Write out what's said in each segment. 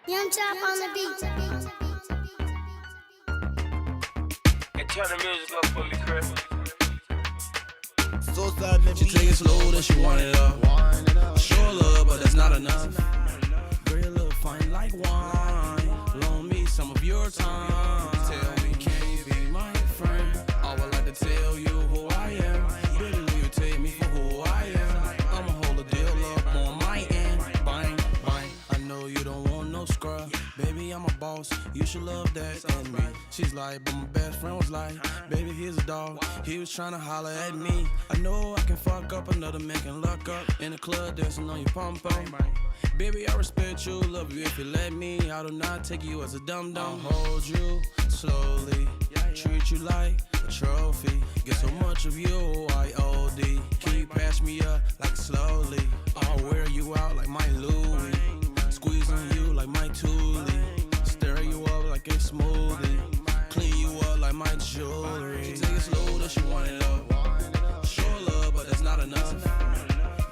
Young Chop on the beat. And turn the music up for me, Chris. She take it slow, then she want it up. Show love, but that's not enough. Girl, you look fine like wine. Loan me some of your time. Tell me, can you be my friend? I would like to tell you who I am. Baby, will you take me for who I am? I'ma hold a deal up on my end. Bang, bang. I know you don't want no scrub. Baby, I'm a boss. You should love that and me. She's like, but my best friend was like, baby, here's a dog. He was trying to holler at me. I know I can fuck up another man can luck up in the club dancing on your pom pom. Baby, I respect you, love you if you let me. I do not take you as a dum dum. I'll hold you slowly, treat you like a trophy. Get so much of you, I OD. Can you pass me up like slowly? I'll wear you out like my Louis. Squeeze on you like my Thule. Stir you up like a smoothie. Clean you up like my jewelry. She take it slow, that she want it up. Show love, but that's not enough.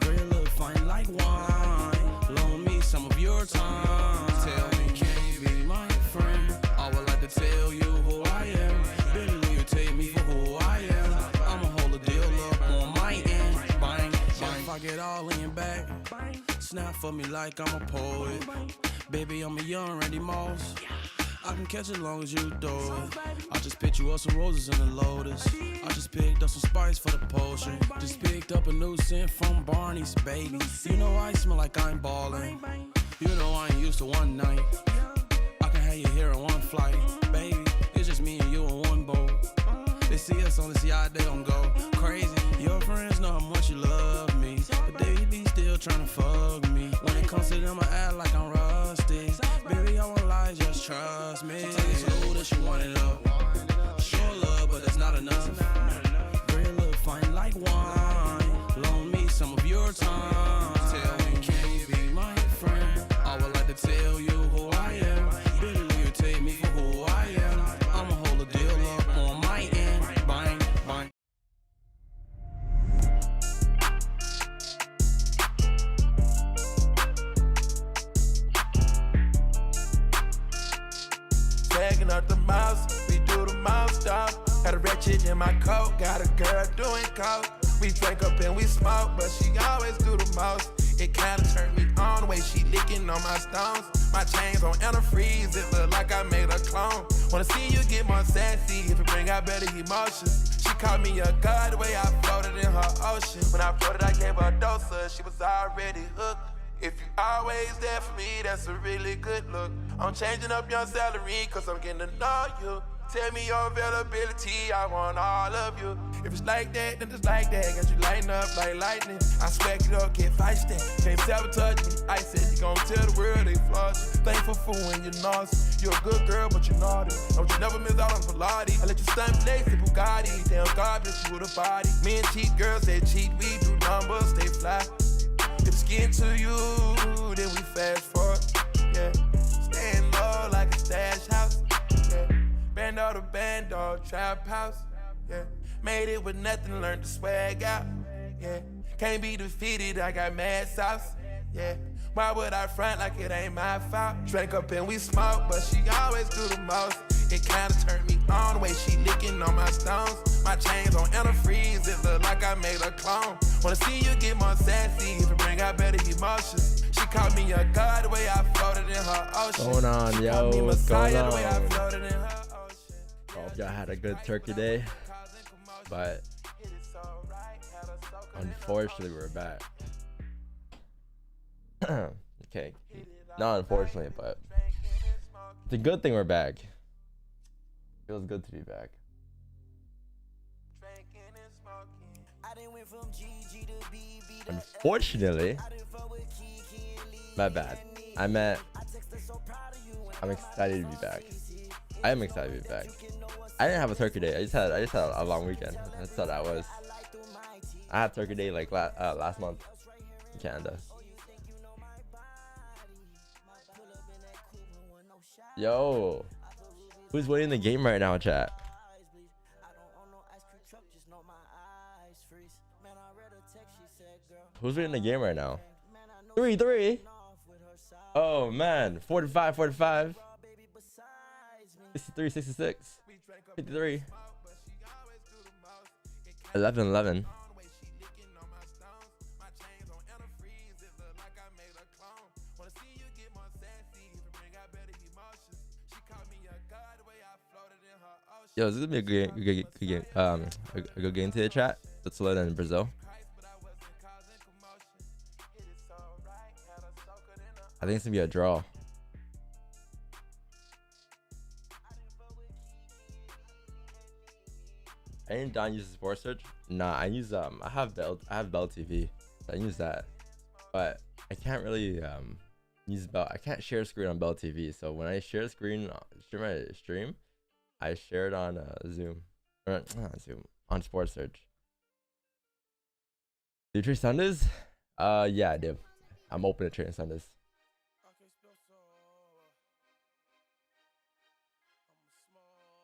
Girl, you look fine like wine. Loan me some of your time. Tell me, can you be my friend? I would like to tell you who I am. Baby, will you take me for who I am? I'ma hold a deal up on my end. Bang, bang. If I get all in your back, snap for me like I'm a poet. Baby, I'm a young Randy Moss. I can catch it long as you do it. I just picked you up some roses in the Lotus. I just picked up some spice for the potion. Just picked up a new scent from Barney's, baby. You know I smell like I'm ballin'. You know I ain't used to one night. I can have you here in one flight, baby. It's just me and you in one boat. They see us on this yacht, they gon' go crazy. Your friends know how much you love me, but they be still tryna fuck me. When it comes to them, I act like I'm rusty. Baby, I won't lie, just trust me. She take it slow, that she want it up. Show love, but that's not enough. Girl, you look fine like wine. Loan me some of your time. Tell me, can you be my friend? I would like to tell you who I am. Baby, will you take me for who I am? I'ma hold a deal up on my end. Bang, bang. Bagging up the mouse, we do the mouse stop. Had a ratchet in my coat, got a girl doing coke. We drink up and we smoke, but she always do the most. It kinda turned me on the way she licking on my stones. My chains on antifreeze, it look like I made a clone. Wanna see you get more sassy if it bring out better emotions. She called me a god the way I floated in her ocean. When I floated, I gave her a dose of, she was already hooked. If you always there for me, that's a really good look. I'm changing up your salary, cause I'm getting to know you. Tell me your availability, I want all of you. If it's like that, then it's like that. Got you lighting up like lightning. I smack it up, get feisty. Can't sabotage me. I said you gon' tell the world they flood you. Thankful for when you're naughty. You're a good girl, but you're naughty. Don't you never miss out on Pilates. I let you stunt lace the Bugatti. Damn God, bless you with a body. Me and cheat girls, they cheat. We do numbers, stay fly. If it's getting to you, then we fast forward. Yeah, staying low like a stash house. Yeah, bando to bando, trap house. Yeah, made it with nothing, learned to swag out. Yeah, can't be defeated, I got mad sauce. Yeah, why would I front like it ain't my fault? Drink up and we smoke, but she always do the most. It kinda turned me on the way she licking on my stones. My chains on antifreeze, it look like I made a clone. Wanna see you get more sassy, if it bring out better emotions. She called me a god the way I floated in her ocean. Going on, She yo, called me what's going Messiah the way I on? floated in her ocean. Hope y'all had a good turkey day, but unfortunately we're back. Okay, not unfortunately, but it's a good thing we're back. Feels good to be back. Unfortunately, my bad. I'm excited to be back. I am excited to be back. I didn't have a turkey day. I just had a long weekend. That's all that was. I had turkey day like last month in Canada. Yo, who's winning the game right now, chat? Who's winning the game right now? 3-3. Oh man, 45, 45, 63, 66, 53, 11, 11. Yo, this is gonna be a good game, a good game today, chat. Switzerland and Brazil. I think it's gonna be a draw. I didn't Don use Sports Search. Nah, I use I have Bell TV. So I use that, but I can't really use Bell. I can't share screen on Bell TV. So when I share screen, share my stream, I share it on Zoom, or not Zoom, on Sports Search. Do you trade Sundays? Yeah, I do. I'm open to trading Sundays.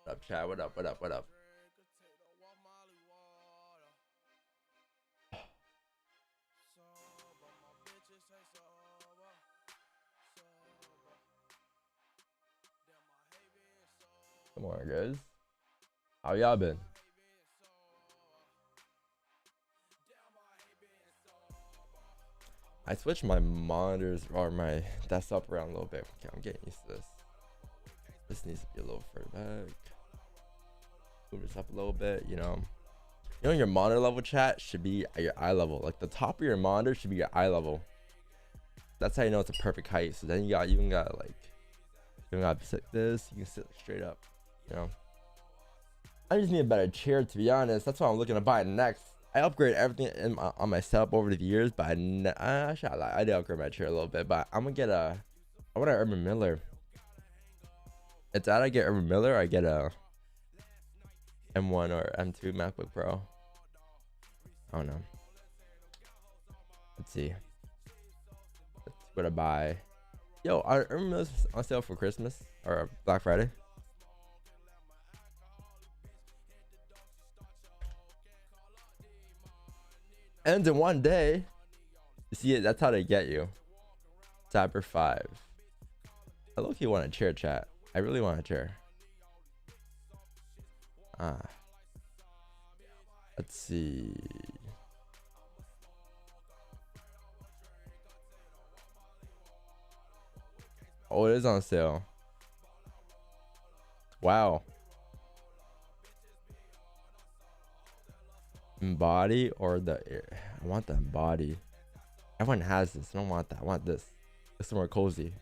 What up, chat? What up? What up? What up? Come on, guys. How y'all been? I switched my monitors or my desktop around a little bit. Okay, I'm getting used to this. This needs to be a little further back. Move this up a little bit, you know. You know, your monitor level, chat, should be at your eye level. Like the top of your monitor should be your eye level. That's how you know it's a perfect height. So then you can sit this, you can sit straight up, you know. I just need a better chair, to be honest. That's what I'm looking to buy next. I upgrade everything on my setup over the years, but I did upgrade my chair a little bit. But I want an Urban Miller. It's either I get Urban Miller or I get a M1 or M2 MacBook Pro. I don't know. Let's see. What to buy? Yo, are Urban Millers on sale for Christmas or Black Friday? Ends in one day. You see it? That's how they get you. Cyber 5. I low-key want a chair, chat. I really want a chair. Let's see. Oh, it is on sale. Wow. Embody or the air? I want the embody. Everyone has this. I don't want that. I want this. It's more cozy.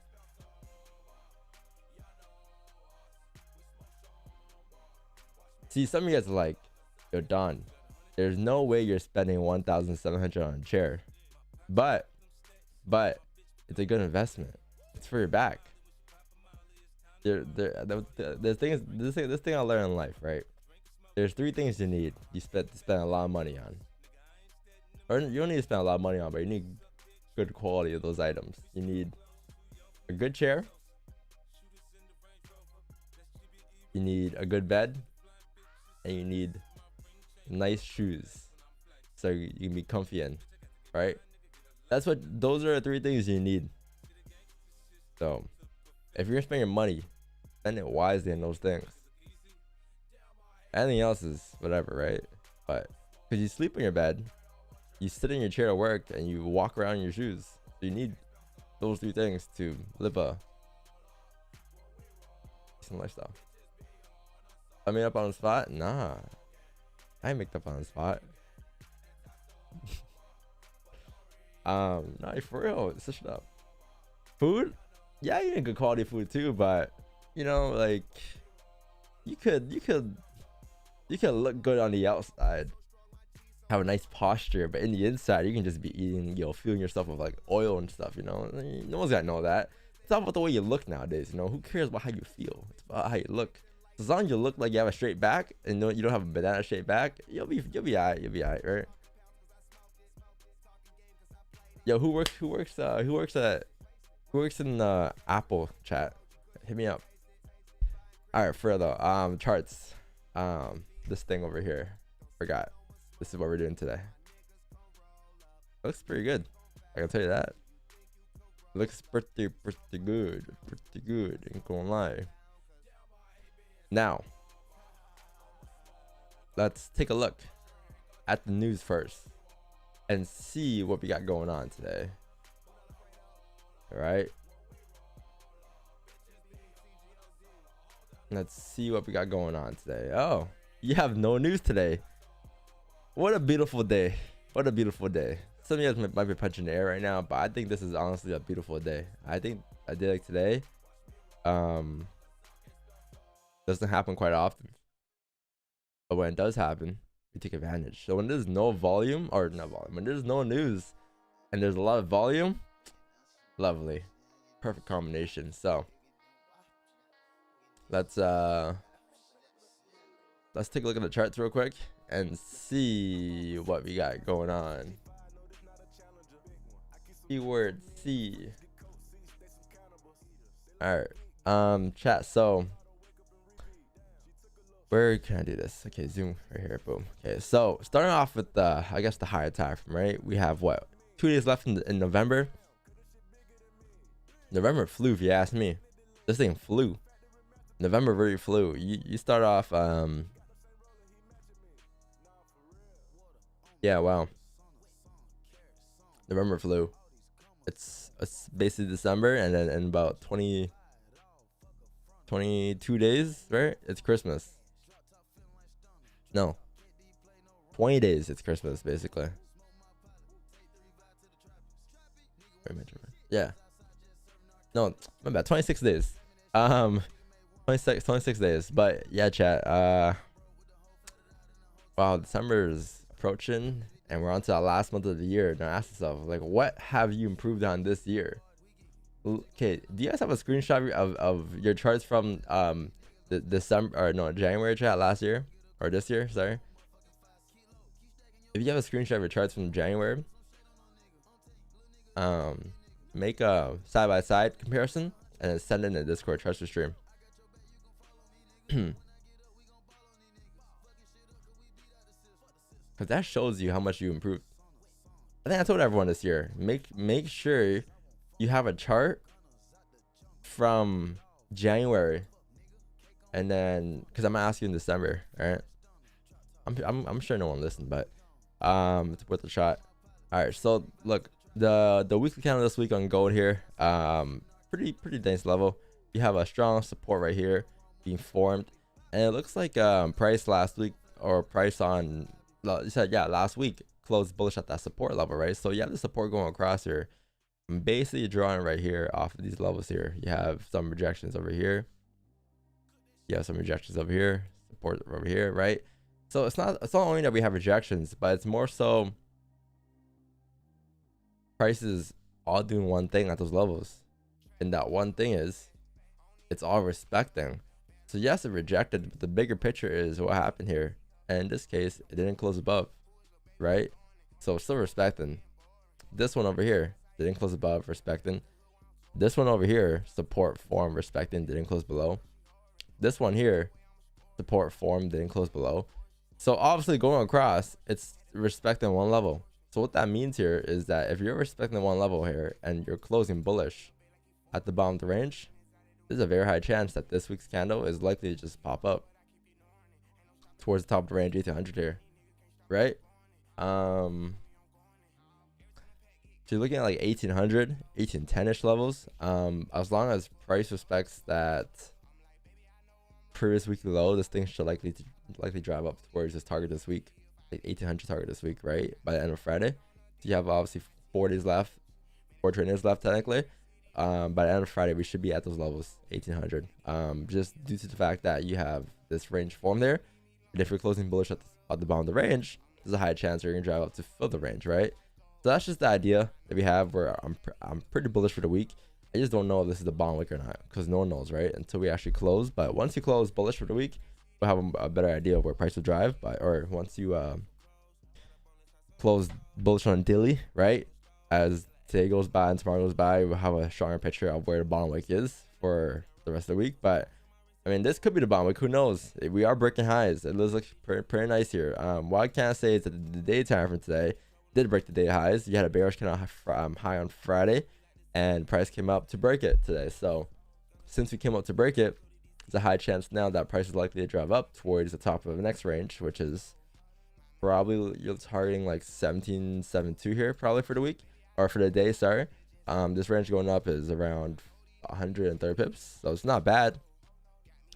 See, some of you guys are like, you're done. There's no way you're spending 1,700 on a chair, but it's a good investment. It's for your back. This thing I learned in life, right? There's 3 things you need. You spend a lot of money on, or you don't need to spend a lot of money on, but you need good quality of those items. You need a good chair. You need a good bed. And you need nice shoes so you can be comfy in, right? Those are the 3 things you need. So if you're spending your money, spend it wisely in those things. Anything else is whatever, right? But because you sleep in your bed, you sit in your chair at work, and you walk around in your shoes. So you need those 3 things to live a decent lifestyle. I made up on the spot? Nah. I ain't make up on the spot. Nah, for real, switch it up. Food? Yeah, you need good quality food too, but you know, like you could look good on the outside, have a nice posture, but in the inside you can just be eating, feeling yourself with like oil and stuff, you know. No one's gotta know that. It's not about the way you look nowadays, you know. Who cares about how you feel? It's about how you look. As long as you look like you have a straight back and you don't have a banana shaped back, you'll be alright. You'll be alright, right? Yo, who works in the Apple chat? Hit me up. Alright, further charts. This thing over here. Forgot. This is what we're doing today. Looks pretty good. I can tell you that. Looks pretty good. Ain't gonna lie. Now, let's take a look at the news first and see what we got going on today. All right. Let's see what we got going on today. Oh, you have no news today. What a beautiful day. What a beautiful day. Some of you guys might be punching the air right now, but I think this is honestly a beautiful day. I think a day like today doesn't happen quite often. But when it does happen, we take advantage. So when there's no volume, or not volume, when there's no news and there's a lot of volume, lovely. Perfect combination. So let's take a look at the charts real quick and see what we got going on. Keyword C. All right, chat. So where can I do this? Okay, zoom right here. Boom. Okay, so starting off with the, I guess the higher time frame, right? We have what, 2 days left in November. November flew, if you ask me. This thing flew. November really flew. You start off yeah, wow. November flew. It's basically December, and then in about 22 days, right? It's Christmas. No, 20 days. It's Christmas, basically. Yeah. No, my bad. 26 days. 26 days. But yeah, chat. Wow, December is approaching, and we're on to the last month of the year. Now ask yourself, like, what have you improved on this year? Okay, do you guys have a screenshot of your charts from the December, or no, January chat last year, or this year? Sorry. If you have a screenshot of your charts from January, make a side-by-side comparison and then send it in the Discord charts to stream. Because that shows you how much you improved. I think I told everyone this year, make sure you have a chart from January, and then, because I'm gonna ask you in December, all right? I'm sure no one listened, but it's worth a shot. All right, so look, the weekly candle this week on gold here, pretty dense level. You have a strong support right here being formed, and it looks like price last week, or price on, you said, yeah, last week closed bullish at that support level, right? So you have the support going across here. I'm basically drawing right here off of these levels here. You have some rejections over here. You have some rejections over here, support over here, right? So it's not only that we have rejections, but it's more so prices all doing one thing at those levels, and that one thing is it's all respecting. So yes, it rejected, but the bigger picture is what happened here. And in this case, it didn't close above, right? So it's still respecting. This one over here didn't close above, respecting. This one over here, support form, respecting, didn't close below. This one here, support form, didn't close below. So obviously going across, it's respecting one level. So what that means here is that if you're respecting one level here and you're closing bullish at the bottom of the range, there's a very high chance that this week's candle is likely to just pop up towards the top of the range, 1800 here, right? So you're looking at like 1800, 1810-ish levels. As long as price respects that previous weekly low, this thing should likely drive up towards this target this week, like 1800 target this week, right? By the end of Friday. So you have obviously 4 days left, 4 trading days left technically. By the end of Friday, we should be at those levels, 1800. Just due to the fact that you have this range formed there. And if you're closing bullish at the bottom of the range, there's a high chance you're gonna drive up to fill the range, right? So that's just the idea that we have, where I'm pretty bullish for the week. I just don't know if this is the bottom wick or not, because no one knows, right? Until we actually close. But once you close bullish for the week, we'll have a better idea of where price will drive. Or once you close bullish on daily, right? As today goes by and tomorrow goes by, we'll have a stronger picture of where the bottom wick is for the rest of the week. But I mean, this could be the bottom wick. Who knows? We are breaking highs. It looks like pretty nice here. What I can say is that the daytime from today did break the day highs. You had a bearish candle high on Friday, and price came up to break it today. So since we came up to break it, there's a high chance now that price is likely to drive up towards the top of the next range, which is probably you're targeting like 17.72 here probably for the week, or for the day, sorry. This range going up is around 130 pips, so it's not bad.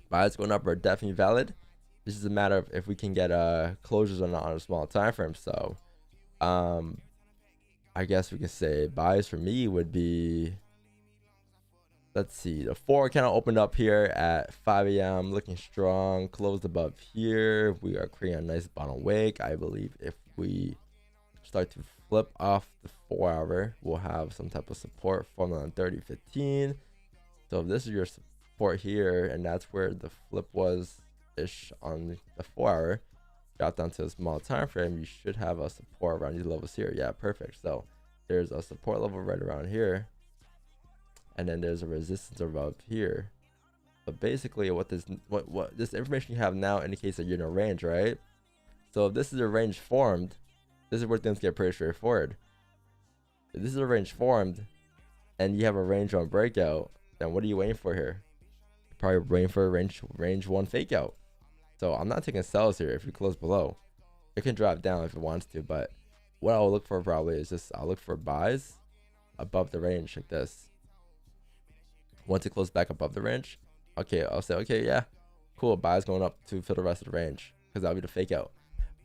Buys going up are definitely valid. This is a matter of if we can get closures on a small time frame. So I guess we can say buys for me would be, let's see, the 4 kind of opened up here at 5 a.m. looking strong, closed above here. We are creating a nice bottom wick. I believe if we start to flip off the 4 hour, we'll have some type of support from on 30.15. So if this is your support here, and that's where the flip was ish on the 4 hour, got down to a small time frame, you should have a support around these levels here. Yeah, perfect. So there's a support level right around here, and then there's a resistance above here. But basically what this information you have now indicates that you're in a range, right? So if this is a range formed, this is where things get pretty straightforward. If this is a range formed and you have a range on breakout, then what are you waiting for here? You're probably waiting for a range 1 fake out. So I'm not taking sells here. If you close below, it can drop down if it wants to, but what I'll look for probably is just, I'll look for buys above the range like this. Once it closes back above the range, okay, I'll say, okay, yeah, cool, buys going up to fill the rest of the range, because that'll be the fake out.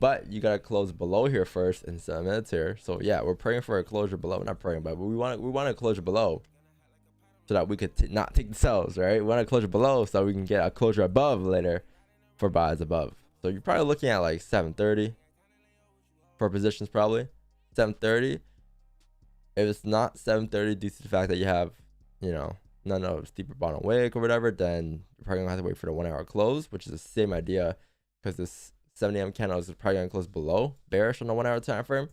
But you gotta close below here first in 7 minutes here. So yeah, we're praying for a closure below. Not praying, but we want a closure below so that we could not take the sells, right? We want a closure below so we can get a closure above later for buys above. So you're probably looking at like 7:30 for positions, probably 7:30. If it's not 7:30 due to the fact that you have, you know, none of steeper bottom wick or whatever, then you're probably gonna have to wait for the 1 hour close, which is the same idea, because this 7 a.m. candle is probably gonna close below bearish on the 1 hour time frame,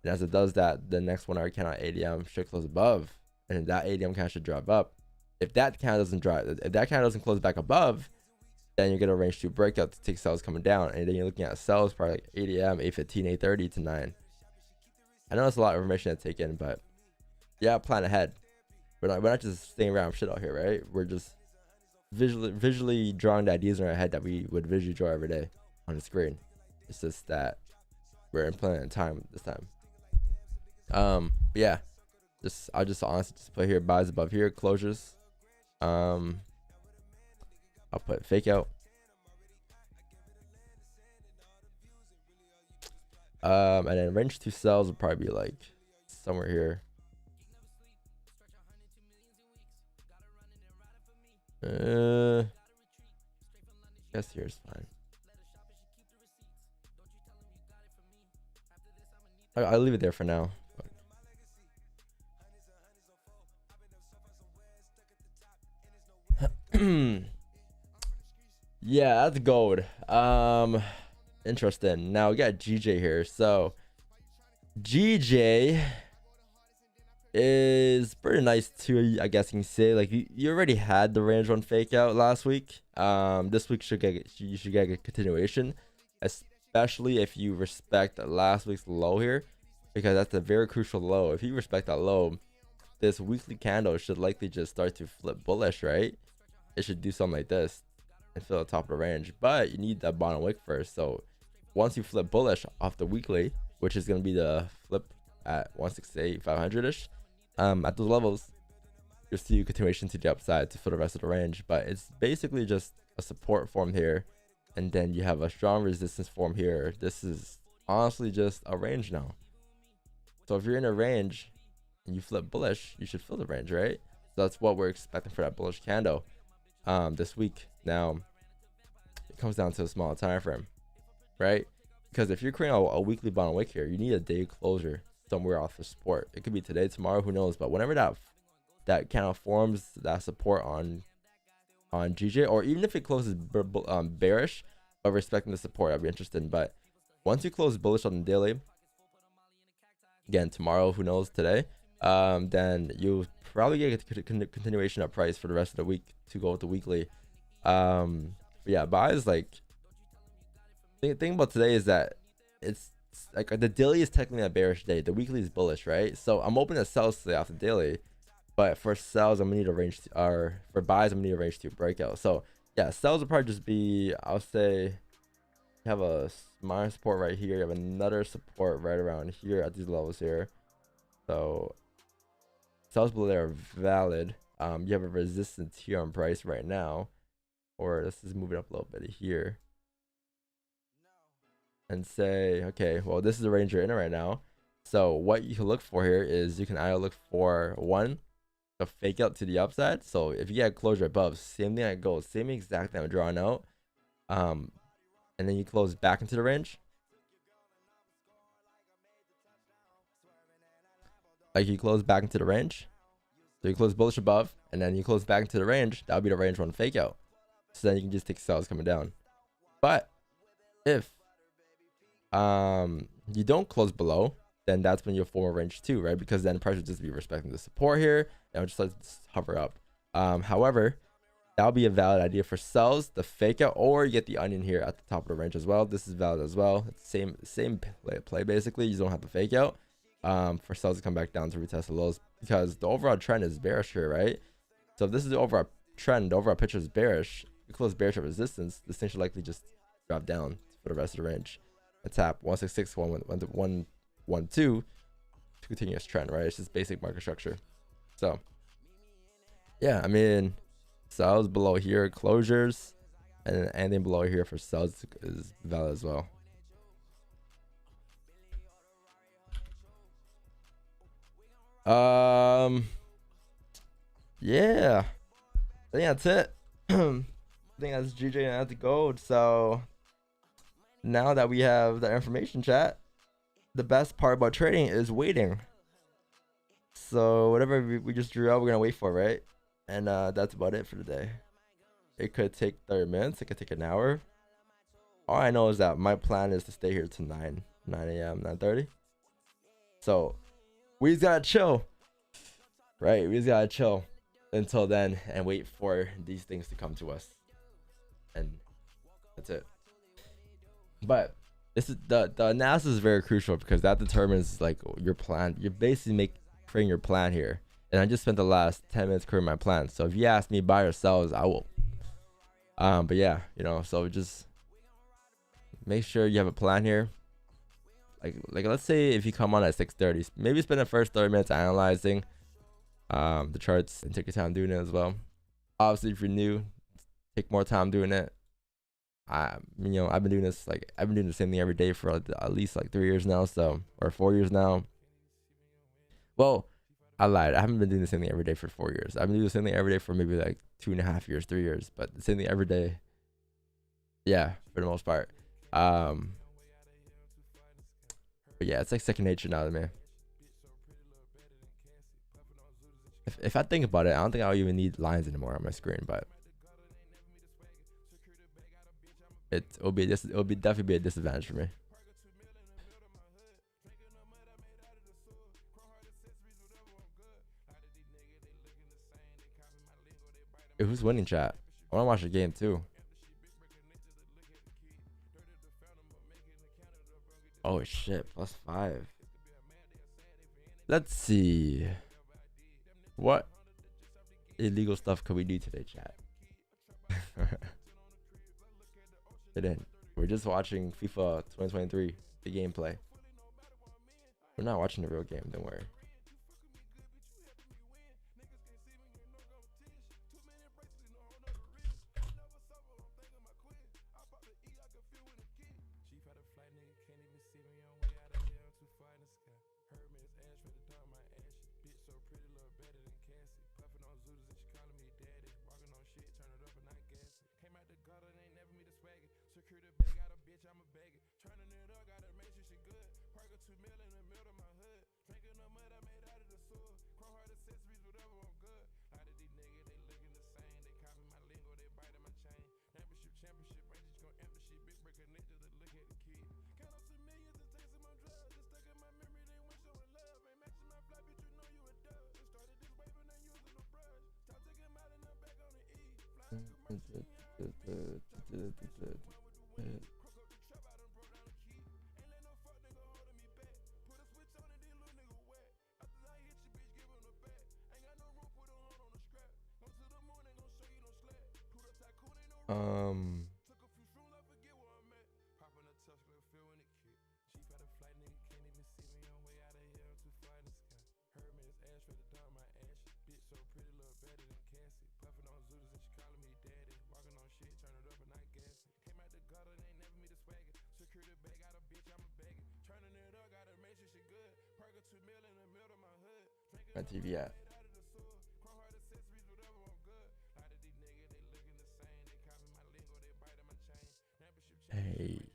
and as it does that, the next 1 hour candle at 8 a.m. should close above, and that 8 a.m. candle should drive up. If that candle doesn't close back above, then you're gonna range 2 breakout to take sells coming down, and then you're looking at sells probably like 8 a.m., 8:15, 8:30 to 9. I know it's a lot of information to take in, but yeah, plan ahead. We're not just staying around shit out here, right? We're just visually drawing the ideas in our head that we would visually draw every day on the screen. It's just that we're implementing time this time. But yeah, I'll just honestly just put here buys above here, closures. I'll put fake out. And then range 2 sells will probably be like somewhere here. Guess here's fine. I'll leave it there for now. Yeah, that's gold. Interesting. Now we got GJ here. So GJ is pretty nice too, I guess you can say. Like you already had the range 1 fake out last week. This week you should get a continuation, especially if you respect last week's low here, because that's a very crucial low. If you respect that low, this weekly candle should likely just start to flip bullish, right? It should do something like this and fill the top of the range, but you need that bottom wick first. So once you flip bullish off the weekly, which is going to be the flip at 168, 500-ish, at those levels, you'll see a continuation to the upside to fill the rest of the range. But it's basically just a support form here, and then you have a strong resistance form here. This is honestly just a range now. So if you're in a range and you flip bullish, you should fill the range, right? So that's what we're expecting for that bullish candle this week. Now it comes down to a small time frame, right? Because if you're creating a weekly bottom wick here, you need a day closure somewhere off the support. It could be today, tomorrow, who knows? But whenever that kind of forms that support on GJ, or even if it closes bearish but respecting the support, I'd be interested in. But once you close bullish on the daily, again tomorrow, who knows, today, then you'll probably get a continuation of price for the rest of the week to go with the weekly. But yeah, buys, like, thing about today is that it's like the daily is technically a bearish day, the weekly is bullish, right? So I'm open to sell today off the daily, But for sells, I'm gonna need a range, or for buys, I'm gonna need a range 2 breakout. So yeah, sells will probably just be, I'll say, you have a minor support right here. You have another support right around here at these levels here. So sells below there are valid. You have a resistance here on price right now, or let's just move it up a little bit here and say, okay, well, this is the range you're in right now. So what you can look for here is you can either look for one, a fake out to the upside. So if you get a closure above, same thing at gold, same exact thing I'm drawing out. And then you close back into the range. Like you close back into the range. So you close bullish above, and then you close back into the range. That would be the range one fake out. So then you can just take sells coming down. But if you don't close below, then that's when you'll form a range 2, right? Because then price will just be respecting the support here, and just let it hover up. However, that'll be a valid idea for sells, the fake out, or you get the onion here at the top of the range as well. This is valid as well. It's same play basically. You don't have to fake out for sells to come back down to retest the lows, because the overall trend is bearish here, right? So if this is the overall trend, the overall picture is bearish. You close bearish at resistance, this thing should likely just drop down for the rest of the range. A tap 166, 112, continuous trend, right? It's just basic market structure. So yeah, I mean, sells below here, closures, and anything below here for sells is valid as well. Yeah, I think that's it. I think that's GJ and that's the gold. So now that we have the information, chat, the best part about trading is waiting. So whatever we just drew out, we're gonna wait for, right? And that's about it for today. It could take 30 minutes. It could take an hour. All I know is that my plan is to stay here till 9 a.m., 9:30. So we just gotta chill, right? We just gotta chill until then and wait for these things to come to us. And that's it. But this is the analysis is very crucial, because that determines like your plan. You're basically creating your plan here. And I just spent the last 10 minutes creating my plan. So if you ask me buy or sell, I will. But yeah, you know, so just make sure you have a plan here. Like let's say if you come on at 6:30, maybe spend the first 30 minutes analyzing the charts and take your time doing it as well. Obviously, if you're new, take more time doing it. You know, I've been doing this, like I've been doing the same thing every day for at least like 3 years now, so, or 4 years now. Well, I lied. I haven't been doing the same thing every day for 4 years. I've been doing the same thing every day for maybe like 2.5 years, 3 years, but the same thing every day. Yeah, for the most part. But yeah, it's like second nature now to me. If I think about it, I don't think I'll even need lines anymore on my screen, but it'll definitely be a disadvantage for me. Hey, who's winning, chat? I want to watch the game too. Oh shit, +5. Let's see. What illegal stuff could we do today, chat? We're just watching FIFA 2023, the gameplay. We're not watching the real game, don't worry. Took a few shrooms, I forget where I'm at. Popping a touch, little feel when it kick. Cheap out of flight, nigga can't even see me on way out of here. I'm too far in the sky. Heard me as ash for the dog, my ash. Bitch so pretty, little better than Cassie. Puffing on zooters and she calling me daddy. Walking on shit, turn it up and not gas it. Came out the gutter, they ain't never me the swagger. Security bag, got a bitch, I'm a bagger. Turning it up, gotta make sure she good. Perk a 2 mil in the middle of my hood. My TV at. Hey,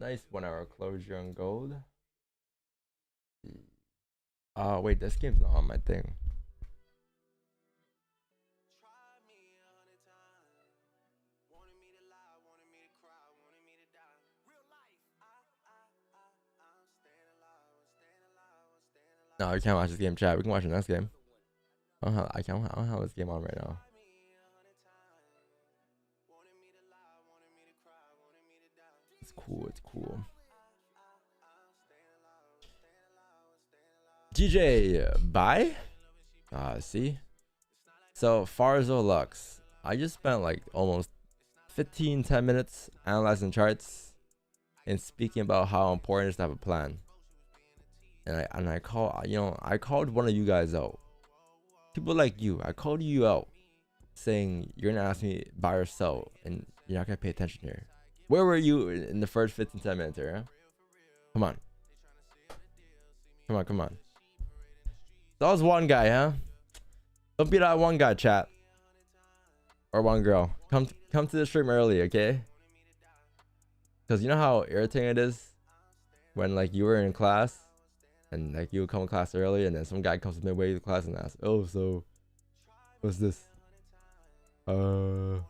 nice 1 hour closure on gold. Oh wait, this game's not on my thing. No, I can't watch this game, chat. We can watch the next game. I don't have this game on right now. It's cool. It's cool. DJ, bye. See. So Farzo Lux. I just spent like almost 10 minutes analyzing charts and speaking about how important it is to have a plan. And I called one of you guys out. People like you, I called you out, saying you're gonna ask me buy or sell, and you're not gonna pay attention here. Where were you in the first 10 minutes here? Huh? Come on. That was one guy, huh? Don't be that one guy, chat. Or one girl. Come to the stream early, okay? Because you know how irritating it is when like you were in class and like you would come to class early and then some guy comes midway to class and asks, oh, so what's this? Come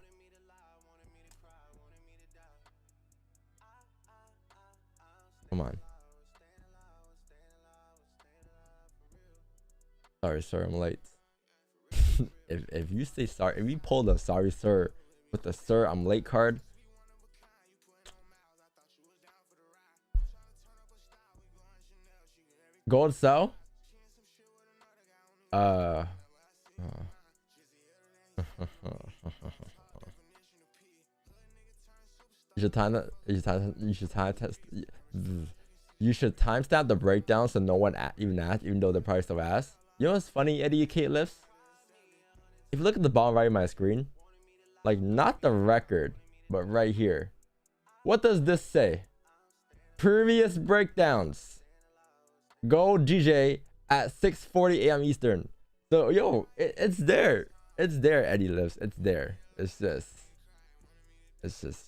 on. Sorry, sir, I'm late. if you say sorry, if you pull the sorry, sir, with the sir, I'm late card. Gold sell? You should timestamp the breakdown so no one even asked, even though the price of ass. You know what's funny, Eddie Kate lifts? If you look at the bottom right of my screen, like not the record, but right here, what does this say? Previous breakdowns. Gold GJ at 6:40 a.m. Eastern. So yo, it's there. It's there, Eddie lifts. It's there. It's just,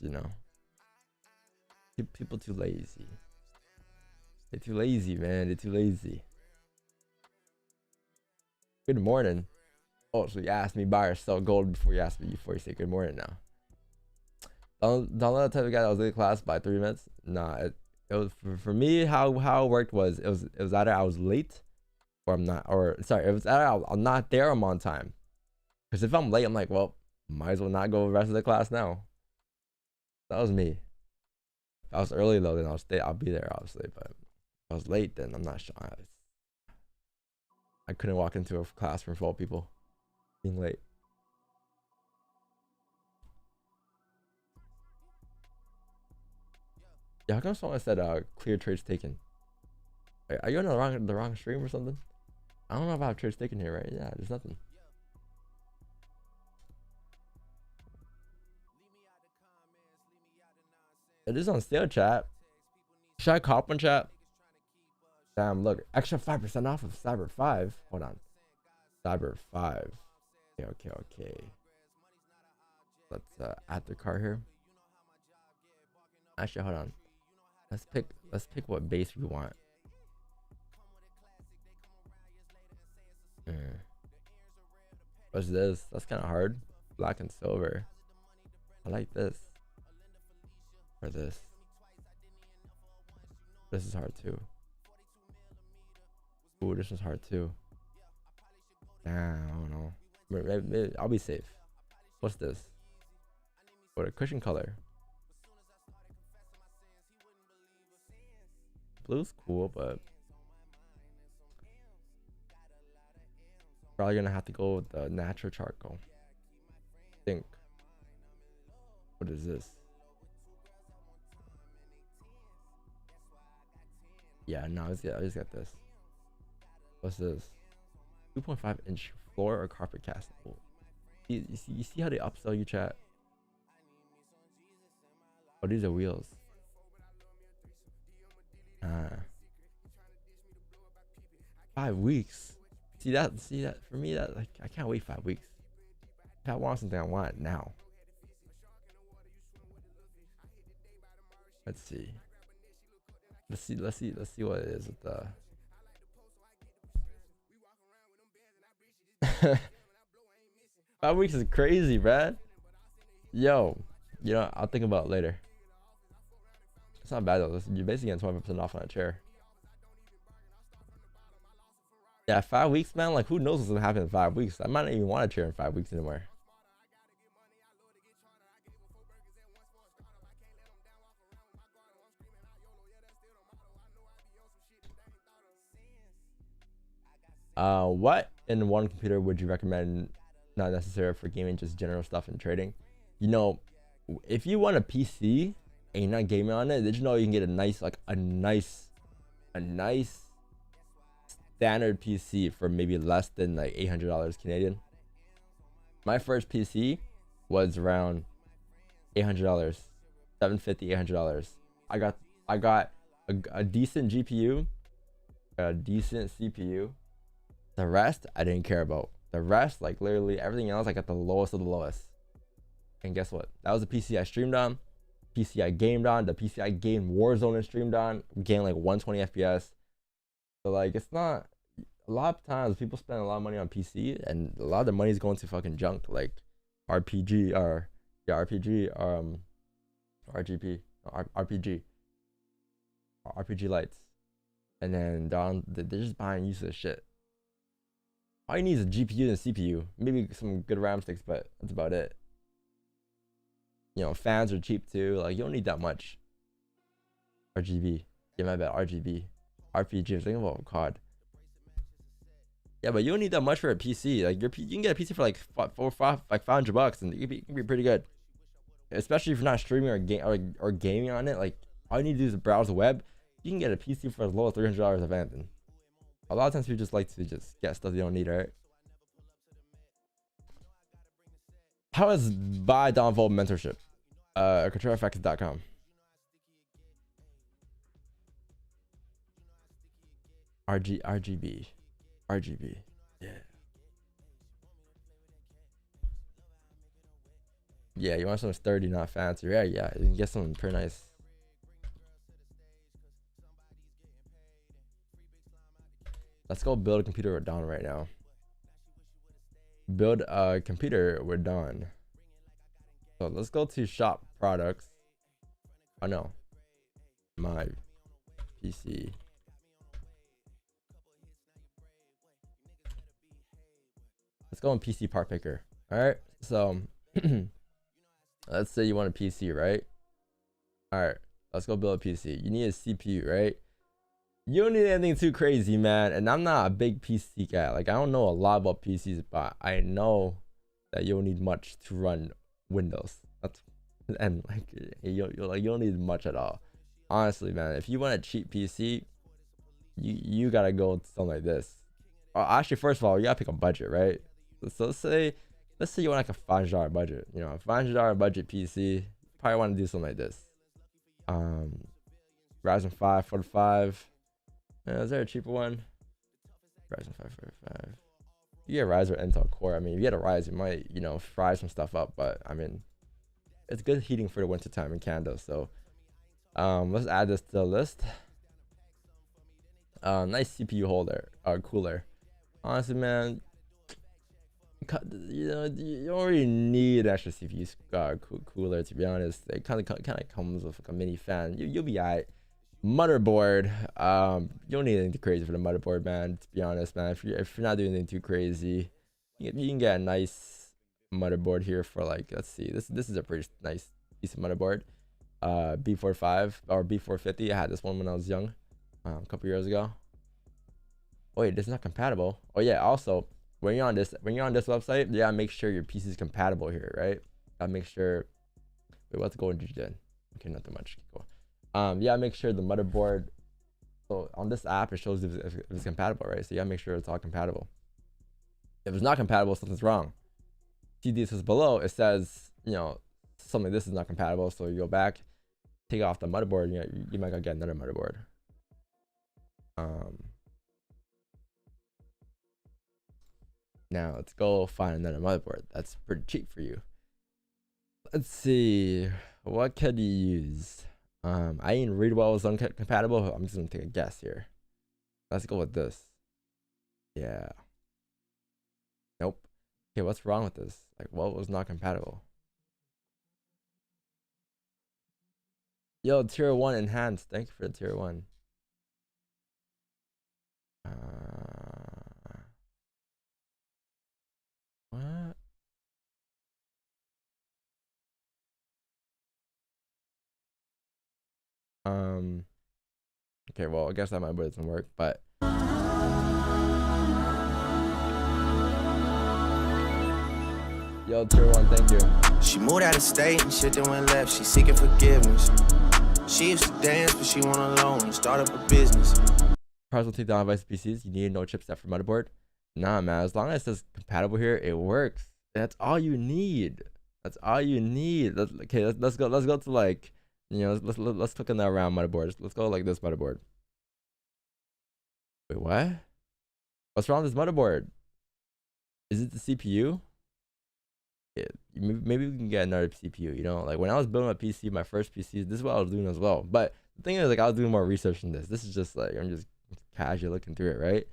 you know, people too lazy. They're too lazy, man. They're too lazy. Good morning. Oh, so you asked me buy or sell gold before you say good morning now. Don't let the type of guy that was late class by 3 minutes. Nah, it was for me how it worked was it was either I was late or I'm not, or sorry, it was either I'm not there or I'm on time. Because if I'm late, I'm like, well, might as well not go the rest of the class now. That was me. If I was early though, then I'll be there obviously. But if I was late, then I'm not sure. I couldn't walk into a classroom full of people being late. Yeah, how come someone said clear trades taken? Are you on the wrong stream or something? I don't know if I have trades taken here, right? Yeah, there's nothing. It is on sale, chat. Should I cop one, chat? Damn, look, extra 5% off of Cyber 5. Hold on. Cyber 5. Okay. Let's add the car here. Actually, hold on. Let's pick what base we want. What's this? That's kind of hard. Black and silver. I like this. Or this. This is hard too. Ooh, this one's hard too. Nah, I don't know. Maybe I'll be safe. What's this? What a cushion color. Blue's cool, but probably gonna have to go with the natural charcoal. I think. What is this? Yeah, no, I just got this. What's this? 2.5-inch floor or carpet castable. You see how they upsell you, chat? Oh, these are wheels. 5 weeks. See that for me, that like I can't wait 5 weeks. If I want something, I want it now. Let's see what it is with the 5 weeks is crazy, man. Yo, you know, I'll think about it later. It's not bad though. You're basically getting 25% off on a chair. Yeah, 5 weeks, man. Like, who knows what's gonna happen in 5 weeks? I might not even want a chair in 5 weeks anymore. What in one computer would you recommend? Not necessary for gaming, just general stuff and trading. You know, if you want a PC and you're not gaming on it, did you know you can get a nice standard PC for maybe less than like $800 Canadian? My first PC was around $800, $750, $800. I got a decent GPU, a decent CPU. The rest I didn't care about. The rest, like literally everything else, I got the lowest of the lowest. And guess what? That was the PC I streamed on, PC I gamed on, the PC I gamed Warzone and streamed on, gained like 120 FPS. So like, it's not, a lot of times people spend a lot of money on PC and a lot of the money is going to fucking junk, like RPG or RPG lights. And then they're just buying useless shit. All you need is a GPU and a CPU, maybe some good RAM sticks, but that's about it. You know, fans are cheap too. Like, you don't need that much. RGB. Yeah, my bad. RGB. RPG. I'm thinking about COD. Yeah, but you don't need that much for a PC. Like, you can get a PC for like $500, and it can be pretty good. Especially if you're not streaming or gaming on it. Like, all you need to do is browse the web. You can get a PC for as low as $300 of anything. A lot of times people just like to just get stuff they don't need, right? How is buy downvolt mentorship? ControlFX.com. RGB. Yeah. Yeah, you want something sturdy, not fancy. Yeah, you can get something pretty nice. Let's go build a computer. We're done right now. Build a computer. We're done. So let's go to shop products. Oh no, my PC. Let's go on PC part picker. All right. So let's say you want a PC, right? All right. Let's go build a PC. You need a CPU, right? You don't need anything too crazy, man. And I'm not a big PC guy. Like, I don't know a lot about PCs, but I know that you don't need much to run Windows. And like, you don't need much at all. Honestly, man, if you want a cheap PC, you gotta go to something like this. Actually, first of all, you gotta pick a budget, right? So let's say you want like a $500 budget. You know, a $500 budget PC. Probably want to do something like this. Ryzen 5 45. Is there a cheaper one? Ryzen 5 45. You get a Ryzen or Intel Core. I mean, if you get a Ryzen, you might, you know, fry some stuff up. But I mean, it's good heating for the winter time in Canada. So let's add this to the list. Nice CPU holder, cooler. Honestly, man, you know, you don't really need an extra CPU cooler, to be honest. It kind of comes with like a mini fan. You'll be alright. Motherboard, you don't need anything too crazy for the motherboard, man. To be honest, man, if you're not doing anything too crazy, you can get a nice motherboard here for like, let's see, this is a pretty nice decent motherboard. B45 or B450. I had this one when I was young, a couple years ago. Oh wait, this is not compatible. Oh yeah, also when you're on this website, yeah, make sure your PC is compatible here, right? Gotta make sure Wait, what's going to then? Okay, nothing much. Cool. Yeah, make sure the motherboard. So on this app, it shows if it's compatible, right? So you gotta make sure it's all compatible. If it's not compatible, something's wrong. See this is below. It says, you know, something this is not compatible. So you go back, take off the motherboard. You might gotta get another motherboard. Now let's go find another motherboard that's pretty cheap for you. Let's see, what could you use? I didn't read what was incompatible. I'm just gonna take a guess here. Let's go with this. Yeah. Nope. Okay, what's wrong with this? Like, what was not compatible? Yo, tier 1 enhanced. Thank you for the tier 1. What? Okay, well, I guess that might doesn't work, but yo, tier 1, thank you. She moved out of state and shit that went left. She seeking forgiveness. She used to dance, but she went alone and start up a business. Price will take down device PCs. You need no chipset for motherboard. Nah, man. As long as it says compatible here, it works. That's all you need. That's all you need. Let's go. Let's go to, like, you know, let's click on that round motherboard. Let's go like this motherboard. Wait, what? What's wrong with this motherboard? Is it the CPU? Yeah, maybe we can get another CPU. You know, like when I was building a PC, my first PC, this is what I was doing as well. But the thing is, like, I was doing more research than this. This is just like, I'm just casually looking through it, right?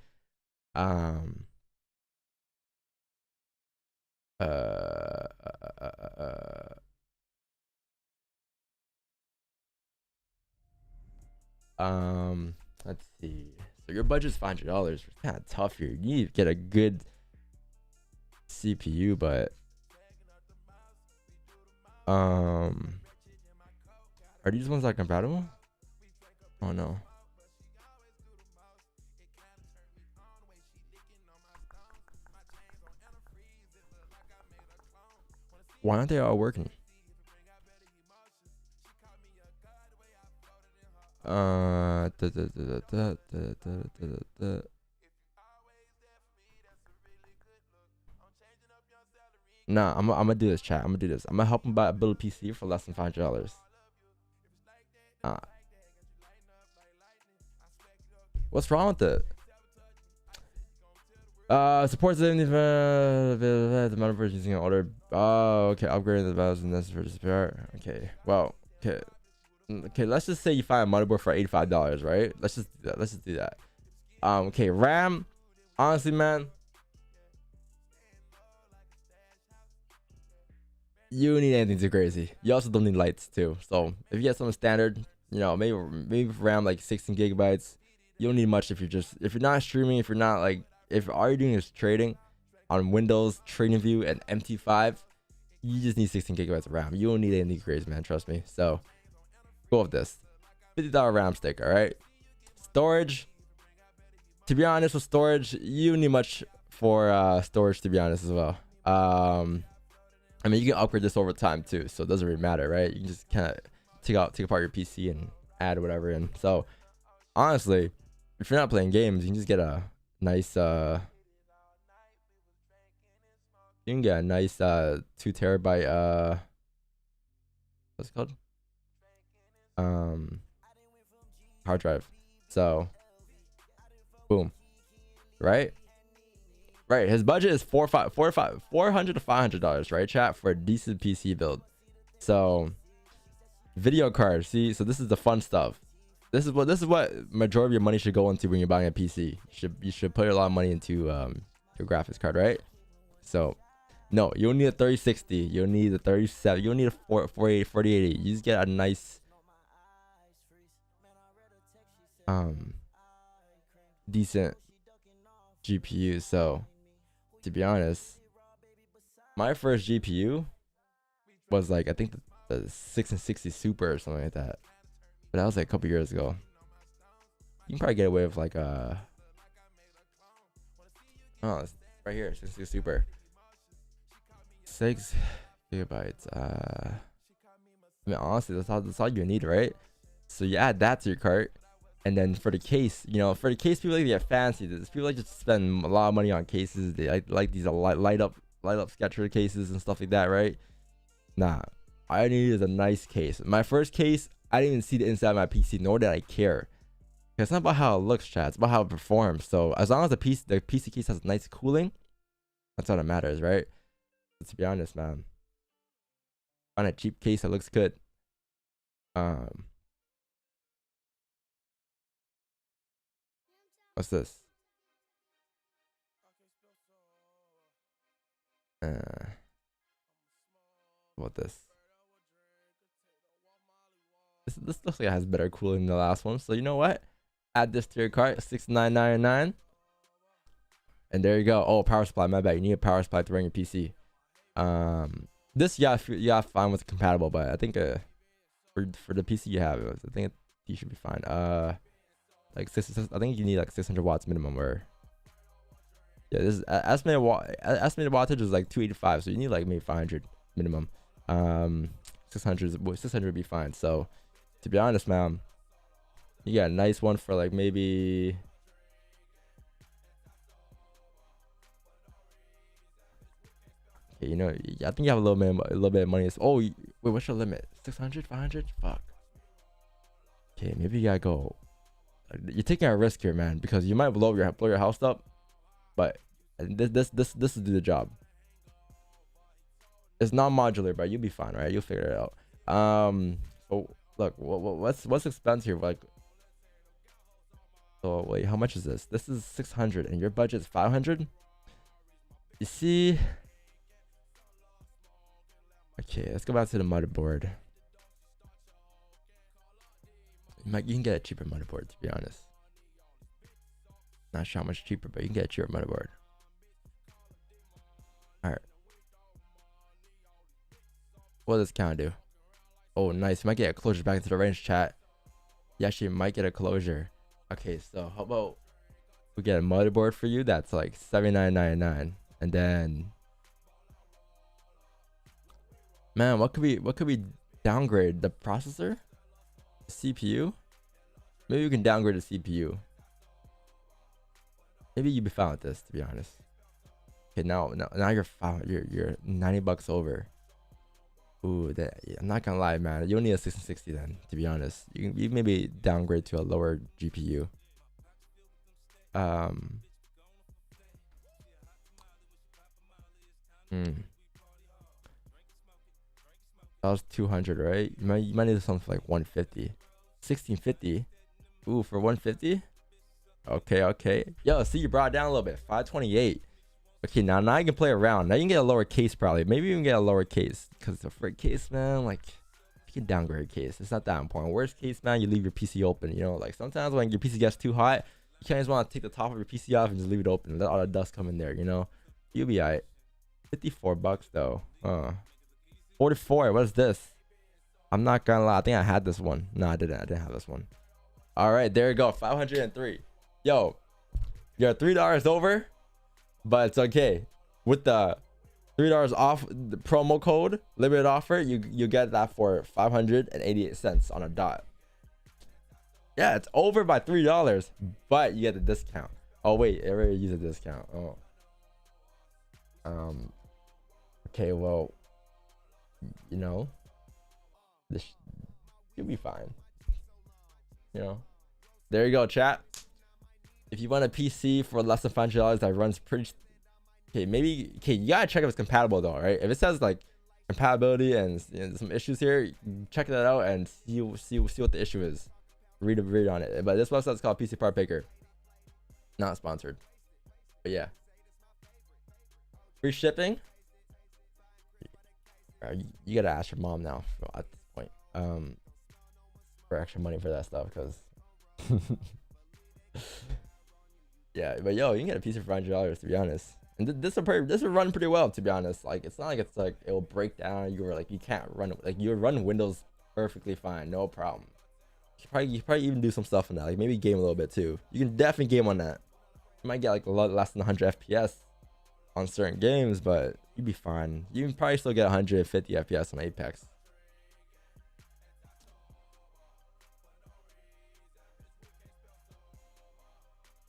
Let's see. So your budget's $500. It's kind of tough here. You need to get a good CPU, but are these ones not compatible? Oh no. Why aren't they all working? Nah, I'm gonna do this, chat. I'm gonna do this. I'm gonna help him build a PC for less than $500. What's wrong with it? Supports the amount of versions using an older. Oh, okay. Upgrading the values necessary to spare. Okay. Well, okay. Okay. Let's just say you find a motherboard for $85, right? Let's just do that. Okay. RAM. Honestly, man, you don't need anything too crazy. You also don't need lights too. So if you get something standard, you know, maybe RAM like 16 gigabytes. You don't need much if you're not streaming, if you're not like, if all you're doing is trading on Windows, TradingView, and MT5, you just need 16 gigabytes of RAM. You don't need anything crazy, man. Trust me. So go with this $50 RAM stick. All right. Storage. To be honest, with storage, you don't need much for storage. To be honest, as well. I mean, you can upgrade this over time too, so it doesn't really matter, right? You can just kind of take apart your PC and add whatever in. So honestly, if you're not playing games, you can just get a nice you can get a nice 2 terabyte what's it called, hard drive. So boom, right, his budget is $400 to $500, right, chat, for a decent PC build. So video card, see, so this is the fun stuff. This is what majority of your money should go into when you're buying a PC. You should put a lot of money into your graphics card, right? So no, you don't need a 3060, you don't need a 37, you don't need a 4080. You just get a nice decent GPU. So to be honest, my first GPU was like, I think the 660 Super or something like that. But that was like a couple years ago. You can probably get away with like oh, it's right here, 660 Super, 6 gigabytes. I mean, honestly, that's all you need, right? So you add that to your cart, and then for the case, you know, for the case, people like to get fancy. There's people like to spend a lot of money on cases. They like these light up sketcher cases and stuff like that, right? Nah, all I need is a nice case. My first case, I didn't even see the inside of my PC, nor did I care. It's not about how it looks, chat. It's about how it performs. So as long as the PC case has nice cooling, that's all that matters, right? But to be honest, man, on a cheap case that looks good. What's this? What this? This looks like it has better cooling than the last one. So you know what? Add this to your cart, $69.99. And there you go. Oh, power supply. My bad. You need a power supply to run your PC. This yeah, fine with compatible, but I think for the PC you have, I think you should be fine. Like I think you need like 600 watts minimum, or yeah, this is estimated wattage is like 285, so you need like maybe 500 minimum. 600 would be fine. So to be honest, man, you got a nice one for like maybe okay, you know, I think you have a little bit of money. Oh, wait, what's your limit? 600, 500? Fuck. Okay, maybe you gotta go. You're taking a risk here, man, because you might blow your house up, but this will do the job. It's not modular, but you'll be fine, right? You'll figure it out. So look, what's expense here? Like, so wait, how much is this? This is 600, and your budget's 500. You see? Okay, let's go back to the motherboard. You can get a cheaper motherboard, to be honest. Not sure how much cheaper, but you can get a cheaper motherboard. Alright. What does this count do? Oh, nice. You might get a closure back into the range, chat. You actually might get a closure. Okay, so how about we get a motherboard for you that's like $79.99, and then, man, what could we downgrade? The processor? CPU? Maybe we can downgrade the CPU. Maybe you'd be fine with this, to be honest. Okay, now you're fine. You're $90 over. Ooh, I'm not gonna lie, man. You don't need a 6060 then, to be honest. You maybe downgrade to a lower GPU. That was 200, right? You might need something for like 150. 1650. Ooh, for 150? Okay. Yo, see, you brought it down a little bit. 528. Okay, now you can play around. Now you can get a lower case, probably. Maybe you can get a lower case, because the freight case, man, like, you can downgrade case. It's not that important. Worst case, man, you leave your PC open. You know, like sometimes when your PC gets too hot, you can't just want to take the top of your PC off and just leave it open and let all the dust come in there. You know, you'll be alright. $54 though. 44. What is this? I'm not gonna lie. I think I had this one. No, I didn't have this one. All right, there you go. 503. Yo, you're $3 over, but it's okay. With the $3 off the promo code, limited offer, you get that for 588 cents on a dot. Yeah, it's over by $3, but you get the discount. Oh wait, I already used a discount. Oh. Okay, well, you know, this you'll be fine. You know, there you go, chat. If you want a PC for less than $500 that runs pretty, okay, you gotta check if it's compatible though, right? If it says like compatibility and some issues here, check that out and see what the issue is. Read on it. But this website's called PC Part Picker. Not sponsored, but yeah. Free shipping. You gotta ask your mom now at this point, for extra money for that stuff, because yeah. But yo, you can get a PC for $500, to be honest. And this will run pretty well, to be honest. Like, it's not like it's like it will break down. You can't run it. Like, you run Windows perfectly fine, no problem. You probably even do some stuff on that, like maybe game a little bit too. You can definitely game on that. You might get like a lot less than 100 FPS on certain games, but you'd be fine. You can probably still get 150 FPS on Apex.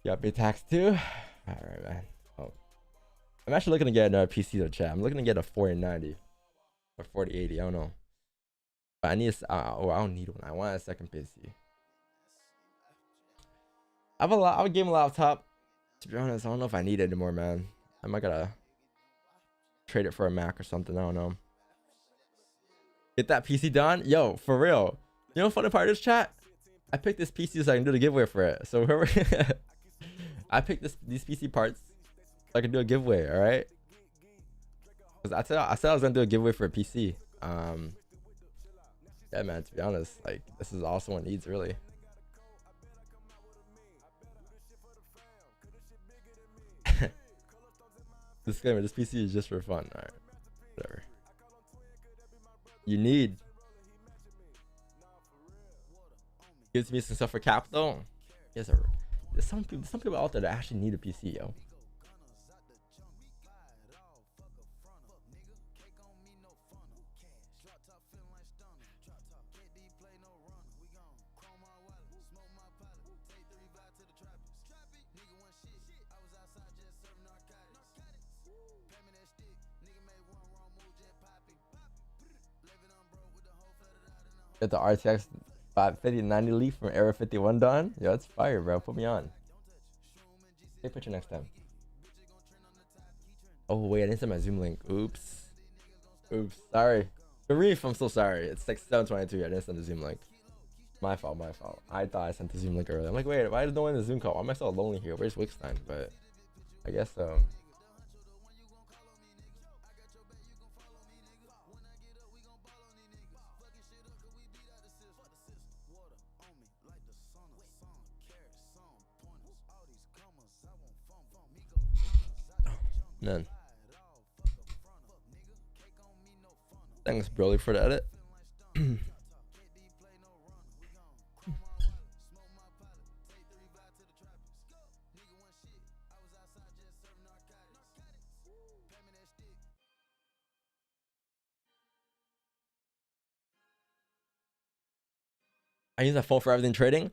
You got big tax too. All right, man. Oh, I'm actually looking to get another PC though, chat. I'm looking to get a 4090 or 4080. I don't know. But I need I don't need one. I want a second PC. I have a gaming laptop. To be honest, I don't know if I need it anymore, man. I might gotta trade it for a Mac or something. I don't know. Get that PC done, yo, for real. You know, funny part of this chat. I picked this PC so I can do the giveaway for it. So whoever, I picked these PC parts so I can do a giveaway. All right. Cause I said I was gonna do a giveaway for a PC. Yeah, man. To be honest, like this is all someone needs, really. Disclaimer: this PC is just for fun. All right, whatever. You need. Gives me some stuff for capital. Yes, sir. There's some people out there that actually need a PC, yo. Get the RTX 550-90 Leaf from Era 51 done. Yo, that's fire, bro. Put me on. Take a picture next time. Oh, wait. I didn't send my Zoom link. Oops. Oops. Sorry. Sharif, I'm so sorry. It's like 7:22. I didn't send the Zoom link. My fault. My fault. I thought I sent the Zoom link earlier. I'm like, wait. Why is no one in the Zoom call? Why am I so lonely here? Where's Wickstein? But I guess so. Man. Thanks, Broly, for the edit. I use a phone for everything trading.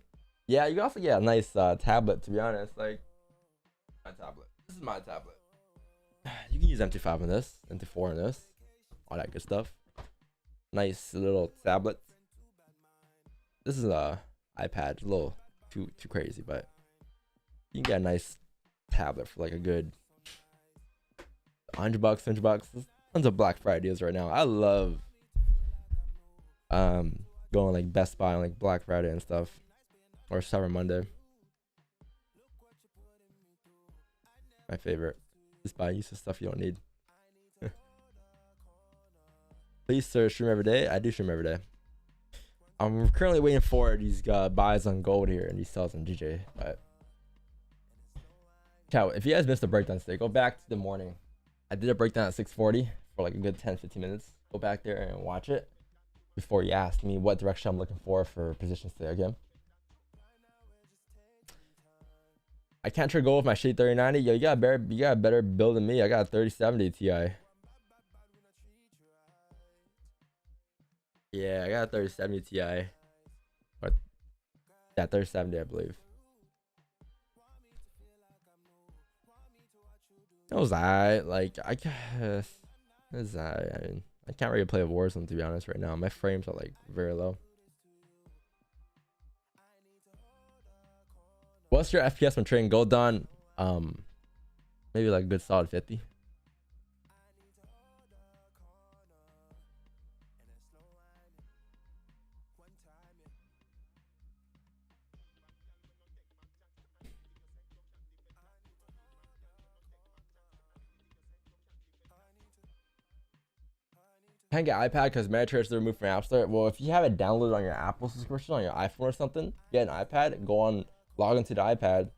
Yeah, you can also get a nice tablet, to be honest. Like, my tablet. This is my tablet. You can use MT5 on this, MT4 on this, all that good stuff. Nice little tablet. This is a iPad, a little too crazy, but you can get a nice tablet for like a good $100, $100. There's tons of Black Friday deals right now. I love going like Best Buy on like Black Friday and stuff, or Cyber Monday. My favorite. Just buy useless stuff you don't need. Please, sir, stream every day. I do stream every day. I'm currently waiting for these buys on gold here and these sells on GJ. But ciao. If you guys missed the breakdown today, go back to the morning. I did a breakdown at 6:40 for like a good 10-15 minutes. Go back there and watch it before you ask me what direction I'm looking for positions today again. I can't trade gold with my shitty 3090. Yo, you got a better build than me. I got a 3070 Ti. Yeah, I got a 3070 Ti. But yeah, 3070, I believe. It was alright. Like, I guess it's alright. I mean, I can't really play Warzone, to be honest, right now. My frames are like very low. What's your FPS when trading gold done? Maybe like a good solid 50. Can't get iPad because Medicare is removed from App Store. Well, if you have it downloaded on your Apple subscription on your iPhone or something, get an iPad, log into the iPad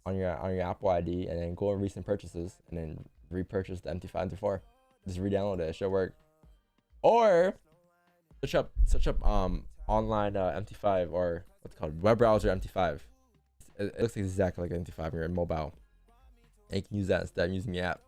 on your Apple ID, and then go on recent purchases, and then repurchase the MT5 MT4. Just re-download it. It should work. Or search up online MT5, or what's it called, web browser MT5. It looks exactly like MT5 on your mobile, and you can use that instead of using the app.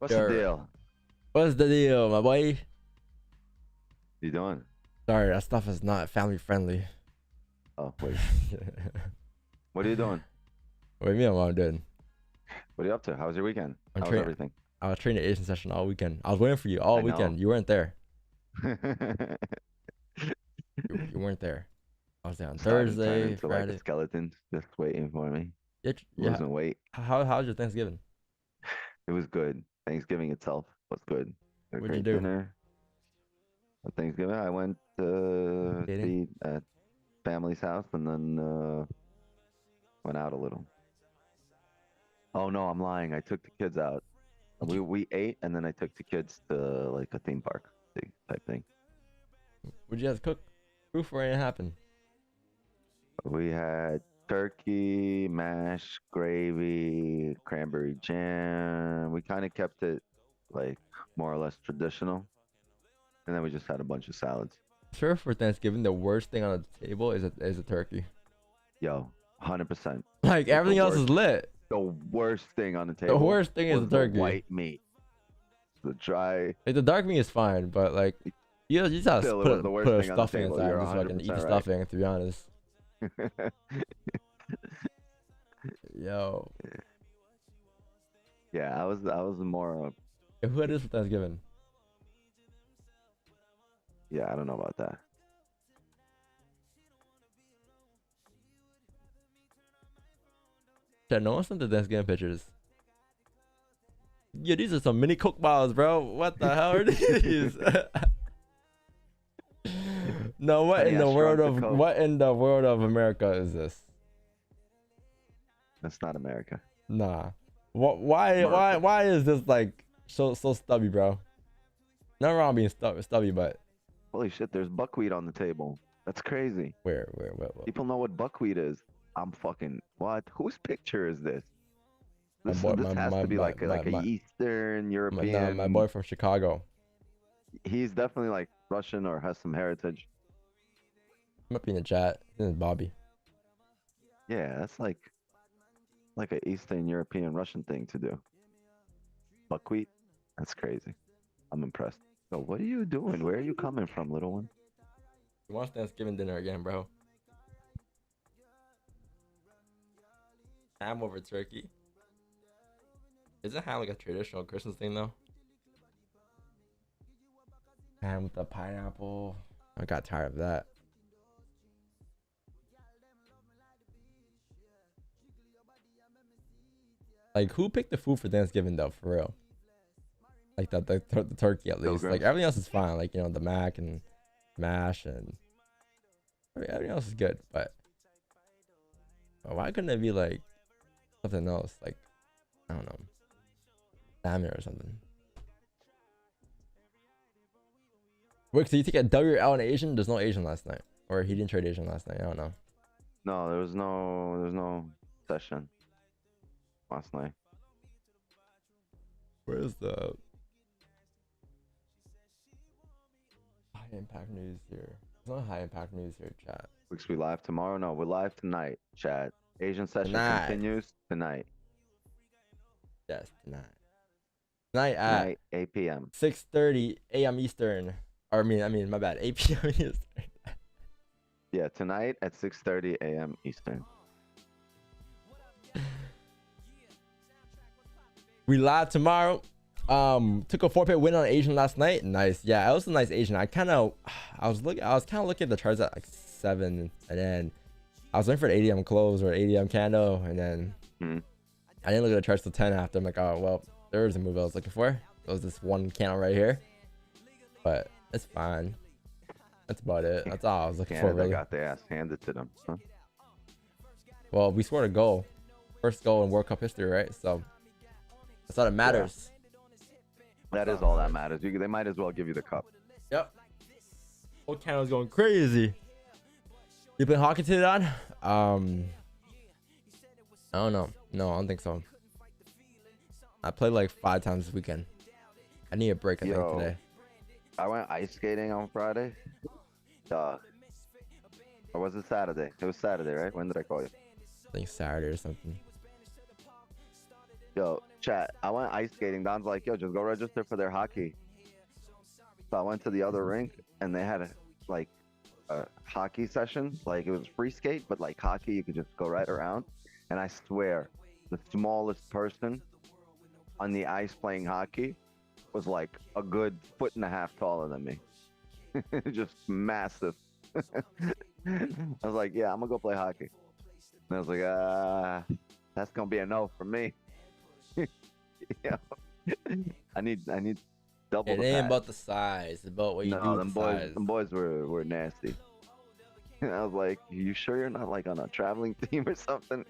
What's the Sure. deal? What's the deal, my boy? You doing? Sorry, that stuff is not family friendly. Oh, wait. What are you doing? What do you mean what I'm doing? What are you up to? How was your weekend? I'm How was training. everything? I was training the Asian session all weekend. I was waiting for you all I know. weekend. You weren't there. Starting You weren't there. I was there on turning Thursday, into like Friday. a skeleton, just waiting for me. Yeah. Losing weight. How's your Thanksgiving? It was good. Thanksgiving itself was good. A What'd you great do? dinner. On Thanksgiving, I went to Dating? eat at family's house and then went out a little. Oh no, I'm lying. I took the kids out. We ate and then I took the kids to like a theme park type thing. What'd you guys cook? Proof or anything happened? We had turkey, mash, gravy, cranberry jam. We kind of kept it like more or less traditional. And then we just had a bunch of salads. Sure, for Thanksgiving, the worst thing on the table is a turkey. Yo, 100%. Like everything else is worst. lit. The worst thing on the table. The worst thing is was the turkey. white meat. The dry. Like the dark meat is fine, but like you just gotta Still, it put was the worst put a thing on the stuffing table. inside You're and just fucking eat the 100% right. stuffing. To be honest, yo, Yeah, I was more. who had this for Thanksgiving? Yeah, I don't know about that. Chat, no one sent the Thanksgiving pictures. Yeah, these are some mini Coke bottles, bro. What the hell are these? No, what in Honey, I the world shrunk of the Coke. what in the world of America is this? That's not America. Nah. Why America. is this like so stubby, bro? Not wrong being stubby, but Holy shit, there's buckwheat on the table. That's crazy. where? People know what buckwheat is. I'm fucking what? Whose picture is this? My This boy, this has to be like a Eastern my European. boy from Chicago. He's definitely like Russian or has some heritage. Might be in the chat. This is Bobby. Yeah, that's like an Eastern European Russian thing to do. Buckwheat? That's crazy. I'm impressed. So what are you doing? Where are you coming from, little one? You want Thanksgiving dinner again, bro? Ham over turkey. Isn't ham like a traditional Christmas thing though? Ham with the pineapple. I got tired of that. Like, who picked the food for Thanksgiving though? For real. Like the turkey at least. Pilgrims. Like everything else is fine. Like, you know, the mac and mash and everything else is good. But why couldn't it be like something else? Like, I don't know, salmon or something. Wait, so you take a W or L in Asian? There's no Asian last night, or he didn't trade Asian last night. I don't know. No, there's no session last night. Where's the high impact news here? There's no high impact news here, chat. Weeks we live tomorrow? No, we're live tonight, chat. Asian session Tonight. continues tonight. Yes, tonight at Tonight, 8 p.m. 6:30 a.m. Eastern. Or I mean, my bad, 8 p.m. Eastern. Yeah, tonight at 6:30 a.m. Eastern. We live tomorrow. Took a 4-pay win on Asian last night. Nice. Yeah, it was a nice Asian. I was kind of looking at the charts at like 7, and then I was waiting for the ADM close or ADM candle, and then I didn't look at the charts till 10 after. I'm like, oh well, there was a move I was looking for. It was this one candle right here, but it's fine. That's about it. That's all I was looking for, Canada really. got their ass handed to them. Huh? Well, we scored a goal, first goal in World Cup history, right? So that's all that matters. That is all that matters. They might as well give you the cup. Yep. Whole candle's going crazy. You playing hockey today, Don? I don't know. No, I don't think so. I played like 5 times this weekend. I need a break, I think, today. I went ice skating on Friday. Or was it Saturday? It was Saturday, right? When did I call you? I think Saturday or something. Yo, chat. I went ice skating. Don's like, yo, just go register for their hockey. So I went to the other rink, and they had like a hockey session. Like it was free skate, but like hockey, you could just go right around. And I swear, the smallest person on the ice playing hockey was like a good 1.5 feet taller than me. Just massive. I was like, yeah, I'm gonna go play hockey. And I was like, that's gonna be a no for me. Yeah. I need double It the ain't pads. about the size, it's about what you do No, with the size. them boys were nasty. And I was like, you sure you're not like on a traveling team or something?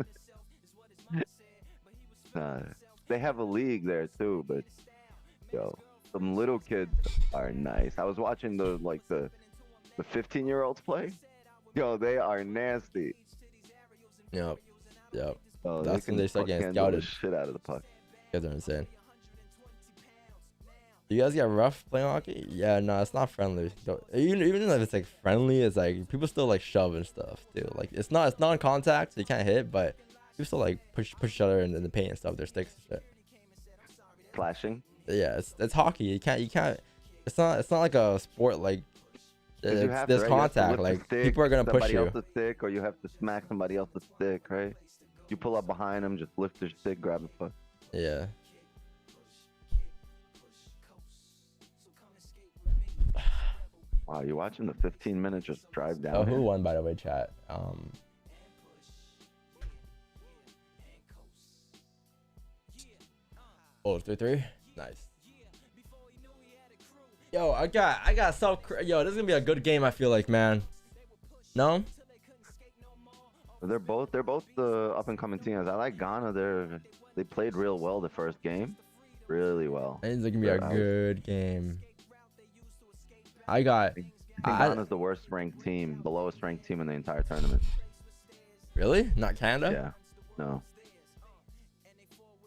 They have a league there too, but yo, some little kids are nice. I was watching the 15-year-olds play. Yo, they are nasty. Yep. Oh, That's when they start getting handle the scouted. shit out of the puck. You guys are insane. Do you guys get rough playing hockey? Yeah, no, it's not friendly. Even if it's like friendly, it's like people still like shove and stuff too. Like it's non-contact, so you can't hit, but people still like push each other in the paint and stuff, their sticks and shit. Clashing. Yeah, it's hockey. You can't. It's not like a sport like. There's contact. Like people are gonna push you. Somebody else's stick, or you have to smack somebody else's stick, right? You pull up behind them, just lift their stick, grab the puck. Yeah. Wow, you're watching the 15-minute just drive down. Oh, who here? won, by the way, chat? Oh, 3-3. Nice. Yo, I got self. Yo, this is gonna be a good game. I feel like, man. No. They're both the up and coming teams. I like Ghana. They played real well the first game, really well. It's gonna be a good game. I think Ghana's the worst ranked team, the lowest ranked team in the entire tournament. Really? Not Canada? Yeah, no.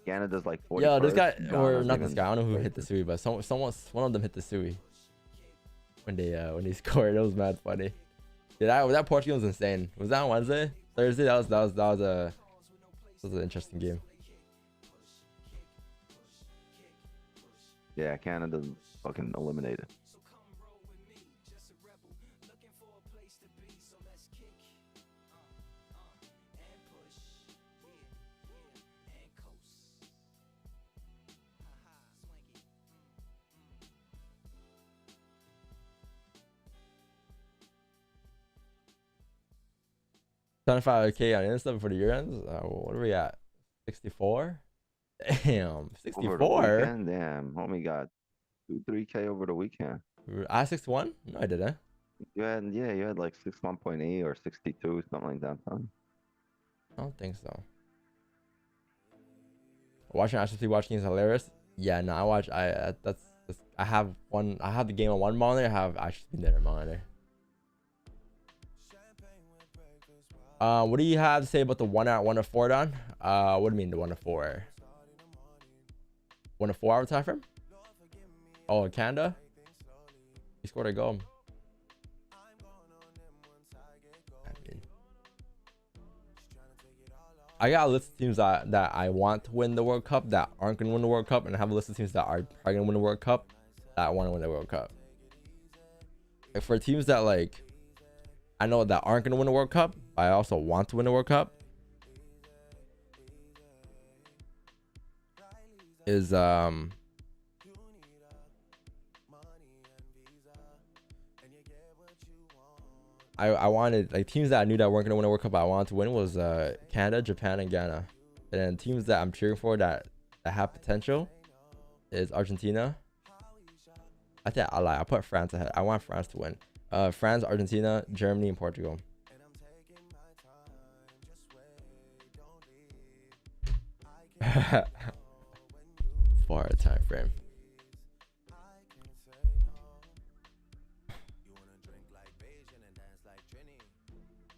Canada's like 40. Yo, this guy, or not this guy. I don't know who hit the sui, but one of them hit the sui when they scored. It was mad funny. Yeah, that Portugal was insane. Was that on Wednesday? Thursday? That was an interesting game. Yeah, Canada's fucking eliminated. $25K on Insta for the year ends. What are we at? 64. Damn, 64. Damn, homie got 2-3K over the weekend. I had 61. No, I didn't. You had like 61.8 or 62, something like that. Huh? I don't think so. Watching Ashley watching is hilarious. Yeah, no, I have the game on one monitor. I have Ashley in there monitor. What do you have to say about the 1 to 4, Don? What do you mean the 1 to 4? 1 to 4 hour time frame? Oh, Canada? He scored a goal. I got a list of teams that I want to win the World Cup that aren't going to win the World Cup, and I have a list of teams that are going to win the World Cup that want to win the World Cup. Like for teams that like I know that aren't going to win the World Cup, I also want to win the World Cup, is I wanted like teams that I knew that weren't gonna win a World Cup, but I wanted to win was Canada, Japan, and Ghana. And then teams that I'm cheering for that have potential is Argentina. I think I lie. I put France ahead. I want France to win. France, Argentina, Germany, and Portugal. 4 hour time frame.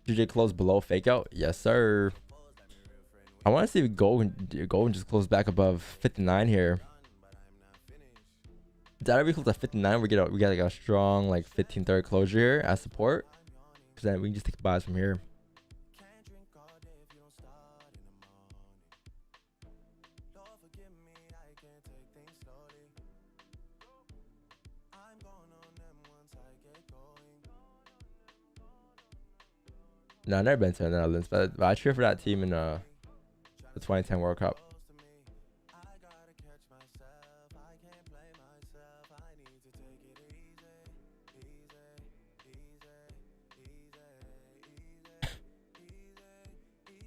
DJ close below fake out. Yes, sir. I want to see if gold just close back above 59 here. Did we close at 59? We get like a strong like 15-third closure here as support. Cause then we can just take buys from here. No, I've never been to the Netherlands, but I cheer for that team in the 2010 World Cup.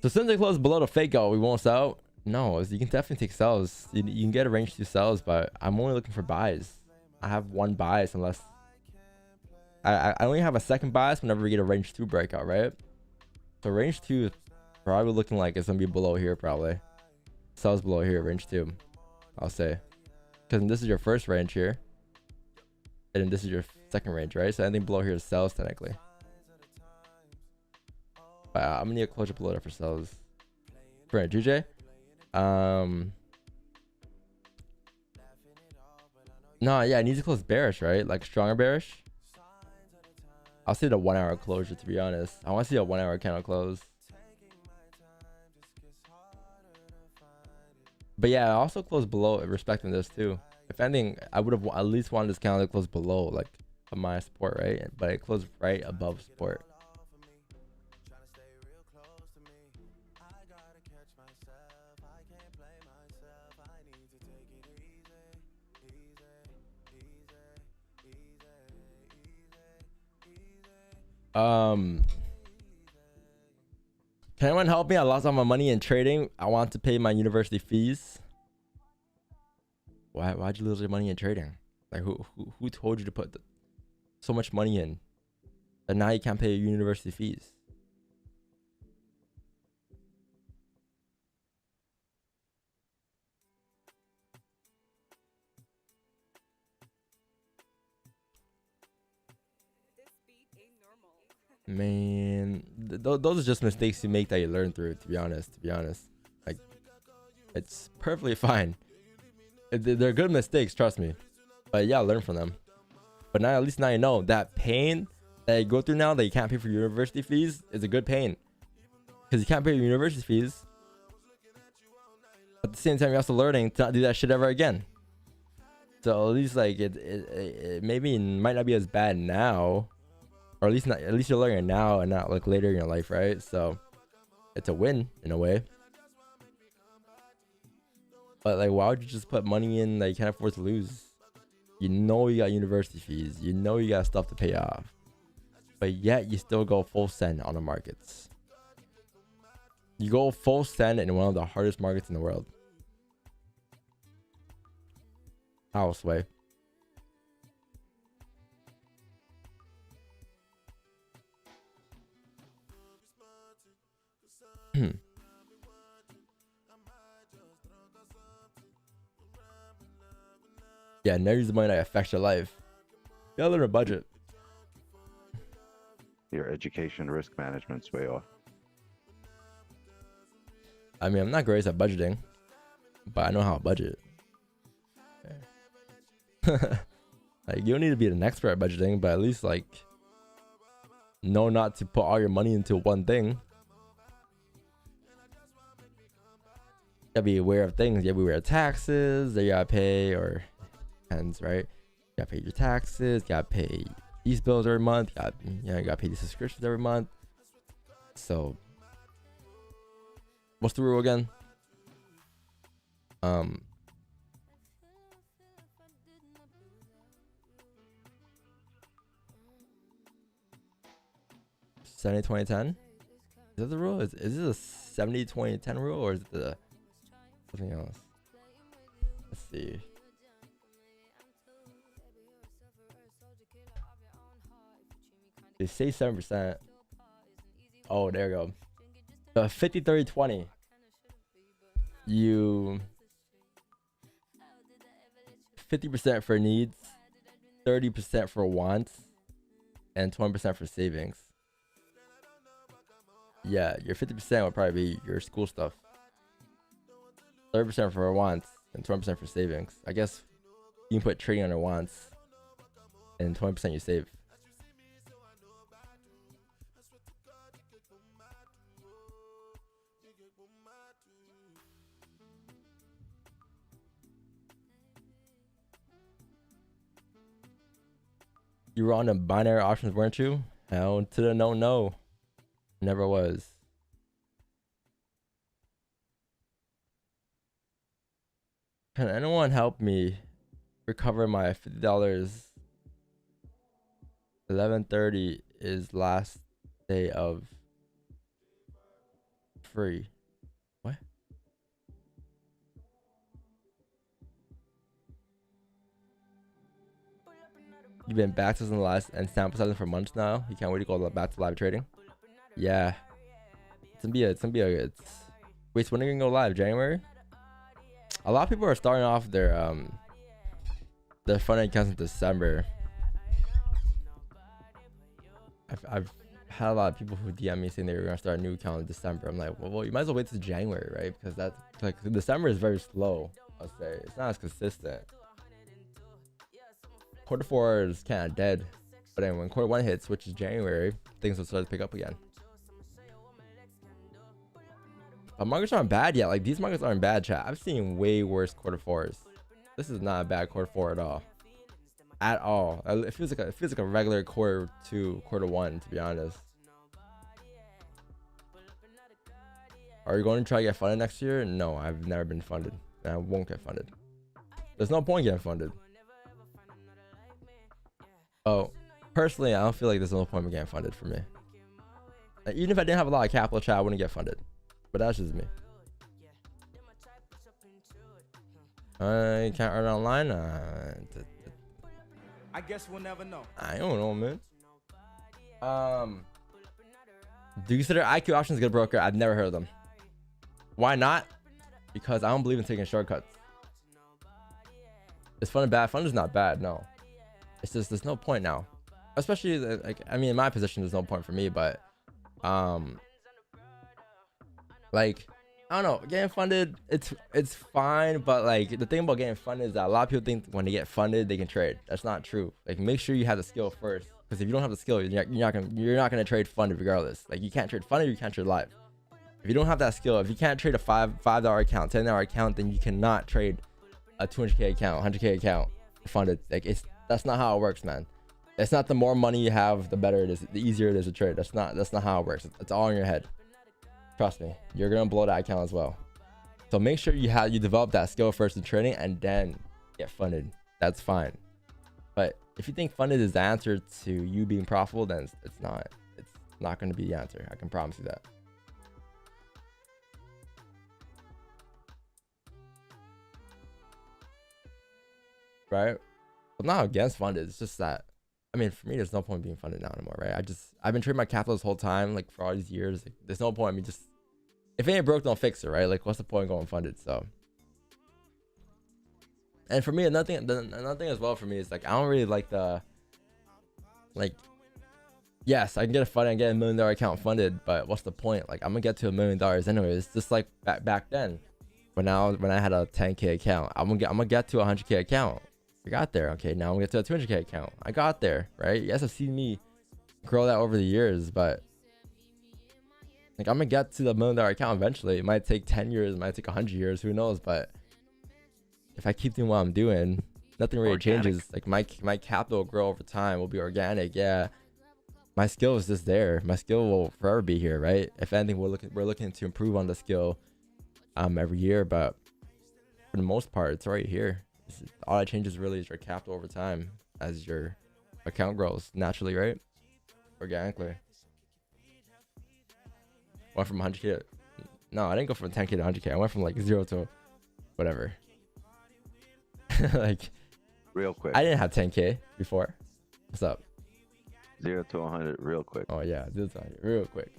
So since they closed below the fake out, we won't sell. No, you can definitely take sells. You can get a range 2 sells, but I'm only looking for buys. I have one bias unless I only have a second bias whenever we get a range 2 breakout, right? So range 2 is probably looking like it's gonna be below here probably. Sells below here, range 2, I'll say. Because this is your first range here. And then this is your second range, right? So anything below here is sells technically. But I'm gonna need a closure below there for sells. For GJ. No, yeah, it needs to close bearish, right? Like stronger bearish. I'll see the 1 hour closure, to be honest. I want to see a 1 hour candle close. But yeah, I also closed below respecting this too. If anything, I would have at least wanted this candle to close below like my support, right? But it closed right above support. Can anyone help me? I lost all my money in trading. I want to pay my university fees. Why'd you lose your money in trading? Like who told you to put so much money in and now you can't pay your university fees? Man, those are just mistakes you make that you learn through, to be honest. Like, it's perfectly fine. They're good mistakes, trust me. But yeah, learn from them. But now, at least now you know that pain that you go through now that you can't pay for university fees is a good pain. Because you can't pay your university fees. At the same time, you're also learning to not do that shit ever again. So at least like it maybe might not be as bad now. Or at least you're learning it now and not like later in your life, right? So it's a win in a way. But like, why would you just put money in that you can't afford to lose? You know you got university fees. You know you got stuff to pay off. But yet you still go full send on the markets. You go full send in one of the hardest markets in the world. How, Sway? Yeah, never use the money that affects your life. You gotta learn a budget. Your education risk management's way off. I mean, I'm not great at budgeting, but I know how to budget. Like, you don't need to be an expert at budgeting, but at least like know not to put all your money into one thing. You gotta be aware of things. You gotta be aware of taxes that you gotta pay, or depends, right? You gotta pay your taxes. You gotta pay these bills every month. You gotta pay these subscriptions every month. So, what's the rule again? 70-20-10? Is that the rule? Is this a 70-20-10 rule, or is it the something else? Let's see. They say 7%. Oh, there you go. The 50-30-20. You 50% for needs, 30% for wants, and 20% for savings. Yeah, your 50% would probably be your school stuff. 30% for wants and 20% for savings. I guess you can put trading under wants and 20% you save. You were on the binary options, weren't you? Hell to the no. Never was. Can anyone help me recover my $50? 11:30 is last day of free. What? You've been back since the last and sample session for months now. You can't wait to go back to live trading. Yeah, it's gonna be a. Wait, so when are you gonna go live? January? A lot of people are starting off their front end accounts in December. I've had a lot of people who DM me saying they were gonna start a new account in December. I'm like, well, you might as well wait till January, right? Because that's like December is very slow. I'll say it's not as consistent. Quarter 4 is kind of dead, but then when quarter 1 hits, which is January, things will start to pick up again. But markets aren't bad yet. Like, these markets aren't bad, chat. I've seen way worse quarter 4s. This is not a bad quarter 4 at all. At all. It feels like a regular quarter 2, quarter 1, to be honest. Are you going to try to get funded next year? No, I've never been funded, and I won't get funded. There's no point getting funded. Oh, personally, I don't feel like there's no point in getting funded for me. Like, even if I didn't have a lot of capital, chat, I wouldn't get funded. But that's just me. I can't earn online. I guess we'll never know. I don't know, man. Do you consider IQ options a good broker? I've never heard of them. Why not? Because I don't believe in taking shortcuts. Is fun and bad? Fun is not bad, no. It's just there's no point now. Especially like, I mean, in my position, there's no point for me, but like, I don't know, getting funded, it's fine, but like the thing about getting funded is that a lot of people think when they get funded they can trade. That's not true. Like, make sure you have the skill first, because if you don't have the skill, you're not gonna trade funded regardless. Like, you can't trade funded, you can't trade live. If you don't have that skill, if you can't trade a $5 account, $10 account, then you cannot trade a 200K account, 100K account funded. Like, that's not how it works, man. It's not the more money you have, the better it is, the easier it is to trade. That's not how it works. It's all in your head. Trust me, you're gonna blow that account as well. So make sure you develop that skill first in trading and then get funded. That's fine. But if you think funded is the answer to you being profitable, then it's not. It's not gonna be the answer. I can promise you that. Right? I'm not against funded. It's just that, I mean, for me, there's no point being funded now anymore, right? I've been trading my capital this whole time, like for all these years. Like, there's no point in me just, if it ain't broke, don't fix it, right? Like, what's the point in going funded? So, and for me, another thing as well for me is like, I don't really like the, like, yes, I can get a funded and get $1 million account funded, but what's the point? Like, I'm gonna get to $1 million anyway. It's just like back then, when I had a 10K account, I'm gonna get to a 100K account. I got there. Okay, now I'm gonna get to a 200K account. I got there, right? You guys have seen me grow that over the years, but like, I'm gonna get to the $1 million account eventually. It might take 10 years, it might take 100 years, who knows? But if I keep doing what I'm doing, nothing really changes. Like, my capital will grow over time, will be organic. Yeah, my skill is just there. My skill will forever be here, right? If anything, we're looking to improve on the skill every year, but for the most part, it's already here. All that changes really is your capital over time as your account grows naturally, right? Organically. Went from 100K. No, I didn't go from 10K to 100K. I went from like 0 to whatever. Like, Real quick. I didn't have 10K before. What's up? 0 to 100 real quick. Oh yeah, this is real quick.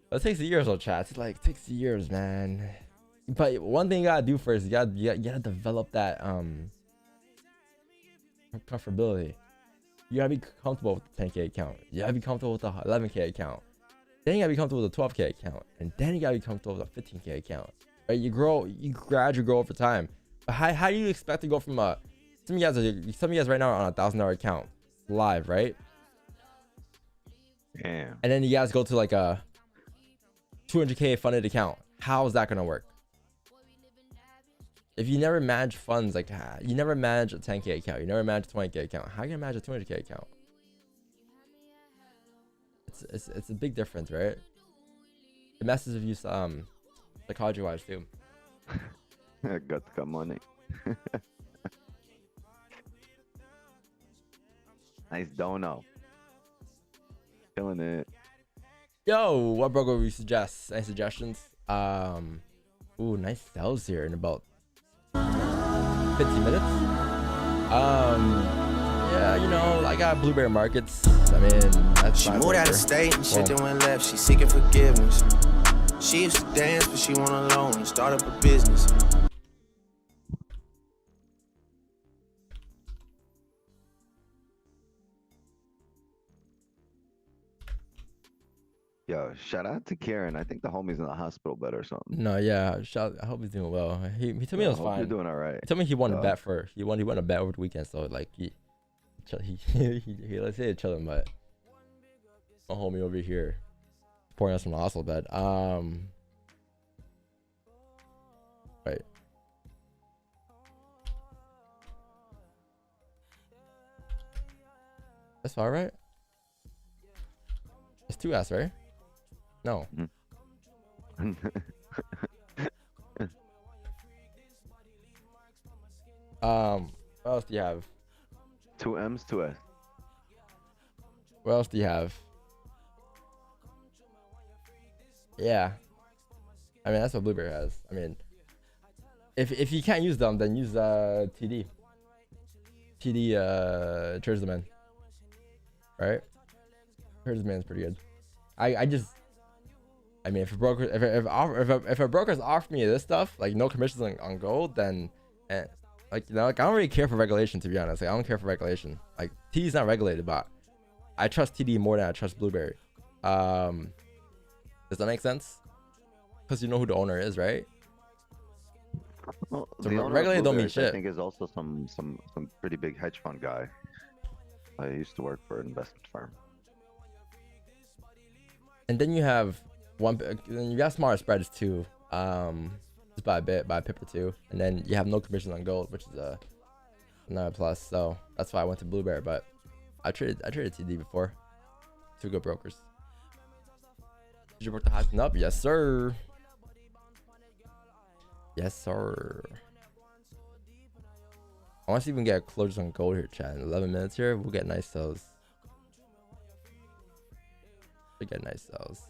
But it takes years, though, chat. It's like, it takes years, man. But one thing you gotta do first, you gotta develop that comfortability. You gotta be comfortable with the 10K account. You gotta be comfortable with the 11K account. Then you gotta be comfortable with the 12K account, and then you gotta be comfortable with a 15K account. Right? You gradually grow over time. But how do you expect to go from some of you guys right now are on a $1,000 account live, right? Damn. And then you guys go to like a 200K funded account. How is that gonna work? If you never manage funds, like, you never manage a 10K account, you never manage a 20K account, how are you gonna manage a 200K account? it's a big difference, right? It messes with you psychology wise too. Got money. Nice dono. Killing it. Yo, what broker would you suggest? Any suggestions? Ooh, nice sells here in about 50 minutes. Yeah, you know, I got blueberry markets. I mean, that's She my moved out broker. of state and shit Well, then went left. She seeking forgiveness. She used to dance, but she went alone and start up a business. Yo, shout out to Karen. I think the homie's in the hospital bed or something. no, yeah, I hope he's doing well. He told me it I was hope fine. you're doing all right. He told me he won a Dog. bet he won a bet over the weekend, so like he let's say chilling, but my homie over here pouring us from the hospital bed. Right. That's all right. It's 2S, right? No. What else do you have? 2 M's, 2 S. What else do you have? Yeah. I mean, that's what Blueberry has. I mean, if you can't use them, then use TD. TD Tradesman. Right? Tradesman's pretty good. I mean, if a broker if a broker's offered me this stuff, like no commissions on gold, then like, you know, like I don't really care for regulation, to be honest. Like I don't care for regulation. Like TD's not regulated, but I trust TD more than I trust Blueberry. Does that make sense? Because you know who the owner is, right? Well, So the owner of regulated don't mean Blueberries, I shit. think is also some pretty big hedge fund guy. I used to work for an investment firm. And then you have then you got smaller spreads too. Just by a pip or two, and then you have no commission on gold, which is another plus. So that's why I went to Blueberry. But I traded TD before. Two good brokers. Did you work the hyping up? Yes, sir. Yes, sir. I want to see if we can get closures on gold here, chat. In 11 minutes here, we'll get nice sells. We get nice sells.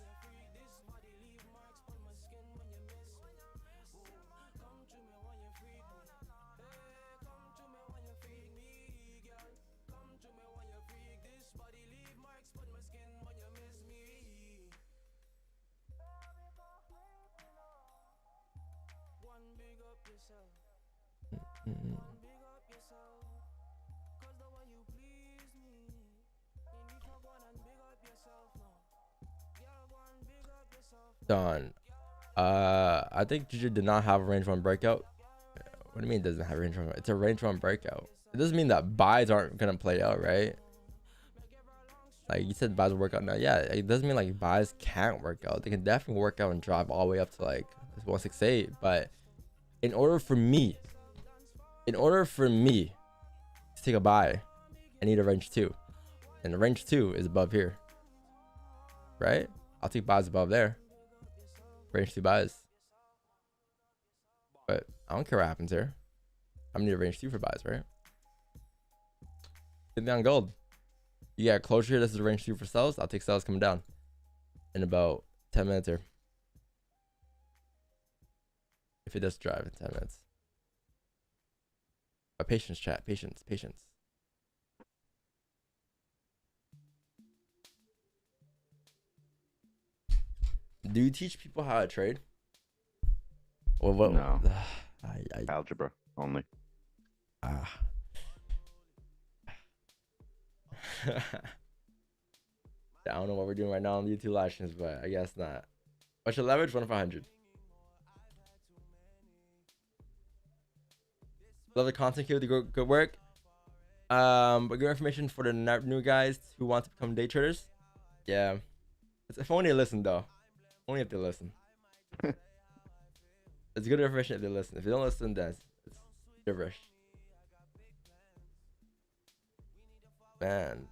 Done. I think Juju did not have a range one breakout. What do you mean it doesn't have a range one? It's a range one breakout. It doesn't mean that buys aren't gonna play out, right? Like you said, buys will work out now. Yeah, it doesn't mean like buys can't work out. They can definitely work out and drop all the way up to like 168. But in order for me to take a buy, I need a range 2, and the range 2 is above here, right? I'll take buys above there. Range 2 buys. But I don't care what happens here. I'm gonna need a range 2 for buys, right? Get me on gold. You got a closure here. This is a range 2 for sells. I'll take sells coming down in about 10 minutes here. If it does drive in 10 minutes. But patience, chat. Patience. Do you teach people how to trade? Or what? No. I Algebra only. I don't know what we're doing right now on the YouTube live streams, but I guess not. What's your leverage? 1-500. Love the content, keep the good work. But good information for the new guys who want to become day traders. Yeah, if only they listen though. Only if they listen. It's good information if they listen. If they don't listen, then it's gibberish. Man.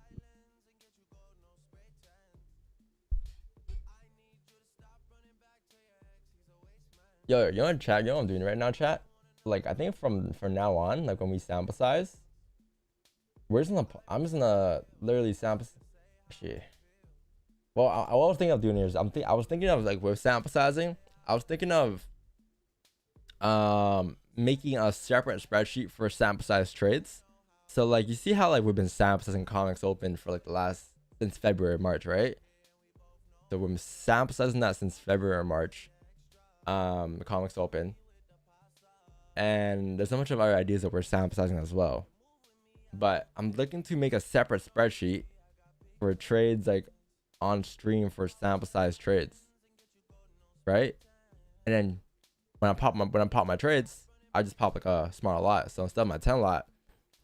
Yo, you know chat, you know what I'm doing right now, chat? Like I think from now on, like when we sample size, I'm just gonna literally sample shit. Well, what I was thinking of doing here is I was thinking of like with sample sizing, I was thinking of making a separate spreadsheet for sample size trades. So like you see how like we've been sample sizing comics open for like since February, March, right? So we're sample sizing that since February or March. The comics open. And there's a bunch of other ideas that we're sample sizing as well. But I'm looking to make a separate spreadsheet for trades like on stream for sample size trades. Right? And then when I pop my trades, I just pop like a smaller lot. So instead of my 10 lot,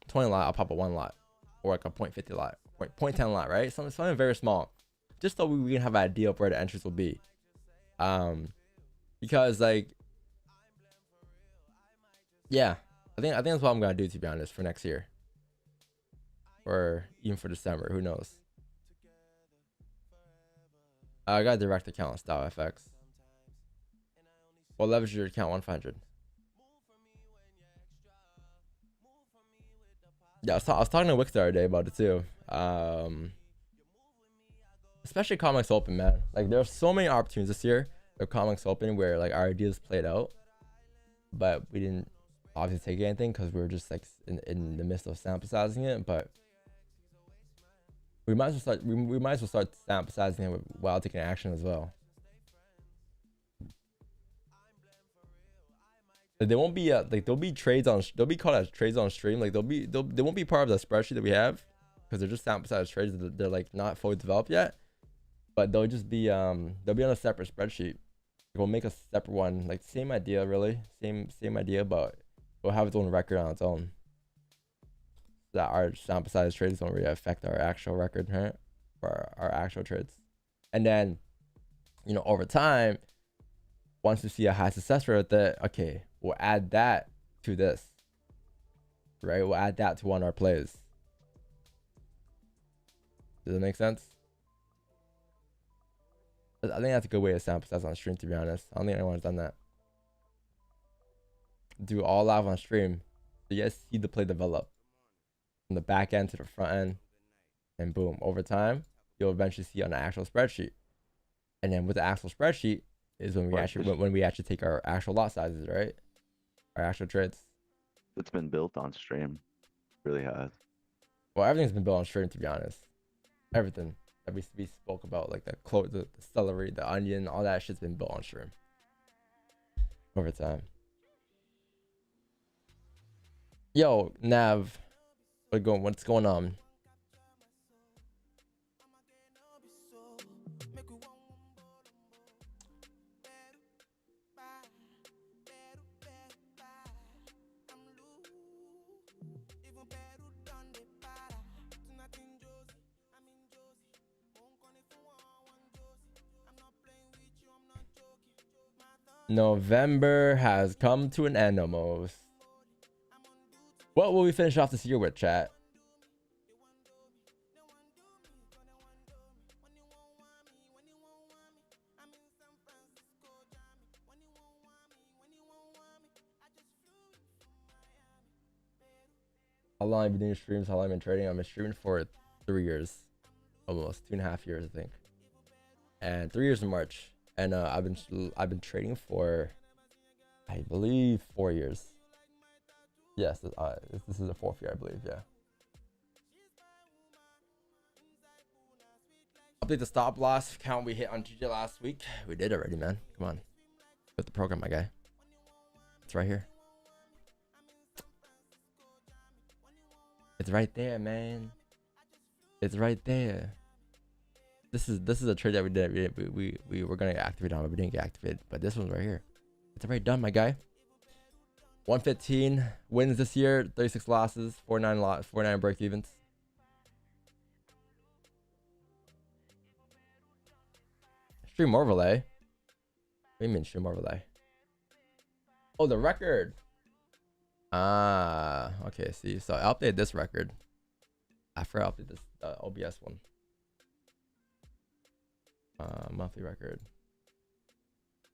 20 lot, I'll pop a 1 lot. Or like a 0.50 lot, 0.10 lot, right? Something very small. Just so we can have an idea of where the entries will be. Because like, yeah, I think that's what I'm gonna do, to be honest, for next year, or even for December. Who knows? I got a direct account style FX. Well, leverage your account 100. Yeah, I was talking to Wix the other day about it too. Especially comics open, man. Like there's so many opportunities this year of comics open where like our ideas played out, but we didn't obviously take anything because we were just like in the midst of sample sizing it. But we might as well start sample sizing it while taking action as well. Like they won't be like there'll be called as trades on stream. Like they won't be part of the spreadsheet that we have because they're just sample size trades. They're like not fully developed yet, but they'll just be they'll be on a separate spreadsheet. We'll make a separate one, like same idea, really same idea, but we'll have its own record on its own. So that our sample size trades don't really affect our actual record, right? Or our actual trades. And then, you know, over time, once we see a high success rate with it, okay, we'll add that to this, right? We'll add that to one of our plays. Does that make sense? I think that's a good way to sample size on stream, to be honest. I don't think anyone's done that. Do all live on stream, so you guys see the play develop from the back end to the front end, and boom, over time, you'll eventually see on the actual spreadsheet. And then with the actual spreadsheet is when we actually take our actual lot sizes, right? Our actual trades. It's been built on stream, really has. Well, everything's been built on stream, to be honest. Everything that we spoke about, like the celery, the onion, all that shit's been built on stream over time. Yo, Nav, what's going on? November has come to an end almost. What will we finish off this year with, chat? How long have you been doing streams? How long have you been trading? I've been streaming for 3 years. Almost 2.5 years, I think. And 3 years in March. And I've been trading for, I believe, 4 years. Yes, this is the 4th year, I believe. Yeah. Update the stop loss count we hit on GJ last week. We did already, man. Come on, put the program, my guy. It's right here. It's right there, man. It's right there. This is a trade that we did. We were gonna activate on, but we didn't get activated. But this one's right here. It's already done, my guy. 115 wins this year, 36 losses, 49 break evens. Stream overlay. What do you mean stream overlay? Oh, the record. Ah, okay. See, so I updated this record. I forgot to update this OBS one. Monthly record.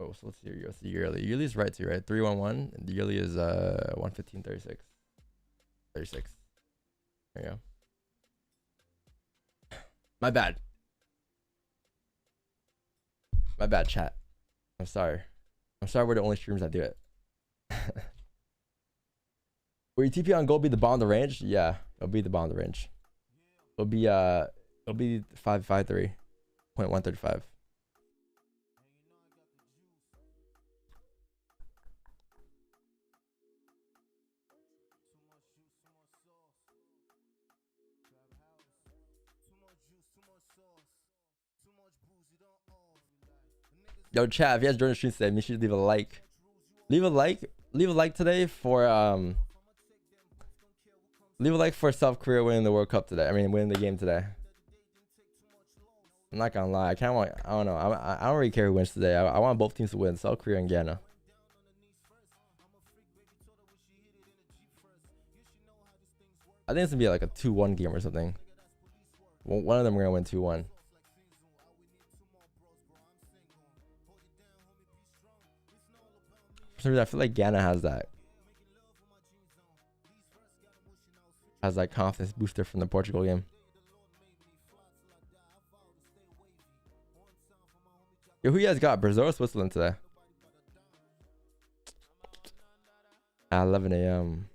Oh, so let's see. What's the yearly? Yearly is right too, right? 311. And the yearly is 115.36. 36. There you go. My bad. My bad, chat. I'm sorry. I'm sorry. We're the only streamers that do it. Will your TP on gold be the bottom of the range? Yeah, it'll be the bottom of the range. It'll be 553.135. Yo, chat, if you guys join the stream today, make sure you leave a like. Leave a like today for leave a like for South Korea winning the World Cup today. I mean, winning the game today. I'm not gonna lie, I don't know. I don't really care who wins today. I want both teams to win, South Korea and Ghana. I think it's gonna be like a 2-1 game or something. One of them are gonna win 2-1. For some reason, I feel like Ghana has that confidence booster from the Portugal game. Yo, who you guys got? Brazil or Switzerland today? At 11 a.m.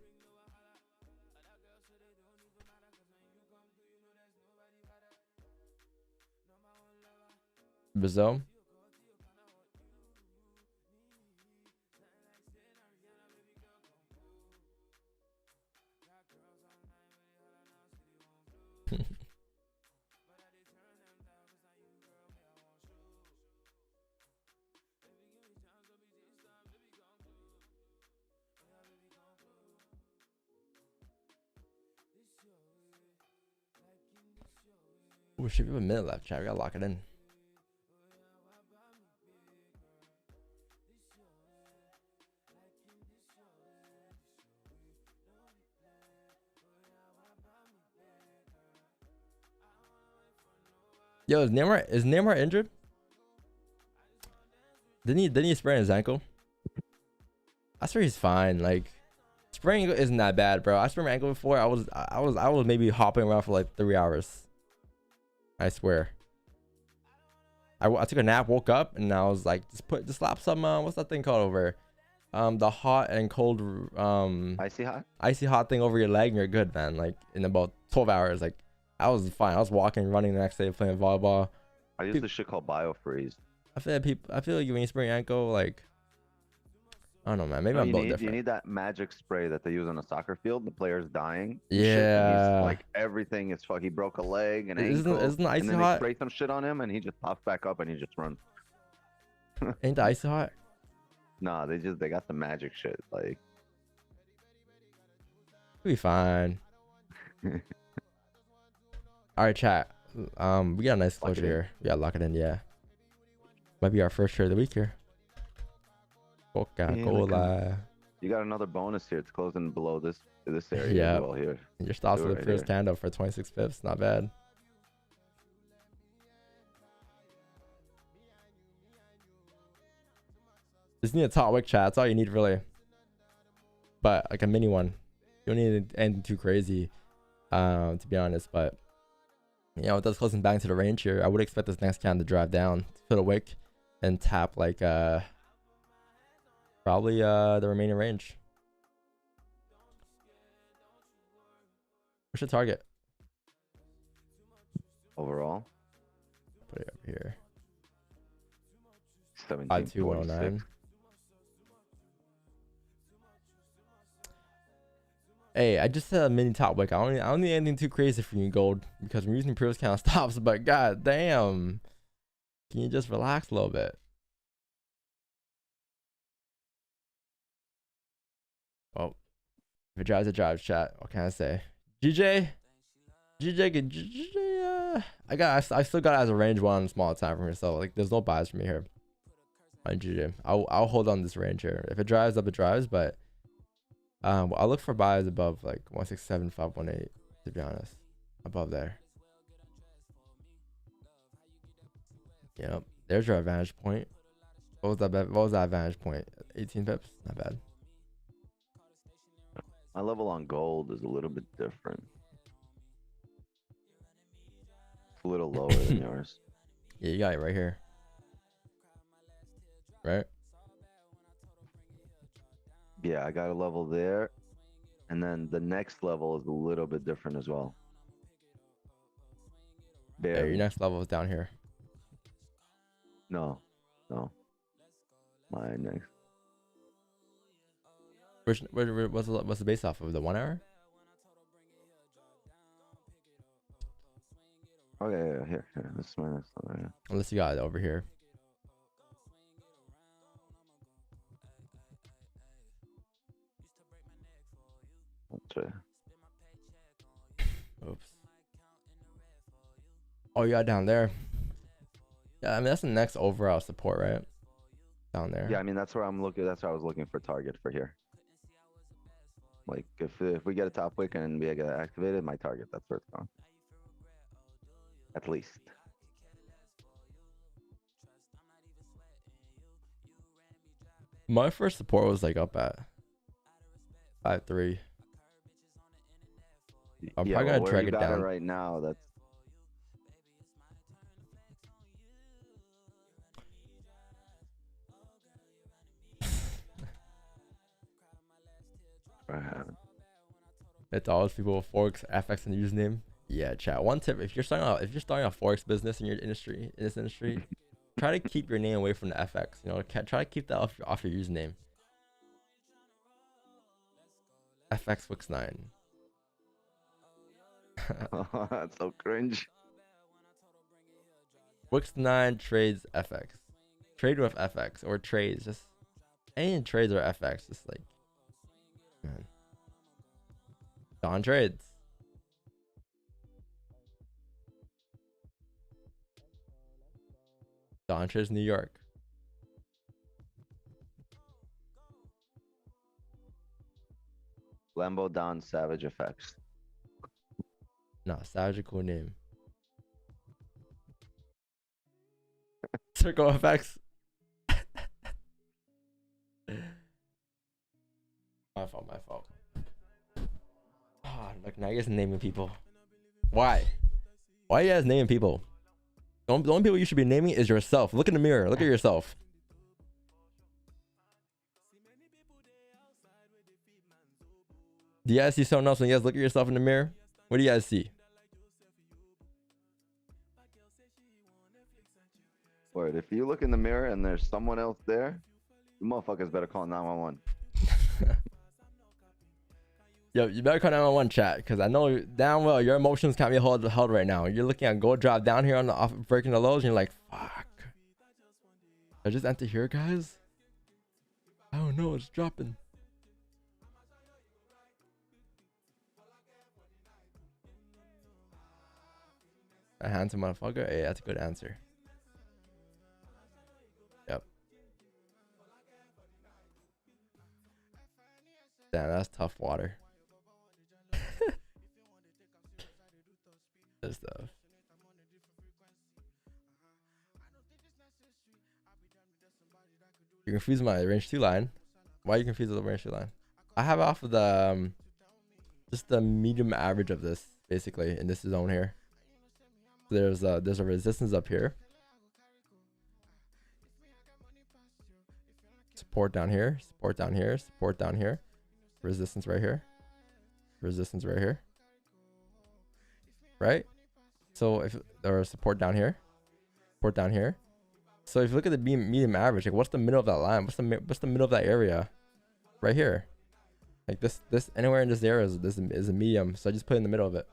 Brazil. We should have a minute left, chat. We gotta lock it in. Yo, is Neymar injured? Didn't he sprain his ankle? I swear he's fine. Like, spraining ankle isn't that bad, bro. I sprained my ankle before. I was maybe hopping around for like 3 hours. I swear. I took a nap, woke up, and I was like, just slap some what's that thing called over? The hot and cold icy hot thing over your leg, and you're good, man. Like in about 12 hours. Like I was fine. I was walking, running the next day, playing volleyball. I use this shit called biofreeze. I feel like when you sprain your ankle, like I don't know, man. Maybe I'm built different. You need that magic spray that they use on a soccer field. The player's dying. Yeah. Like everything is fuck. He broke a leg and ankle. Isn't the icy and then hot? They spray some shit on him and he just pops back up and he just runs. Ain't the icy hot? Nah, they got the magic shit. Like we'll be fine. All right, chat. We got a nice closure here. We gotta lock it in. Yeah. Might be our first trade of the week here. Coca-Cola. You got another bonus here. It's closing below this area. Yeah. Well, here. Your stops with the first stand up for 26 pips. Not bad. Just need a top wick, chat. That's all you need, really. But like a mini one. You don't need anything too crazy, to be honest. But you know, with us closing back to the range here, I would expect this next candle to drive down, put a wick, and tap like probably the remaining range. What's your target? Overall? Put it over here. 17.109. Hey, I just said a mini top wick. I don't need anything too crazy for you, gold, because we're using previous kind of stops. But god damn, can you just relax a little bit? Well, if it drives, it drives, chat. What can I say? GJ, I still got it as a range one small time from here, so like there's no buys for me here. On GJ, I'll hold on this range here. If it drives up, it drives, but I'll look for buys above like 167, 518, to be honest, above there. Yep, there's your advantage point. What was that? What was that vantage point? 18 pips. Not bad. My level on gold is a little bit different. It's a little lower than yours. Yeah, you got it right here. Right? Yeah, I got a level there. And then the next level is a little bit different as well. Yeah, your Barely. next level is down here. No. My next. What's the base off of? The 1 hour? Oh yeah, here. This is my next level. Yeah. Unless you got it over here. That's right. Oops. Oh, you got down there. Yeah, I mean that's the next overall support, right? Down there. Yeah, I mean that's where I'm looking. That's where I was looking for target for here. Like if we get a top wick and we get activated, my target. That's where it's going. At least. My first support was like up at 5-3. I'm Yeah, probably well, gonna where drag you it got down. right now. That's I haven't. It's all those people with Forex FX in the username. Yeah, chat. One tip: if you're starting a Forex business in this industry, try to keep your name away from the FX. You know, try to keep that off your username. FX Wix 9. That's so cringe. Wix 9 trades FX. Trade with FX or trades. Just any trades or FX. Just like, man. Don trades. Don trades New York. Lambo Don Savage Effects. Nah, Savage a cool name. Circle FX. My fault. Ah, look, now you guys naming people. Why are you guys naming people? The only people you should be naming is yourself. Look in the mirror. Look at yourself. Do you guys see something else when you guys look at yourself in the mirror? What do you guys see? Word, if you look in the mirror and there's someone else there, you motherfuckers better call 911. Yo, you better call 911 chat, because I know damn well your emotions can't be held right now. You're looking at gold drop down here on the off breaking the lows, and you're like, fuck. I just enter here, guys. I don't know, it's dropping. A handsome motherfucker? Hey, that's a good answer. Yep. Damn, that's tough water. This stuff. You're confusing my range 2 line. Why are you confused with the range 2 line? I have off of the just the medium average of this, basically, in this zone here. There's a resistance up here. Support down here, support down here, support down here. Resistance right here. Resistance right here. Right? So if there's support down here, support down here. So if you look at the medium average, like what's the middle of that line? What's the middle of that area? Right here. Like this anywhere in this area is a medium. So I just put it in the middle of it.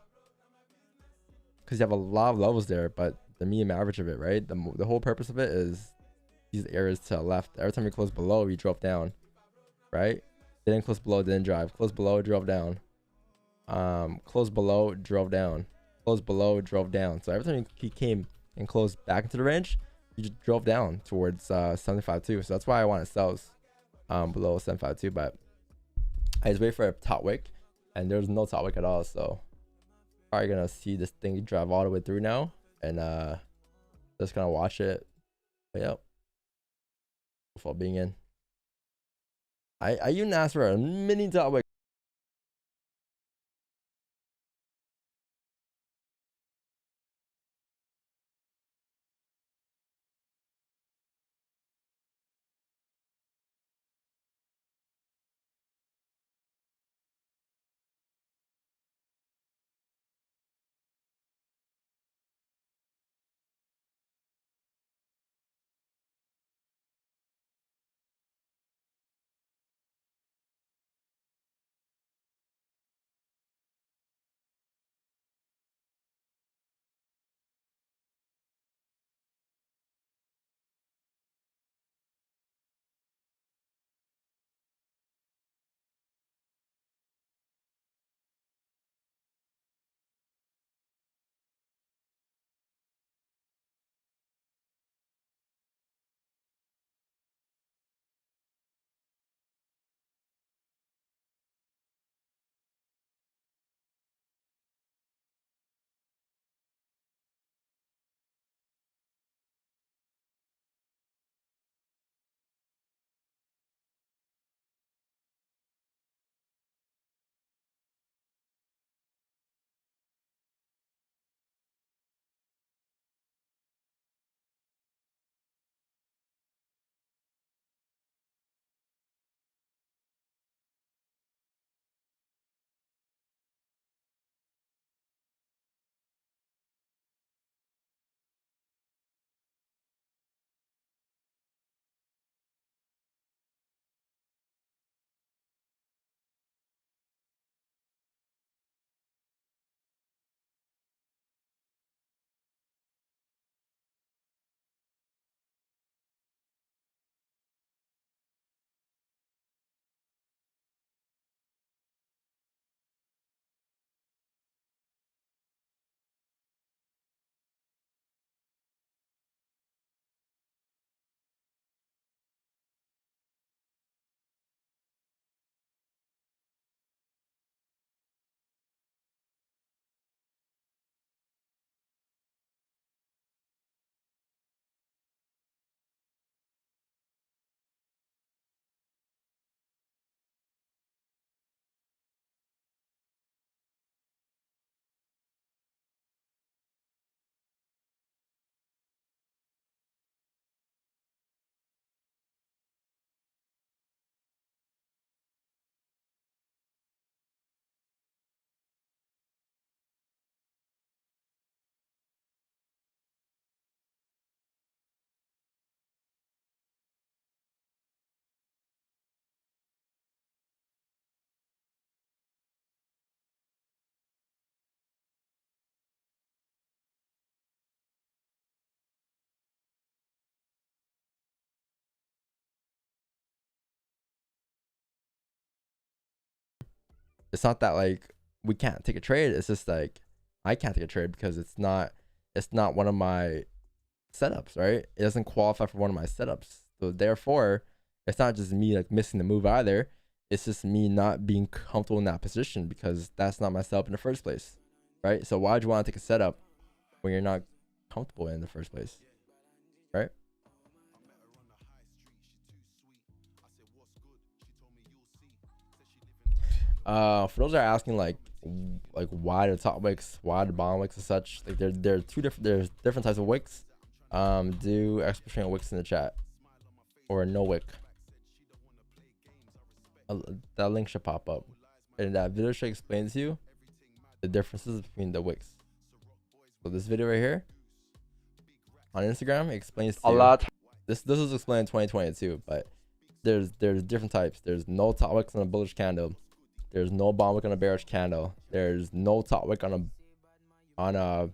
Because you have a lot of levels there, but the medium average of it, right? The whole purpose of it is these areas to the left. Every time you close below, you drop down, right? Didn't close below, didn't drive. Close below, drove down. Close below, drove down. Close below, drove down. So every time he came and closed back into the range, you just drove down towards 75.2. So that's why I want to sell below 752. But I just wait for a top wick, and there's no top wick at all. So probably gonna see this thing drive all the way through now, and just gonna watch it. But yep. for being in. I even asked for a mini top wick. It's not that like we can't take a trade. It's just like I can't take a trade because it's not one of my setups, right? It doesn't qualify for one of my setups. So therefore, it's not just me like missing the move either. It's just me not being comfortable in that position because that's not my setup in the first place, right? So why would you want to take a setup when you're not comfortable in the first place, right? For those that are asking like why the top wicks, why the bottom wicks and such, like there's different types of wicks. Do expression wicks in the chat or no wick. That link should pop up, and that video should explain to you the differences between the wicks. So this video right here on Instagram explains to you. This was explained in 2022, but there's different types. There's no top wicks on a bullish candle. There's no bottom wick on a bearish candle. There's no top wick on a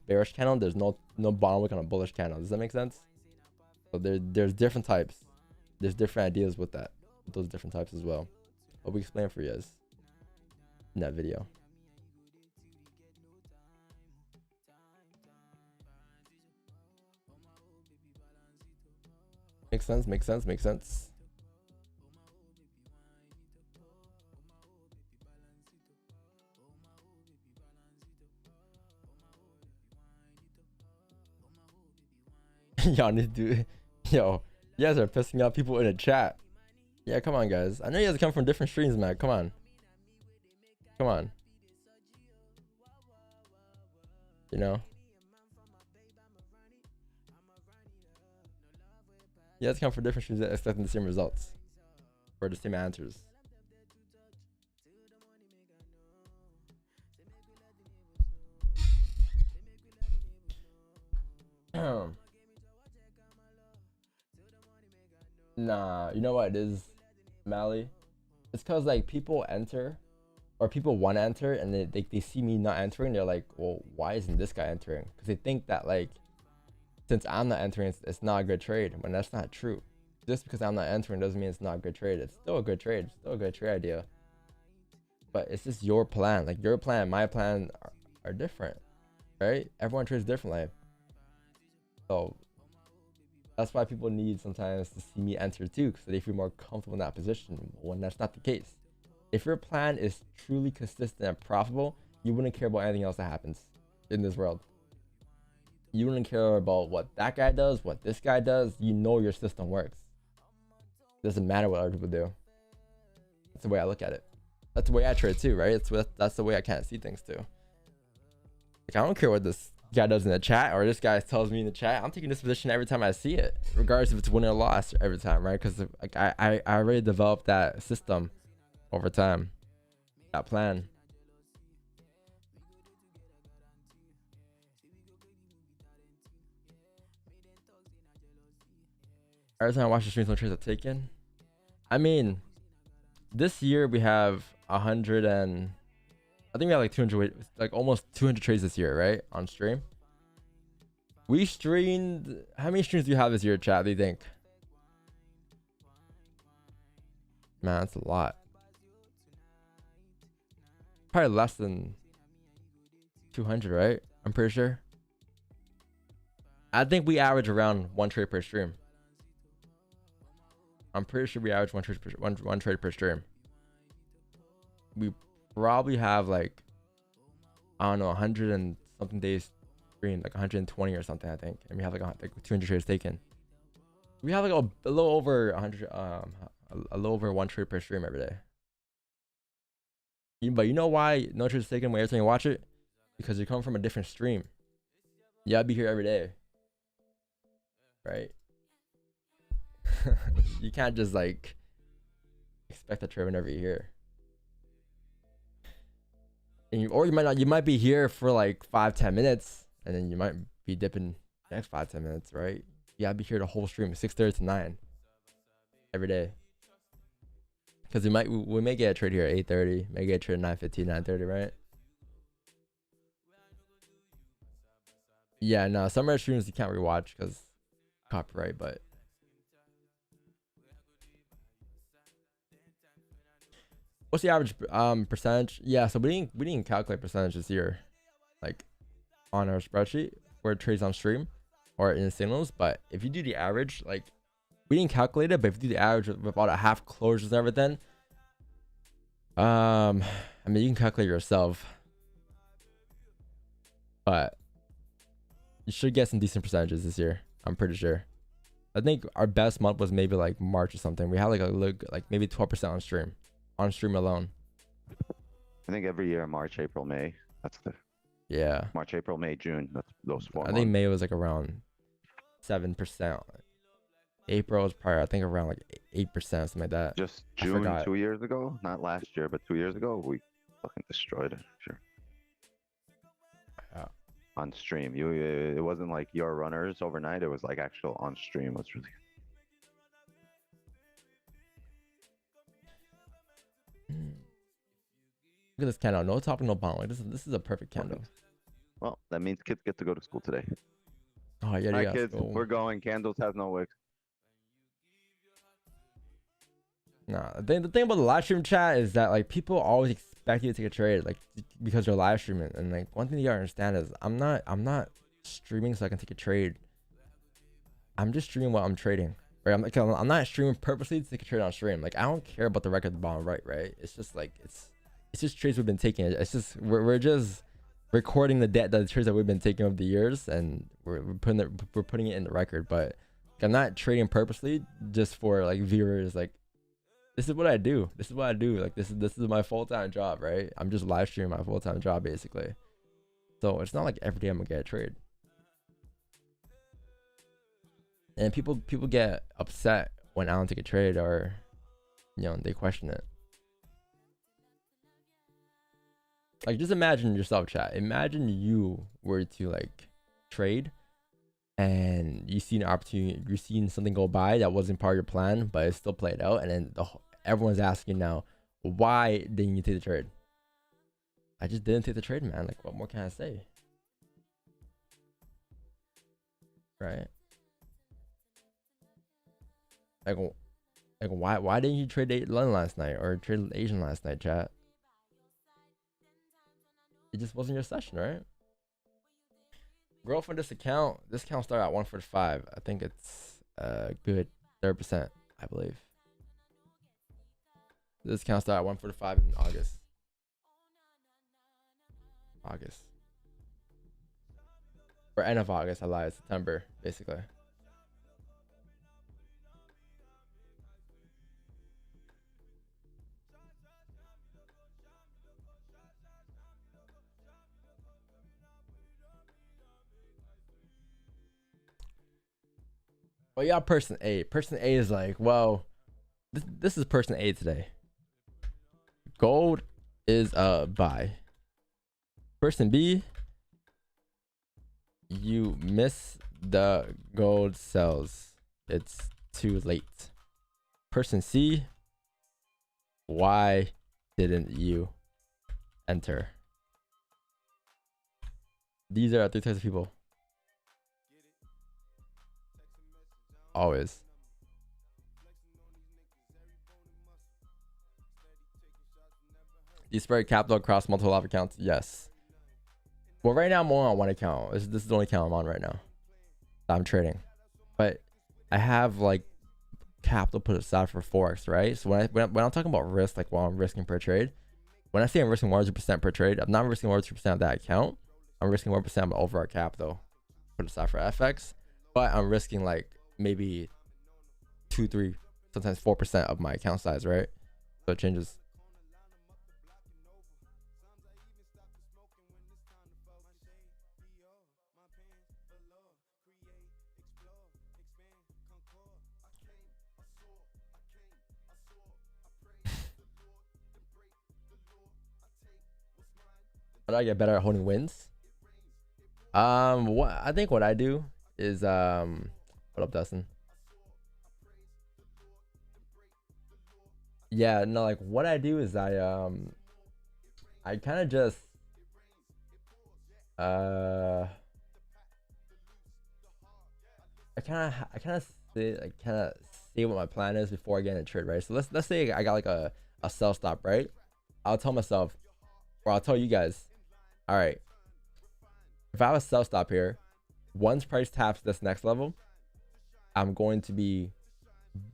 bearish candle. There's no bottom wick on a bullish candle. Does that make sense? So there's different types. There's different ideas with that, with those different types as well. But we explain for you guys in that video. Makes sense. Makes sense. Makes sense. Y'all need to do, yo, You guys are pissing off people in the chat. Yeah, come on, guys. I know you guys come from different streams, man. Come on. Come on. You know? You guys come from different streams expecting the same results. Or the same answers. Nah, you know what it is, Mally? It's cause like people enter, or people want to enter, and they see me not entering. They're like, well, why isn't this guy entering? Because they think that like, since I'm not entering, it's not a good trade. When that's not true. Just because I'm not entering doesn't mean it's not a good trade. It's still a good trade. It's still a good trade idea. But it's just your plan. Like your plan, my plan are different, right? Everyone trades differently. So that's why people need sometimes to see me enter too, because they feel more comfortable in that position when that's not the case. If your plan is truly consistent and profitable, you wouldn't care about anything else that happens in this world. You wouldn't care about what that guy does, what this guy does. You know your system works. It doesn't matter what other people do. That's the way I look at it. That's the way I trade too, right? That's the way I can't see things too. Like, I don't care what this guy does in the chat or this guy tells me in the chat. I'm taking this position every time I see it, regardless if it's win or loss every time, right? Because like I already developed that system over time, that plan. Every time I watch the streams, no trades are taken. I mean, this year we have 100 and I think we have like 200, like almost 200 trades this year, right? On stream. We streamed, how many streams do you have this year, chat? Do you think? Man, that's a lot. Probably less than 200, right? I'm pretty sure. I think we average around one trade per stream. I'm pretty sure we average one trade per stream. We probably have like, I don't know, 100 and something days stream, like 120 or something, I think. And we have like 200 trades taken. We have like a little over 100, a little over one trade per stream every day. But you know why no trades taken when every time you watch it? Because you come from a different stream. You gotta be here every day. Right? You can't just like expect a trade whenever you're here. And or you might not, you might be here for like 5-10 minutes and then you might be dipping the next 5-10 minutes, right? You gotta be here the whole stream, 6:30 to 9 every day. Because we may get a trade here at 8:30, may get a trade at 9:15, 9:30, right? Yeah, no, some of our streams you can't rewatch because copyright, but what's the average percentage? Yeah, so we didn't calculate percentage this year, like on our spreadsheet for trades on stream or in signals. But if you do the average, like we didn't calculate it, but if you do the average with about a half closures and everything, I mean you can calculate yourself, but you should get some decent percentages this year. I'm pretty sure. I think our best month was maybe like March or something. We had like maybe 12% on stream. On stream alone. I think every year, March, April, May. That's the March, April, May, June. That's those 4 months. I think May was like around 7%. April was probably I think around like 8%, something like that. Just June 2 years ago, not last year, but 2 years ago, we fucking destroyed it. Sure. Yeah. On stream, it wasn't like your runners overnight. It was like actual on stream. It was really. Look at this candle. No top and no bottom. Like this is a perfect candle. Well, that means kids get to go to school today. Oh yeah, Hi kids, we're going. Candles has no wick. Nah, the thing about the live stream chat is that like people always expect you to take a trade, like because you're live streaming. And like one thing you gotta understand is I'm not streaming so I can take a trade. I'm just streaming while I'm trading. Right? I'm not streaming purposely to take a trade on stream. Like I don't care about the record at the bottom right. It's just like it's just trades we've been taking. It's just we're just recording the trades that we've been taking over the years, and we're putting it in the record. But I'm not trading purposely just for like viewers. Like, this is what I do. This is what I do. Like, this is my full-time job, right? I'm just live streaming my full-time job basically. So it's not like every day I'm gonna get a trade. And people get upset when I don't take a trade, or they question it. Like, just imagine yourself, chat. Imagine you were to like trade and you see an opportunity, you're seeing something go by that wasn't part of your plan, but it still played out, and then everyone's asking now, why didn't you take the trade? I just didn't take the trade, man. Like, what more can I say? Right? Like why didn't you trade London last night or trade Asian last night, chat? It just wasn't your session, right? Growth for this account started at 145. I think it's a good 30%, I believe. This account started at 145 in August. Or end of August, I lied. September, basically. Well, yeah, person A. Person A is like, well, this is person A today. Gold is a buy. Person B, you miss the gold sells. It's too late. Person C, why didn't you enter? These are 3 types of people. Always. You spread capital across multiple live accounts? Yes. Well, right now I'm only on one account. This is the only account I'm on right now. I'm trading. But I have like capital put aside for Forex, right? So when I'm talking about risk, like what I'm risking per trade, when I say I'm risking 100% per trade, I'm not risking 100% of that account. I'm risking 1% of my overall capital put aside for FX. But I'm risking like maybe 2, 3, sometimes 4% of my account size, right? So it changes. How do I get better at holding wins? What I think what I do is what up, Dustin? Yeah, no, like what I do is I kind of just I kind of say what my plan is before I get in a trade, right? So let's say I got like a sell stop, right? I'll tell myself, or I'll tell you guys, all right, if I have a sell stop here, once price taps this next level, I'm going to be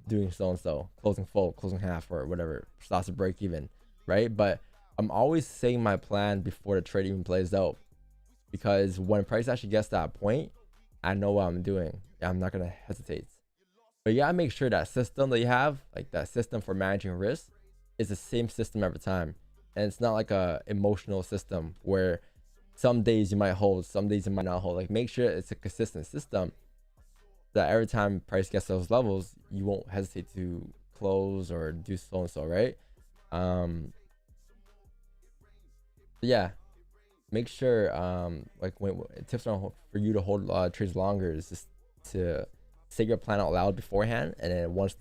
doing so and so, closing full, closing half, or whatever, stops to break even, right? But I'm always saying my plan before the trade even plays out, because when price actually gets to that point, I know what I'm doing. I'm not gonna hesitate. But you gotta make sure that system that you have, like that system for managing risk, is the same system every time. And it's not like a emotional system where some days you might hold, some days you might not hold. Like, make sure it's a consistent system that every time price gets to those levels, you won't hesitate to close or do so and so, right? Yeah, make sure like when tips on for you to hold trades longer is just to say your plan out loud beforehand, and then once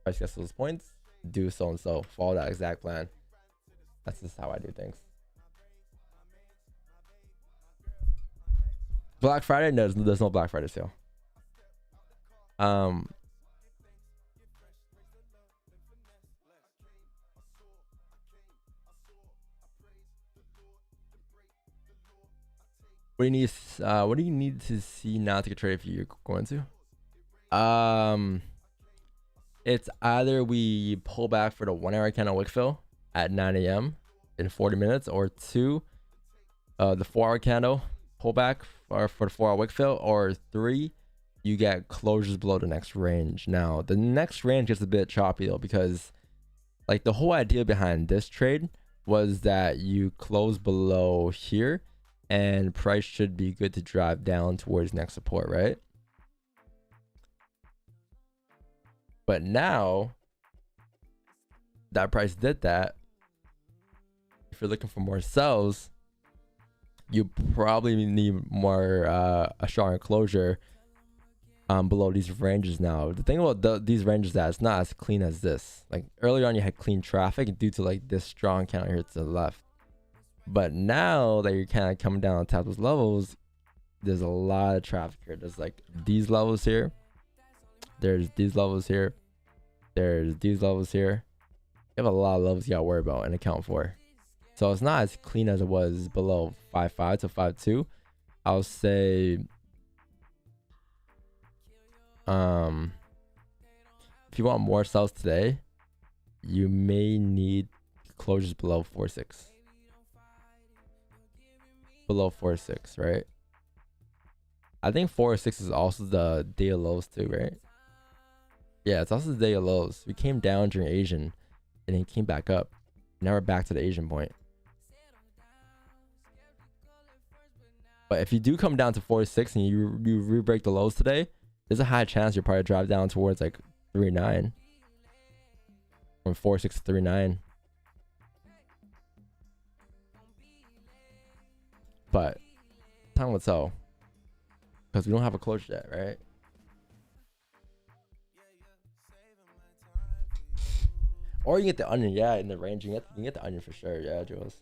price gets to those points, do so and so, follow that exact plan. That's just how I do things. Black Friday? No, there's no Black Friday sale. What do you need? What do you need to see now to get trade if you're going to? It's either we pull back for the 1 hour candle wick fill at 9 a.m. in 40 minutes, or 2, the 4 hour candle pull back for the 4 hour wick fill, or 3, you get closures below the next range. Now, the next range gets a bit choppy though, because like the whole idea behind this trade was that you close below here and price should be good to drive down towards next support, right? But now that price did that, if you're looking for more sells, you probably need more a stronger closure below these ranges. Now the thing about these ranges, that it's not as clean as this. Like earlier on you had clean traffic due to like this strong counter here to the left, but now that you're kind of coming down on top of those levels, there's a lot of traffic here. There's like these levels here, there's these levels here, there's these levels here. You have a lot of levels you gotta worry about and account for. So it's not as clean as it was below 5.5 to 5.2. I'll say if you want more sells today, you may need closures below 4.6. Below 4.6, right? I think 4.6 is also the day of lows too, right? Yeah, it's also the day of lows. We came down during Asian and then came back up. Now we're back to the Asian point. But if you do come down to 4.6 and you re-break the lows today, there's a high chance you'll probably drive down towards like 3.9. From 4.6 to 3.9. But time will tell, because we don't have a closure yet, right? Or you get the onion, yeah, in the range. You can get the onion for sure, yeah, Jules.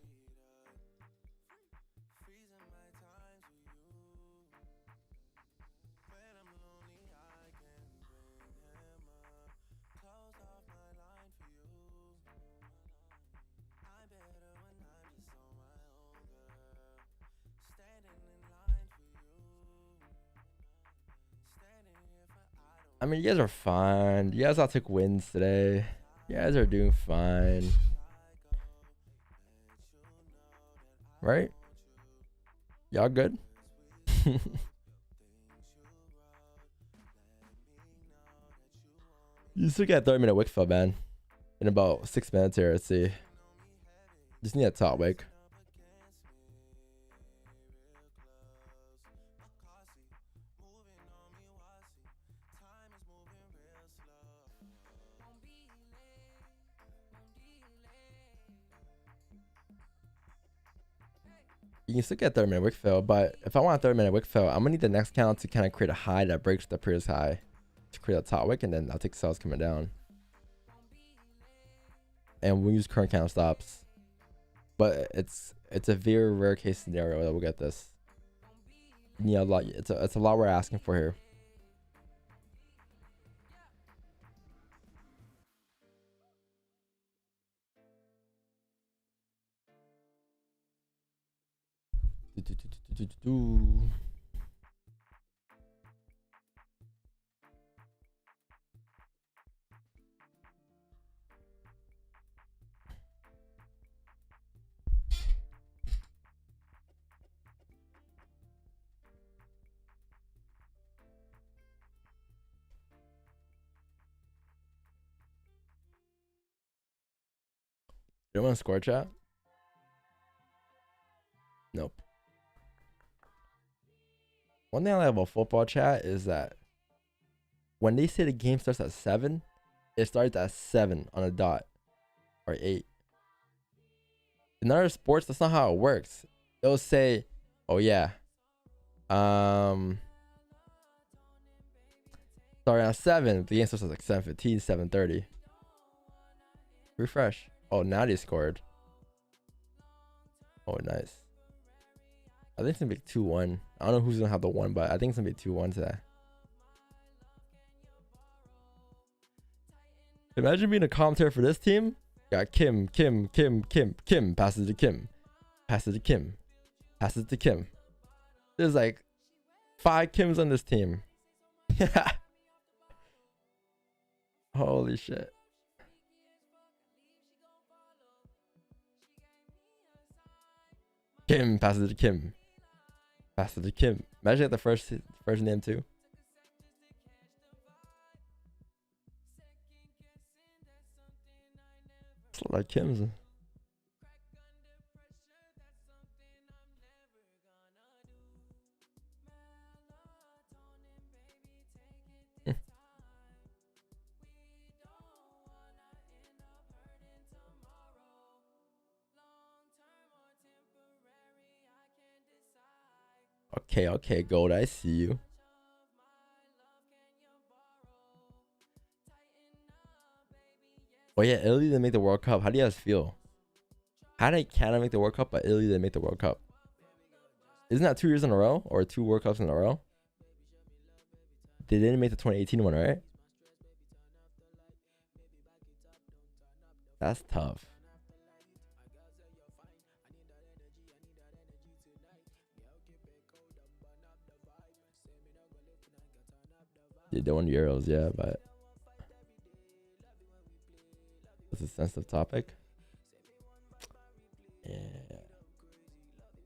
I mean, you guys are fine. You guys all took wins today. You guys are doing fine. Right? Y'all good? You still got 30-minute wick fill, man. In about 6 minutes here. Let's see. Just need a top wick. You can still get 30-minute wick fill, but if I want a 30-minute wick fill, I'm gonna need the next count to kind of create a high that breaks the previous high to create a top wick, and then I'll take sells coming down. And we'll use current count stops. But it's a very rare case scenario that we'll get this. Yeah, a lot. It's a lot we're asking for here. You don't want to score chat? Nope. One thing I like about football chat is that when they say the game starts at 7, it starts at 7 on a dot or 8. In other sports, that's not how it works. They'll say, "Oh yeah, starting at 7, the game starts at like 7:15, 7:30." Refresh. Oh, now they scored. Oh, nice. I think it's gonna be 2-1. I don't know who's gonna have the 1, but I think it's gonna be 2-1 today. Imagine being a commentator for this team. Got Kim, passes to Kim, passes to Kim, passes to Kim. There's like 5 Kims on this team. Holy shit. Kim passes to Kim. Passes to Kim. Imagine the first name too. It's like Kim's. Okay, okay, Gold, I see you. Oh yeah, Italy didn't make the World Cup. How do you guys feel? How did Canada make the World Cup, but Italy didn't make the World Cup? Isn't that 2 years in a row or 2 World Cups in a row? They didn't make the 2018 one, right? That's tough. They won Euros, yeah, but it's a sensitive topic. Yeah,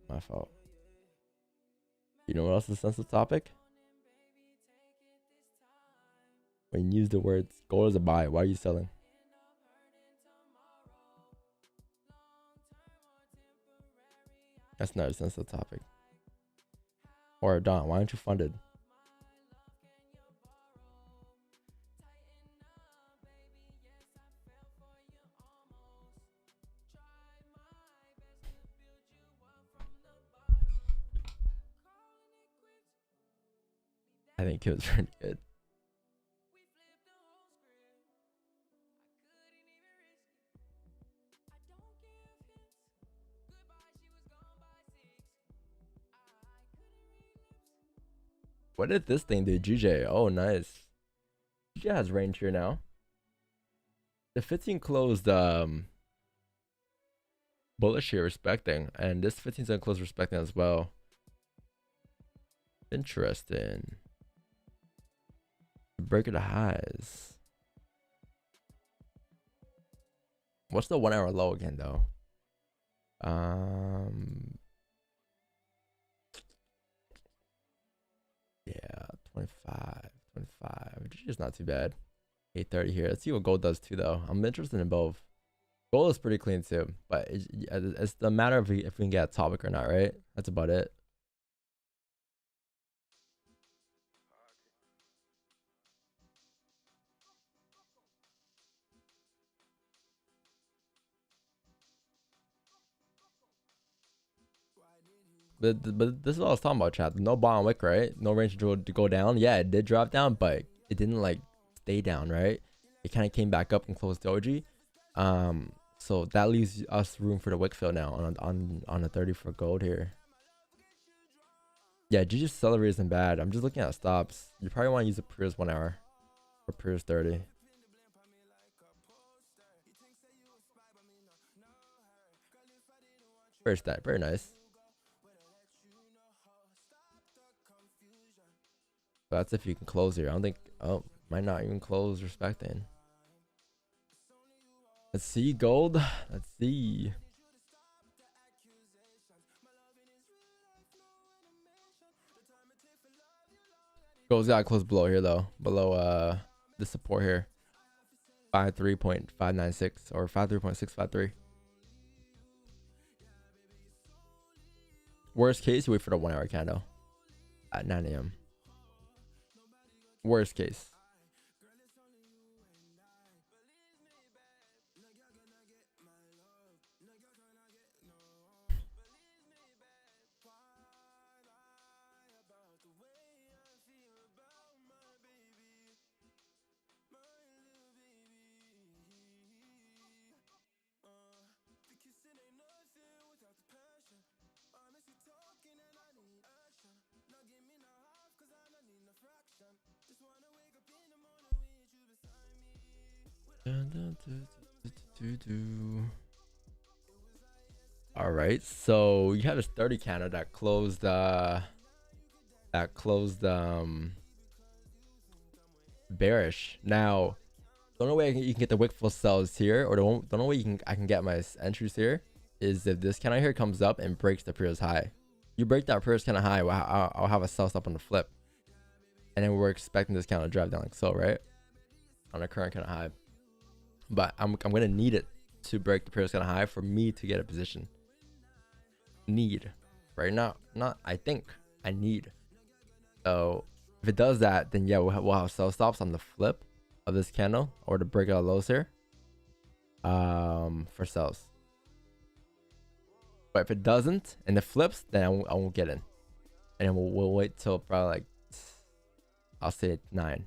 my fault. You know what else is a sensitive topic? When you use the words gold as a buy, why are you selling? That's not a sensitive topic. Or Don, why aren't you funded? I think it was pretty good. What did this thing do? GJ. Oh, nice. GJ has range here now. The 15 closed bullish here, respecting. And this 15's gonna close respecting as well. Interesting. Break of the highs. What's the 1 hour low again though? Yeah, 25. Which is not too bad. 830 here. Let's see what gold does too though. I'm interested in both. Gold is pretty clean too, but it's the matter of if we can get a topic or not, right? That's about it. But this is what I was talking about, chat. No bottom wick, right? No range to go down. Yeah, it did drop down, but it didn't like stay down, right? It kind of came back up and closed doji. So that leaves us room for the wick fill now on a 30 for gold here. Yeah, GG's celery isn't bad. I'm just looking at stops. You probably want to use a Prius 1 hour or Prius 30. Very stat, very nice. But that's if you can close here. I don't think. Oh, might not even close respecting. Let's see gold. Let's see. Gold's got close below here though. Below the support here. 53.596 or 53.653. Worst case, you wait for the 1 hour candle at 9 a.m. Worst case. All right, so you have this 30 counter that closed bearish. Now the only way you can get the wick full sells here, or the only way I can get my entries here is if this counter here comes up and breaks the previous high. You break that previous kind of high, I'll have a sell stop on the flip, and then we're expecting this counter to drive down like so, right, on a current kind of high. But I'm gonna need it to break the previous kind of high for me to get a position. Need right now, not I think I need. So if it does that, then yeah, we'll have sell stops on the flip of this candle or to break out lows here for sells. But if it doesn't and it flips, then I won't get in, and then we'll wait till probably like, I'll say 9.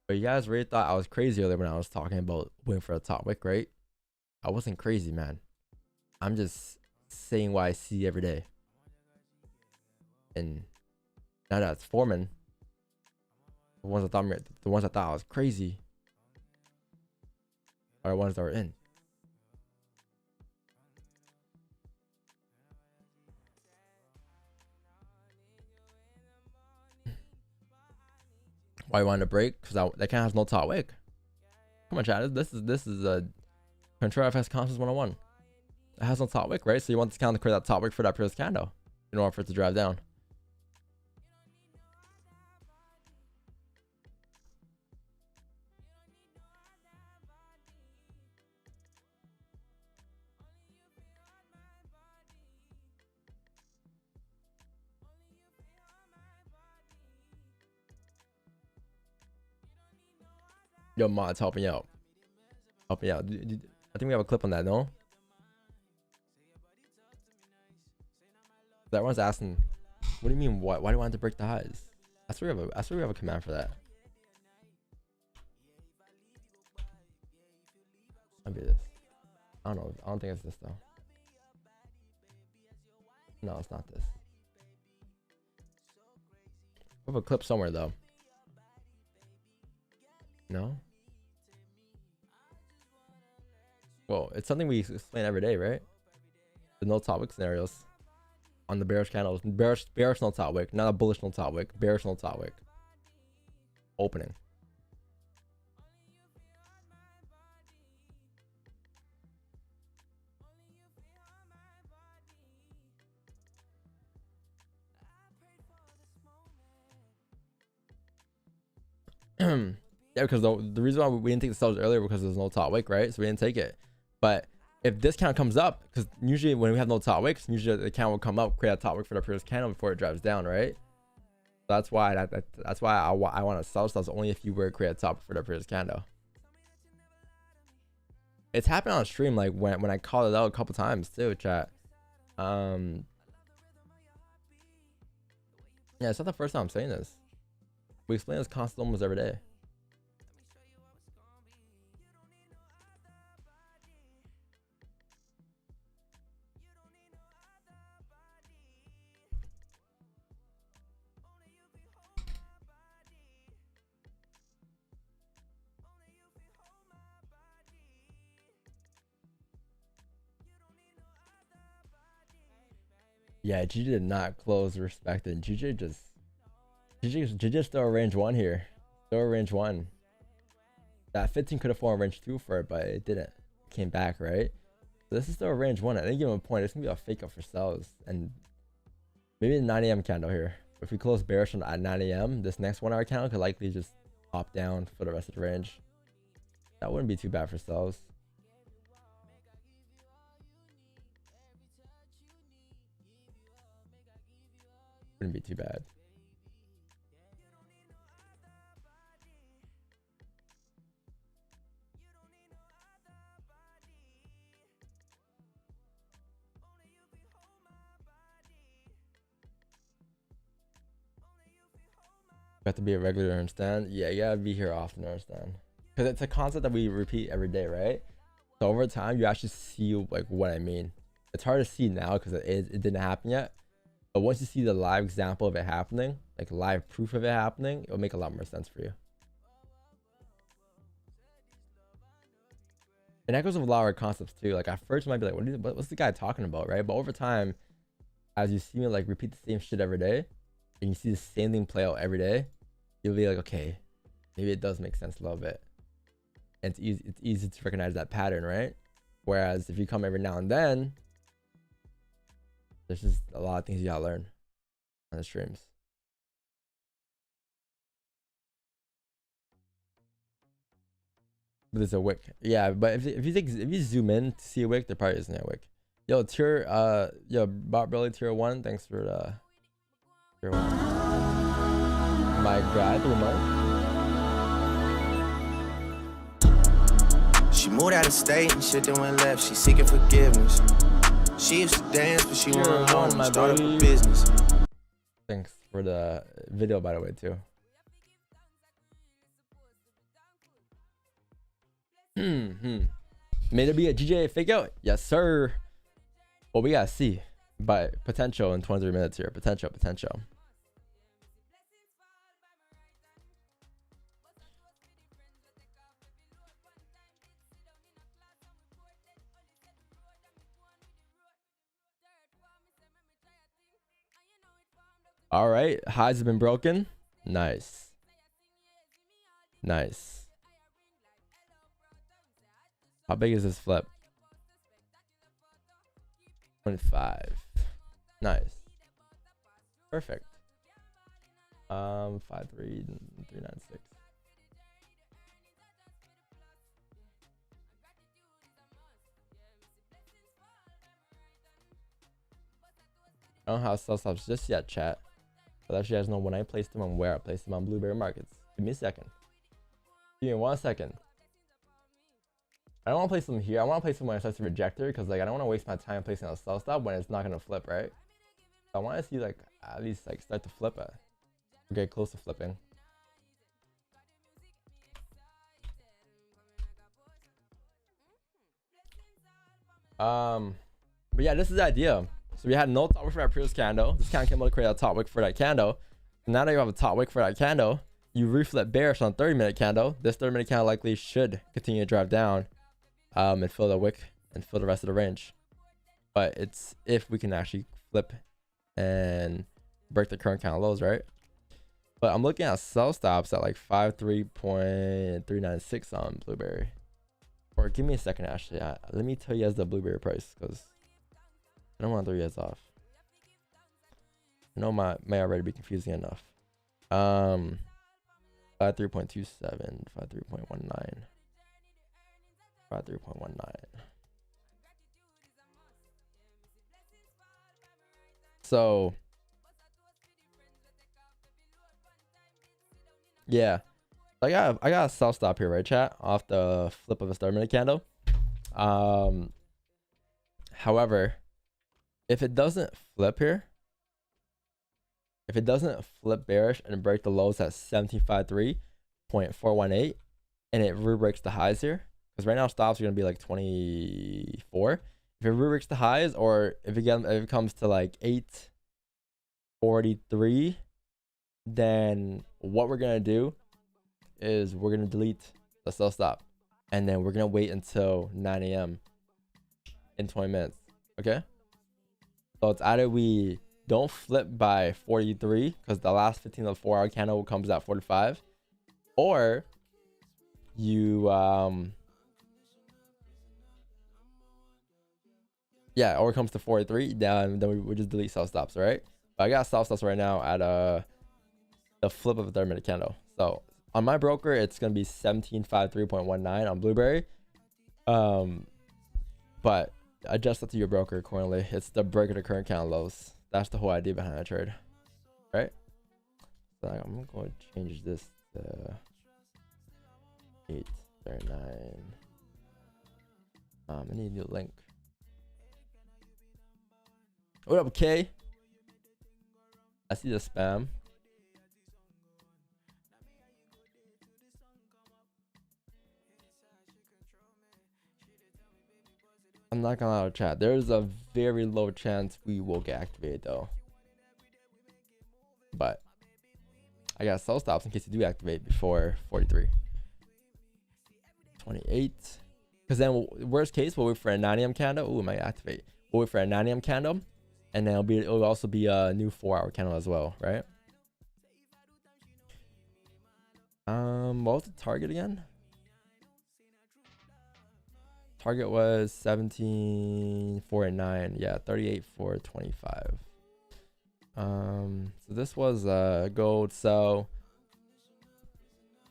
But you guys really thought I was crazy earlier when I was talking about waiting for a top wick, right? I wasn't crazy, man. I'm just saying what I see every day. And now that it's forming, the ones that thought I was crazy are the ones that were in. Why you wanted to break? Because that kind of has no top wick. Come on, chat. This is a control FX constants 101. It has no top wick, right? So you want this candle to create that top wick for that previous candle in order for it to drive down. Yo, mods helping you out. Helping you out. I think we have a clip on that, no? That one's asking, what do you mean? Why do you want to break the highs? That's where we have a command for that. Might be this. I don't know. I don't think it's this though. No, it's not this. We have a clip somewhere though. No? Well, it's something we explain every day, right? The no top wick scenarios on the bearish candles. Bearish no top wick, not a bullish no top wick. Bearish no top wick. Opening. Yeah, because the reason why we didn't take the sells earlier because there's no top wick, right? So we didn't take it. But if this candle comes up, because usually when we have no top wicks, usually the candle will come up, create a top wick for the previous candle before it drives down, right? So that's why I want to sell sells only if you were to create a top wick for the previous candle. It's happened on stream, like when I called it out a couple times too, chat. Yeah, it's not the first time I'm saying this. We explain this concept almost every day. Yeah, GG did not close respected. GG still a range 1 here. Still a range 1. That 15 could have fallen range 2 for it, but it didn't. It came back, right? So this is still a range 1. At any given point, it's gonna be a fake up for sells. And maybe the 9 AM candle here. If we close bearish at 9 AM, this next 1 hour candle could likely just pop down for the rest of the range. That wouldn't be too bad for sells. Wouldn't be too bad. You have to be a regular to understand. Yeah, you gotta be here often to understand. Because it's a concept that we repeat every day, right? So over time, you actually see like what I mean. It's hard to see now because it didn't happen yet. But once you see the live example of it happening, like live proof of it happening, it'll make a lot more sense for you. And that goes with a lot of our concepts too. Like at first you might be like, what's the guy talking about, right? But over time, as you see me like repeat the same shit every day, and you see the same thing play out every day, you'll be like, okay, maybe it does make sense a little bit. And it's easy to recognize that pattern, right? Whereas if you come every now and then, there's just a lot of things you gotta learn on the streams. But there's a wick. Yeah, but if you zoom in to see a wick, there probably isn't a wick. Yo, Bot Brilly tier 1, thanks for the tier 1. My god, 3 months. She moved out of state and shit that went left. She seeking forgiveness. She used to dance, but she Tier went 1, alone my and start up a baby. business. Thanks for the video, by the way, too. May there be a GJ fake out? Yes, sir. Well, we gotta see. But potential in 23 minutes here. Potential. All right, highs have been broken. Nice. How big is this flip? 25. Nice. Perfect. 53396. I don't have sell stops just yet, chat. But that you guys know when I place them and where I place them on Blueberry Markets. Give me a second. Give me 1 second. I don't want to place them here. I want to place them when it starts to rejector because like I don't want to waste my time placing a sell stop when it's not gonna flip, right? So I want to see like at least like start to flip it. Or get close to flipping. But yeah, this is the idea. So we had no top wick for that previous candle. This candle came out to create a top wick for that candle. Now that you have a top wick for that candle, you reflip bearish on 30-minute candle. This 30-minute candle likely should continue to drive down and fill the wick and fill the rest of the range. But it's if we can actually flip and break the current candle lows, right? But I'm looking at sell stops at like 53.396 on Blueberry. Or give me a second, actually. Let me tell you guys the Blueberry price because I don't want to throw you guys off. I know may already be confusing enough. 53.27, 53.19, 53.19. So yeah, I got a sell stop here, right, chat? Off the flip of a 30-minute candle. However, if it doesn't flip here, if it doesn't flip bearish and break the lows at 1753.418 and it re-breaks the highs here, because right now stops are going to be like 24. If it re-breaks the highs, or if it comes to like 843, then what we're going to do is we're going to delete the sell stop. And then we're going to wait until 9 a.m. in 20 minutes. Okay? So it's either we don't flip by 43 because the last 15 of the 4-hour candle comes at 45, or you or it comes to 43, then we just delete sell stops, right? But I got sell stops right now at the flip of a 30-minute candle. So on my broker, it's gonna be 1753.19 on Blueberry. But adjust it to your broker accordingly. It's the break of the current candle lows. That's the whole idea behind that trade, right? So I'm going to change this to 839. I need a new link. What up, K? I see the spam. I'm not gonna lie to chat. There's a very low chance we will get activated though. But I got sell stops in case you do activate before 43. 28. Because then worst case, we'll wait for a 9 a.m. candle. Ooh, it might activate. We'll wait for a 9 a.m. candle. And then it'll also be a new 4-hour candle as well, right? What was the target again? Target was 17.49. Yeah, 38.425. So this was gold sell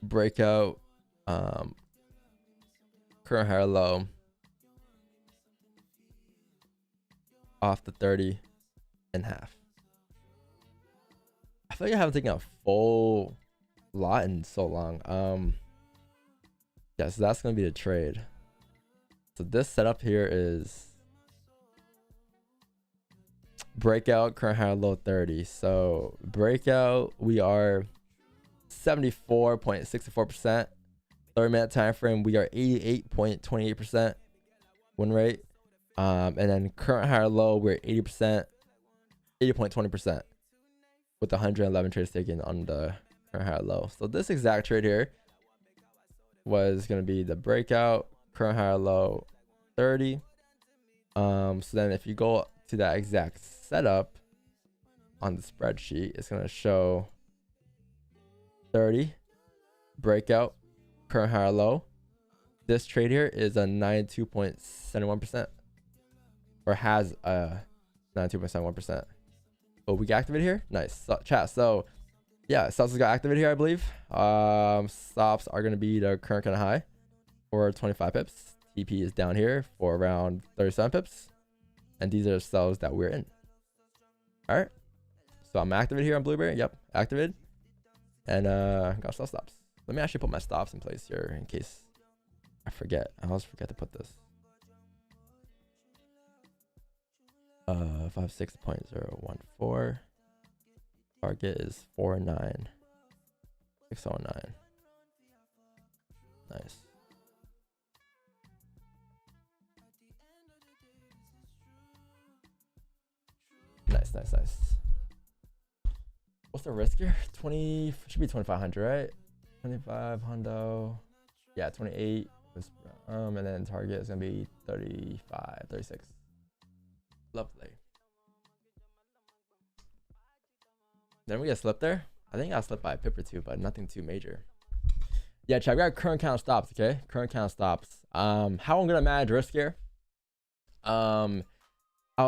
breakout. current higher low off the 30 and half. I feel like I haven't taken a full lot in so long. Yeah, so that's gonna be the trade. So this setup here is breakout, current higher low 30. So breakout, we are 74.64%. 30-minute time frame, we are 88.28% win rate. And then current higher low, we're 80%, 80.20% with 111 trades taken on the current higher low. So this exact trade here was gonna be the breakout, current higher low 30. So then if you go to that exact setup on the spreadsheet, it's gonna show 30 breakout, current higher low. This trade here is a 92.71%, or has a 92.71%. But we got activated here. Nice. So, chat. So yeah, stops got activated here, I believe. Stops are gonna be the current kind of high for 25 pips. TP is down here for around 37 pips, and these are the sells that we're in. All right. So I'm activated here on Blueberry. Yep, activated. And got sell stops. Let me actually put my stops in place here in case I forget. I always forget to put this. 56.014. Target is 49609. Nice. Nice. What's the risk here? 20 should be 2500, right? 25 hundo. Yeah, 28 was and then target is gonna be 35, 36. Lovely. Then we get slipped there. I think I slipped by a pip or two, but nothing too major. Yeah, chat. We got current count stops. Okay, current count stops. How I'm gonna manage risk here? I'll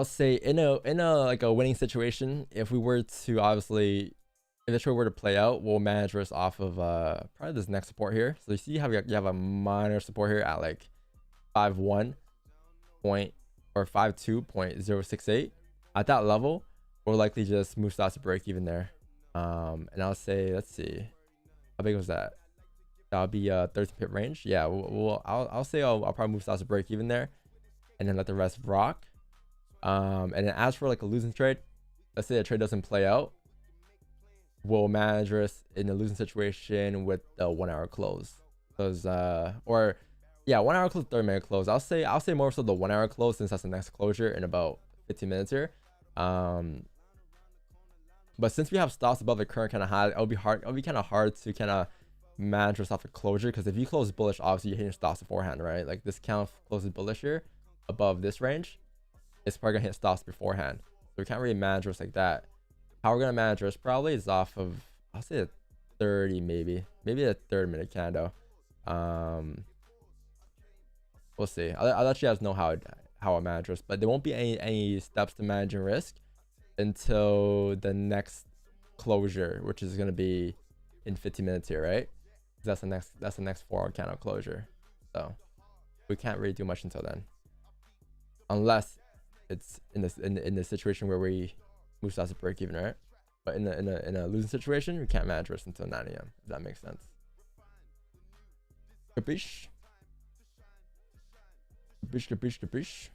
say in a like a winning situation, if we were to obviously, if the trade were to play out, we'll manage risk off of probably this next support here. So you see how you have a minor support here at like 51 point or 52.068. At that level, we'll likely just move stops to break even there. And I'll say, let's see, how big was that? That'll be 13 pip range. Yeah, I'll say I'll probably move stops to break even there, and then let the rest rock. And then as for like a losing trade, let's say the trade doesn't play out, we'll manage risk in a losing situation with the 1 hour close. Those or yeah, 1 hour close, 30-minute close. I'll say more so the 1 hour close, since that's the next closure in about 15 minutes here. But since we have stops above the current kind of high, it'll be kind of hard to kind of manage risk off the closure, because if you close bullish, obviously you're hitting stops beforehand, right? Like this count closes bullish here above this range, it's probably gonna hit stops beforehand. So we can't really manage risk like that. How we're gonna manage risk probably is off of, I'll say a 30, maybe a 30-minute candle. We'll see. I'll let you guys know how I manage risk, but there won't be any steps to managing risk until the next closure, which is gonna be in 15 minutes here, right? That's the next 4 hour candle closure. So we can't really do much until then, unless it's in the situation where we move stops to break even, right? But in a losing situation, we can't manage risk until 9 a.m. if that makes sense. Capiche? Capiche.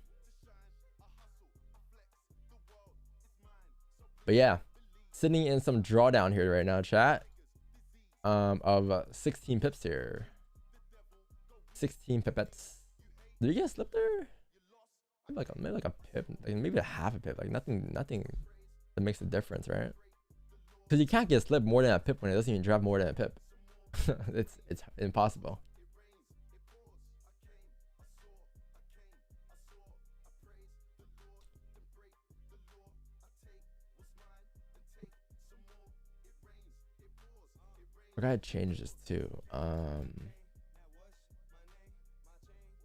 But yeah, sitting in some drawdown here right now, chat. Of 16 pips here. 16 pipettes. Did you get slipped there? Maybe like a pip, like maybe a half a pip, like nothing that makes a difference, right? Because you can't get slipped more than a pip when it doesn't even drop more than a pip. it's impossible. I gotta change this too.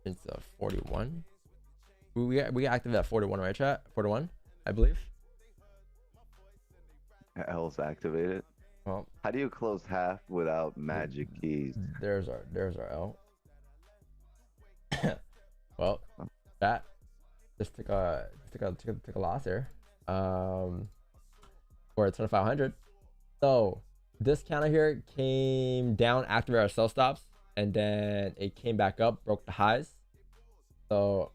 It's 41. We active at 41, right, chat? 41, I believe. L's activated. Well, How do you close half without magic keys? there's our L. Well, that just took a loss here. For 2500. So this counter here came down after our sell stops, and then it came back up, broke the highs. So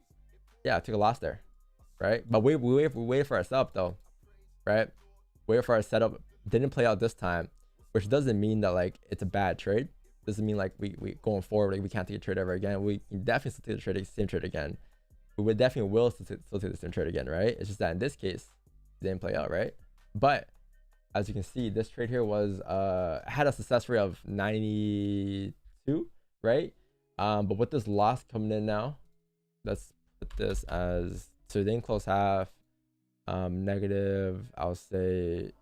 yeah, I took a loss there, right? But we waited for our setup though, right? Waited for our setup. Didn't play out this time, which doesn't mean that like it's a bad trade. Doesn't mean like we going forward like we can't take a trade ever again. We can definitely still take the same trade again. We would definitely will still take the same trade again, right? It's just that in this case, it didn't play out, right? But as you can see, this trade here was had a success rate of 92, right? But with this loss coming in now, let's put this as, so it didn't close half, negative, I'll say,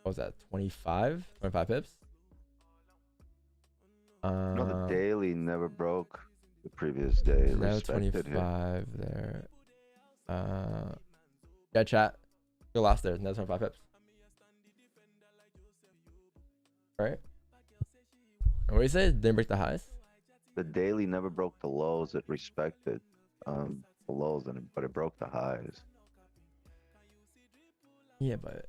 what was that, 25 pips? No, the daily never broke the previous day. Now Respected 25 there. Yeah, chat. You lost there. Another 25 pips. Right? What do you say? Didn't break the highs? The daily never broke the lows. It respected the lows, but it broke the highs. Yeah, but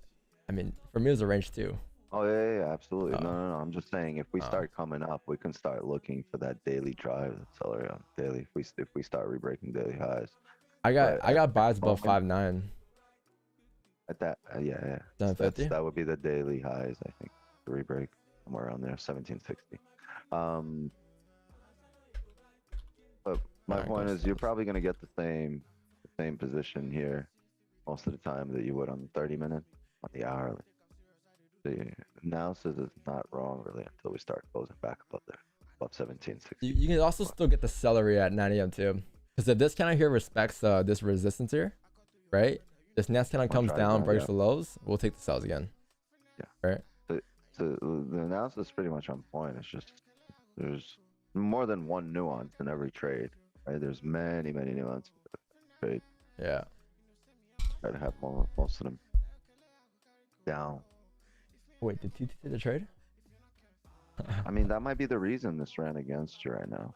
I mean, for me, it was a range too. Oh yeah, absolutely. Oh. No. I'm just saying, if we start coming up, we can start looking for that daily drive, accelerate on daily. If we start re-breaking daily highs. I got buys above 5.9. At that, yeah. 750? That would be the daily highs, I think. The re-break somewhere around there, 1760. But my point is, you're probably gonna get the same position here most of the time that you would on the 30-minute, on the hourly. The analysis is not wrong really until we start closing back above there, above 1760. You can also still get the celery at 9 a.m. too, because if this counter here respects this resistance here, right? This next counter comes down, breaks the lows, we'll take the sells again. Yeah. Right. So the analysis is pretty much on point. It's just there's more than one nuance in every trade, right? There's many nuances in every trade. Yeah. Try to have most of them down. Wait, did TT take the trade? I mean, that might be the reason this ran against you right now.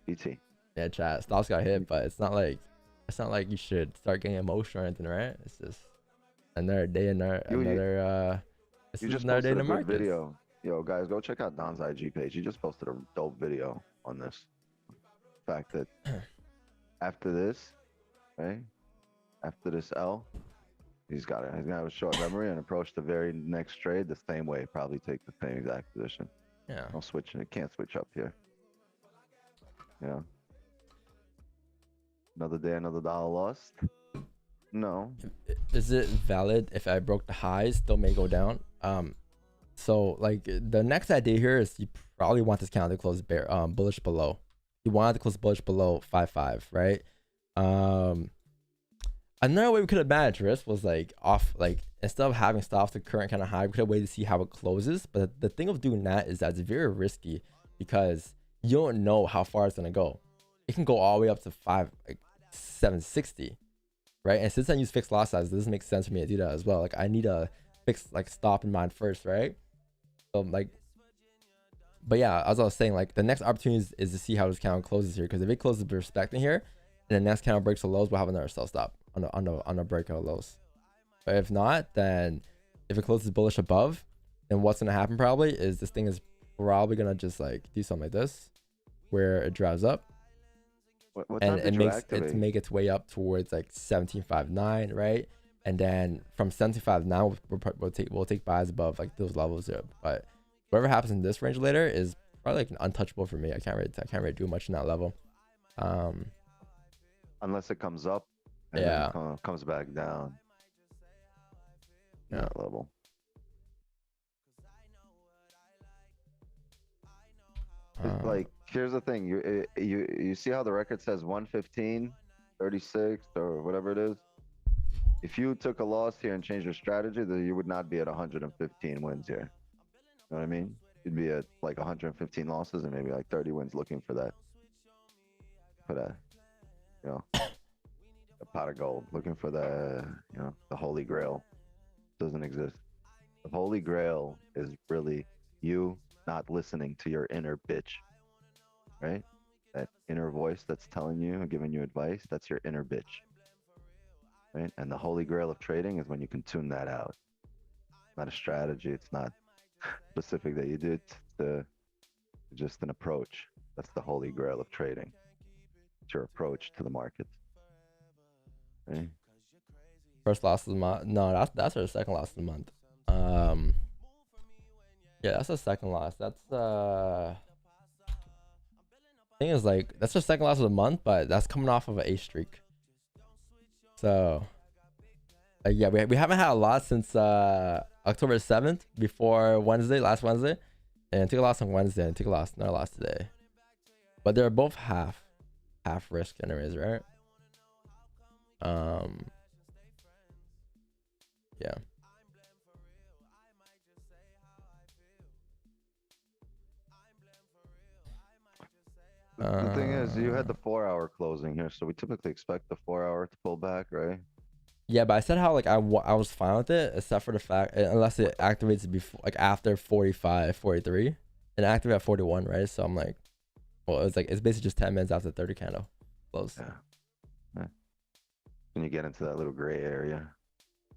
BT. Yeah, chat. Stops got hit, but it's not like you should start getting emotional or anything, right? It's just another day, another it's you just just another day in posted the a good market. video. Yo, guys, go check out Don's IG page. He just posted a dope video on this. The fact that after this, right? After this L, he's gonna have a short memory and approach the very next trade the same way. Probably take the same exact position. Yeah. No switching. It can't switch up here. Yeah. Another day, another dollar lost. No. Is it valid if I broke the highs, still may go down? So like the next idea here is you probably want this counter to close bullish below. You want it to close bullish below 5.5, right? Another way we could have managed risk was like instead of having stops the current kind of high, we could have waited to see how it closes. But the thing of doing that is that it's very risky because you don't know how far it's gonna go. It can go all the way up to 760, right? And since I use fixed lot size, it doesn't make sense for me to do that as well. Like I need a fixed stop in mind first, right? So but yeah, as I was saying, like the next opportunity is to see how this counter closes here, because if it closes respecting here and the next counter breaks the lows, we'll have another sell stop on the breakout lows. But if not, then if it closes bullish above, then what's gonna happen probably is this thing is probably gonna just do something like this, where it drives up. What And time did it make its way up towards 17.59, right? And then from 17.59 we'll take buys above those levels there. But whatever happens in this range later is probably untouchable for me. I can't really do much in that level. Unless it comes up and then comes back down. Yeah. That level. Here's the thing, you see how the record says 115, 36 or whatever it is. If you took a loss here and changed your strategy, then you would not be at 115 wins here. You know what I mean? You'd be at 115 losses and maybe 30 wins, looking for that a pot of gold, looking for the holy grail. Doesn't exist. The holy grail is really you not listening to your inner bitch, right? That inner voice that's telling you and giving you advice, that's your inner bitch, right? And the holy grail of trading is when you can tune that out. Not a strategy. It's not specific that you do. It's just an approach. That's the holy grail of trading. It's your approach to the market. Right? First loss of the month. No, that's our second loss of the month. Yeah, that's the second loss. That's thing is like that's the second loss of the month, but that's coming off of an A streak. So yeah, we haven't had a loss since October 7th, before Wednesday, last Wednesday, and took a loss on Wednesday and took a loss, another loss today. But they're both half risk anyways, right? Yeah. The thing is, you had the 4-hour closing here, so we typically expect the 4-hour to pull back, right? Yeah, but I said how like I was fine with it, except for the fact unless it activates before, like after 45, 43, and activate at 41, right? So I'm like, well, it's basically just 10 minutes after 30 candle close. Yeah. When you get into that little gray area,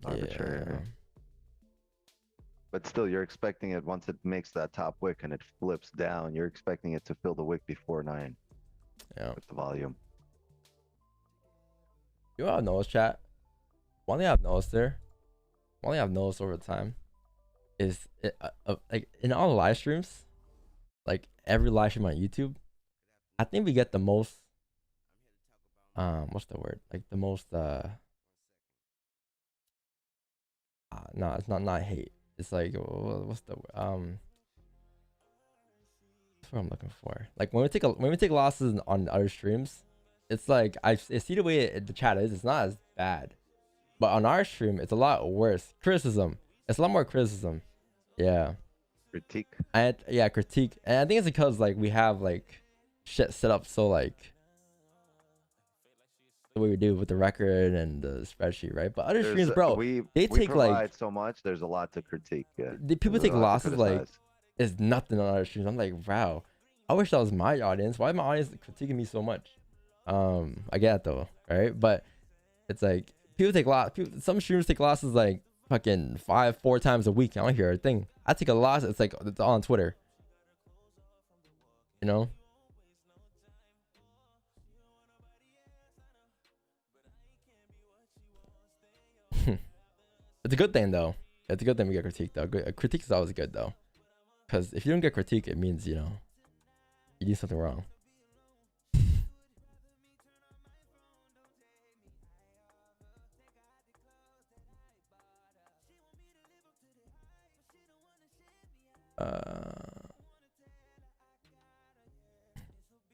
arbitrary area. But still, you're expecting it once it makes that top wick and it flips down. You're expecting it to fill the wick before 9. Yeah. With the volume. You all noticed, chat. One thing I've noticed over time is like in all the live streams, like every live stream on YouTube, I think we get the most what's the word? Like the most no, it's not hate. It's like what's the that's what I'm looking for. Like when we take losses on other streams, it's like I see the way the chat is. It's not as bad, but on our stream, it's a lot worse. Criticism. It's a lot more criticism. Yeah. Critique. Yeah, critique. And I think it's because like we have like shit set up so like the way we do with the record and the spreadsheet, right? But other streams, bro, they take like so much. There's a lot to critique. Yeah. People take losses like it's nothing on other streams. I'm like, wow, I wish that was my audience. Why is my audience critiquing me so much? I get it though, right? But it's like people take some streamers take losses like fucking 4 times a week. I don't hear a thing. I take a loss. It's like it's on Twitter. You know. It's a good thing though. It's a good thing we get critique though. Critique is always good though, because if you don't get critique, it means you did something wrong.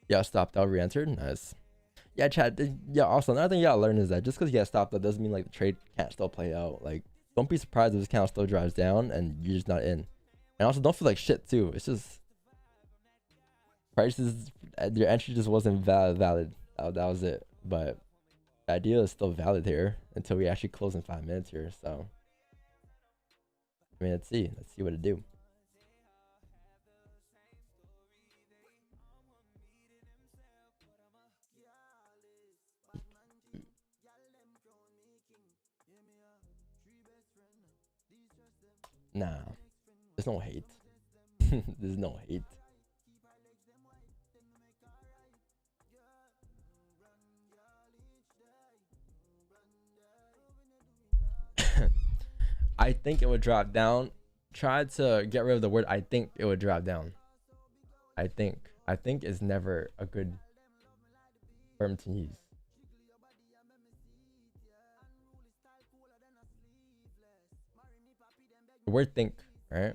Yeah, stopped out, re-entered. Nice. Yeah, chat. Yeah, also another thing you gotta learn is that just because you get stopped out doesn't mean like the trade can't still play out. Like, don't be surprised if this count still drives down and you're just not in. And also, don't feel like shit too. It's just prices. Your entry just wasn't valid. That was it. But the idea is still valid here until we actually close in 5 minutes here. So, I mean, let's see what it do. Nah, there's no hate. There's no hate. I think it would drop down. Try to get rid of the word I think it would drop down. I think is never a good term to use. The word think, right?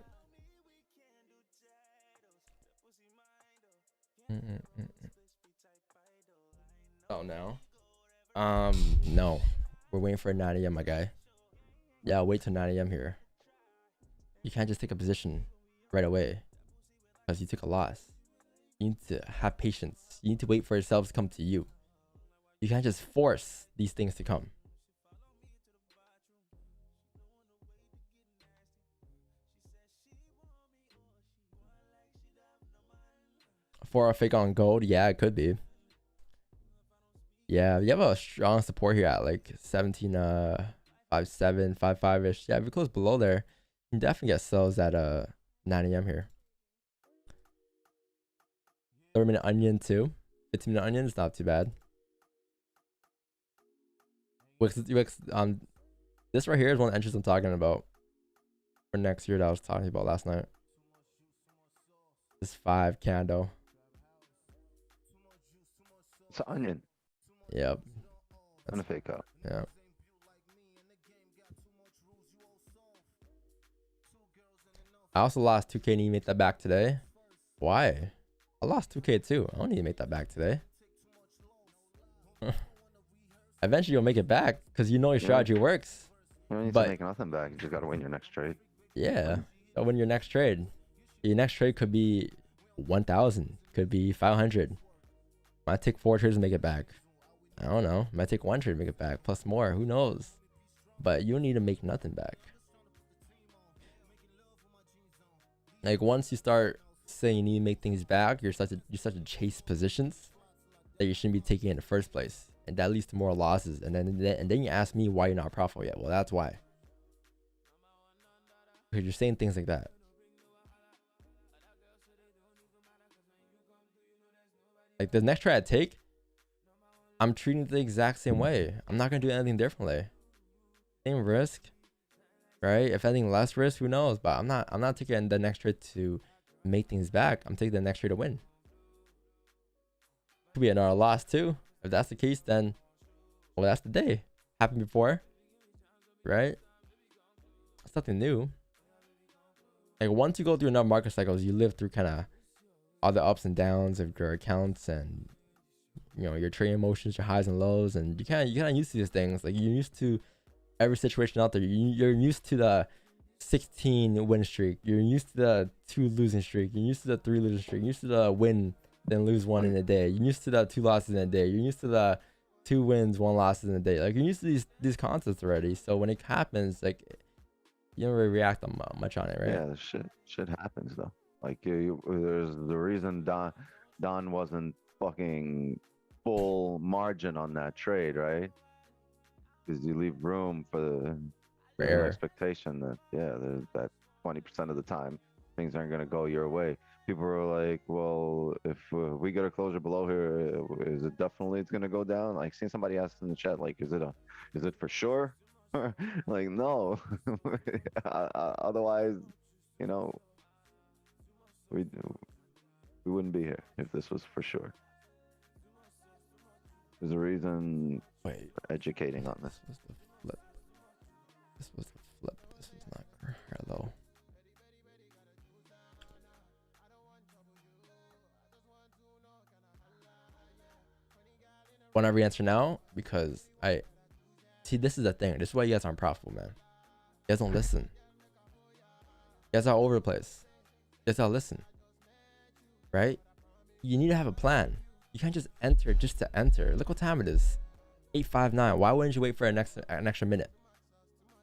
Oh no. No. We're waiting for 9 AM, my guy. Yeah, wait till 9 AM here. You can't just take a position right away because you took a loss. You need to have patience. You need to wait for yourselves to come to you. You can't just force these things to come. For a fake on gold, yeah, it could be. Yeah, you have a strong support here at like 17, 57, 55 ish. Yeah, if it goes below there, you can definitely get sells at 9 a.m. here. 30-minute onion too. 15-minute onion is not too bad. Wix, this right here is one of the entries I'm talking about for next year that I was talking about last night. This 5 candle. It's an onion. Yep. And a fake out. Yeah. I also lost 2K and you made that back today. Why? I lost 2K too. I don't need to make that back today. Eventually you'll make it back because you know your strategy works. You don't need But- to make nothing back. You just got to win your next trade. Yeah. So win your next trade. Your next trade could be 1,000. Could be 500. Might take 4 trades to make it back. I don't know. Might take 1 trade to make it back. Plus more. Who knows? But you don't need to make nothing back. Like once you start saying you need to make things back, you start to chase positions that you shouldn't be taking in the first place, and that leads to more losses. And then you ask me why you're not profitable yet. Well, that's why. Because you're saying things like that. Like the next trade I take, I'm treating it the exact same way. I'm not gonna do anything differently. Same risk, right? If anything less risk, who knows? But I'm not taking the next trade to make things back. I'm taking the next trade to win. Could be another loss too. If that's the case, then well, that's the day. Happened before, right? It's nothing new. Like once you go through enough market cycles, you live through kind of all the ups and downs of your accounts and your trading emotions, your highs and lows, and you kind of used to these things. Like you're used to every situation out there. You're used to the 16 win streak. You're used to the 2 losing streak. You're used to the 3 losing streak. You're used to the win then lose 1 in a day. You're used to the 2 losses in a day. You're used to the 2 wins 1 losses in a day. Like you're used to these concepts already. So when it happens, like you don't really react much on it, right? Yeah, this shit happens though. Like there's the reason Don wasn't fucking full margin on that trade, right? Because you leave room for the Error. expectation that there's that 20% of the time things aren't gonna go your way. People are like, well, if we get a closure below here, is it definitely it's gonna go down? Like, seeing somebody ask in the chat, like, is it for sure? Like, no. Otherwise, we wouldn't be here if this was for sure. There's a reason for educating on this. This was the flip. This was the flip. This was not hello. Want every answer now? Because I see this is the thing. This is why you guys aren't profitable, man. You guys don't listen. You guys are all over the place. You guys don't listen. Right? You need to have a plan. You can't just enter just to enter. Look what time it is. 8:59. Why wouldn't you wait for an extra minute?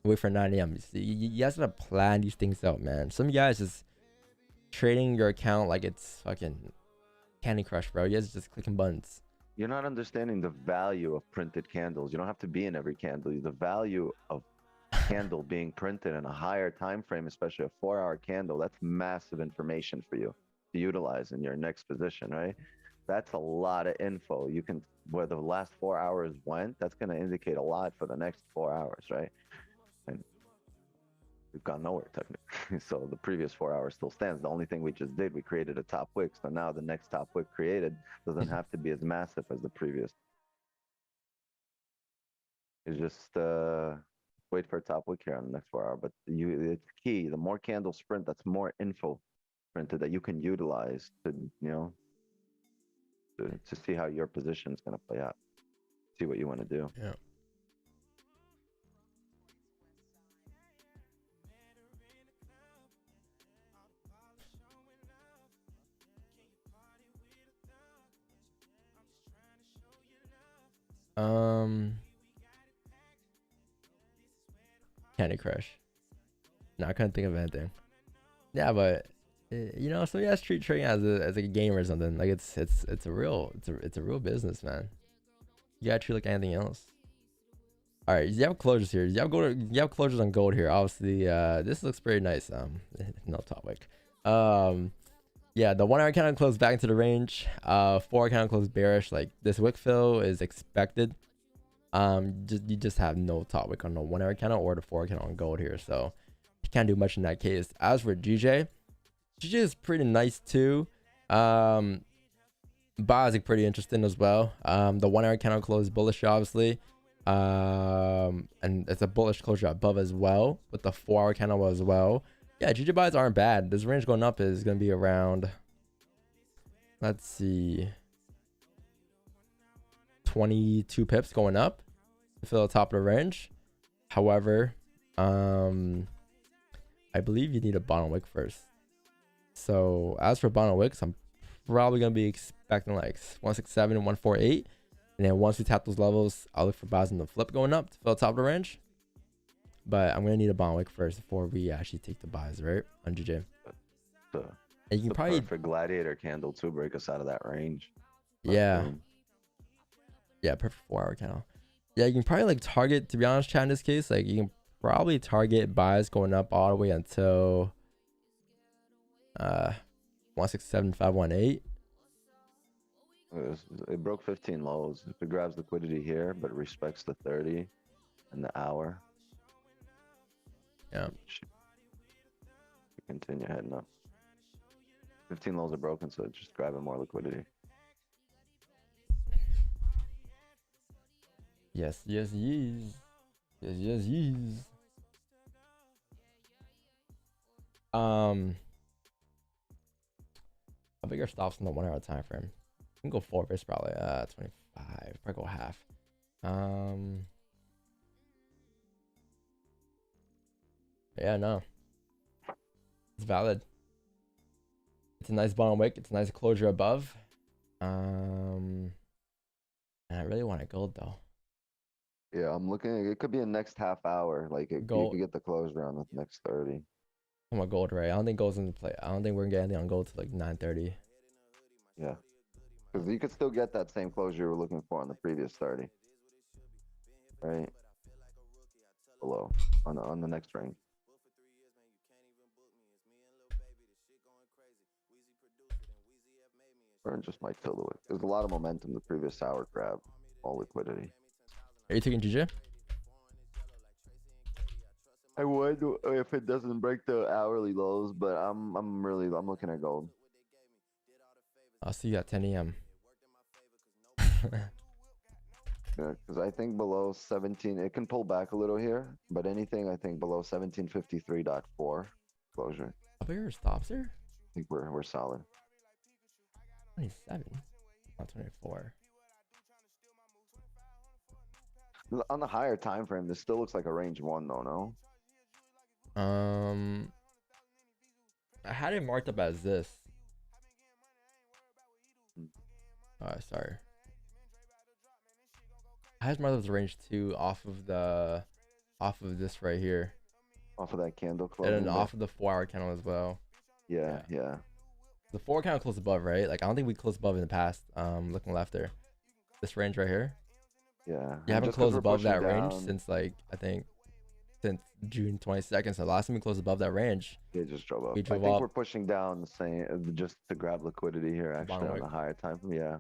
Wait for 9 a.m. You guys gotta plan these things out, man. Some of you guys just trading your account like it's fucking Candy Crush, bro. You guys are just clicking buttons. You're not understanding the value of printed candles. You don't have to be in every candle. The value of candle being printed in a higher time frame, especially a 4-hour candle, that's massive information for you to utilize in your next position, right? That's a lot of info. You can, where the last 4 hours went, that's going to indicate a lot for the next 4 hours, right? And we've gone nowhere technically. So the previous 4 hours still stands. The only thing we just did, we created a top wick. So now the next top wick created doesn't have to be as massive as the previous. It's just wait for a top wick here on the next 4 hour. But it's key. The more candles print, that's more info printed that you can utilize to, to see how your position is going to play out. See what you want to do. Yeah. Candy Crush. No, I couldn't think of anything. Yeah, but You know, some guys treat trading as a game or something. Like it's a real business, man. You gotta treat it like anything else. All right, you have closures here. You have closures on gold here. Obviously, this looks pretty nice. No topic. Yeah, the 1 hour candle closed back into the range. 4 hour candle closed bearish. Like this wick fill is expected. You just have no top wick on the 1 hour candle or the 4 hour candle on gold here, so you can't do much in that case. As for GJ is pretty nice too. Basic pretty interesting as well. The 1 hour candle closed bullish, obviously. And it's a bullish closure above as well, with the 4 hour candle as well. Yeah, GJ buys aren't bad. This range going up is going to be around, let's see, 22 pips going up to fill the top of the range. However, I believe you need a bottom wick first. So as for bottom wicks, I'm probably going to be expecting like 167 and 148. And then once we tap those levels, I'll look for buys in the flip going up to fill the top of the range. But I'm going to need a bottom wick first before we actually take the buys, right? On GJ. And you can probably... for gladiator candle to break us out of that range. Yeah. Yeah, perfect 4 hour candle. Yeah, you can probably like target, to be honest, chat, in this case, like you can probably target buys going up all the way until 167.518. It broke 15 lows. If it grabs liquidity here, but respects the 30 and the hour. Yeah. Continue heading up. 15 lows are broken, so it's just grabbing more liquidity. Yes. Yes. A bigger stops in the 1 hour time frame. You can go forward, it's probably 25. Probably go half. Yeah, no. It's valid. It's a nice bottom wick. It's a nice closure above. And I really want to gold though. Yeah, I'm looking. It could be a next half hour. Like you could get the closure on the next 30. I'm a gold, right? I don't think gold's in play. I don't think we're gonna get anything on gold to like 9:30. Yeah, because you could still get that same closure you were looking for on the previous 30. Right below on the next ring. Or just might fill the wick. There's a lot of momentum. The previous hour grab, all liquidity. Are you taking GJ? I would if it doesn't break the hourly lows, but I'm looking at gold. I'll see you at 10 a.m. Yeah, because I think below 17, it can pull back a little here, but anything I think below 1753.4 closure. How big are stops here? I think we're solid. 27, not 24. On the higher time frame, this still looks like a range 1 though, no? I had it marked up as this. Sorry. I had it marked up as range 2 off of this right here. Off of that candle close. And then off of the 4 hour candle as well. Yeah. The 4 candle closed above, right? Like I don't think we closed above in the past. Looking left there. This range right here. Yeah. You haven't closed above that range since like I think since June 22nd. So last time we closed above that range, it just drove up. I think we're pushing down the same just to grab liquidity here actually on the higher time. Yeah.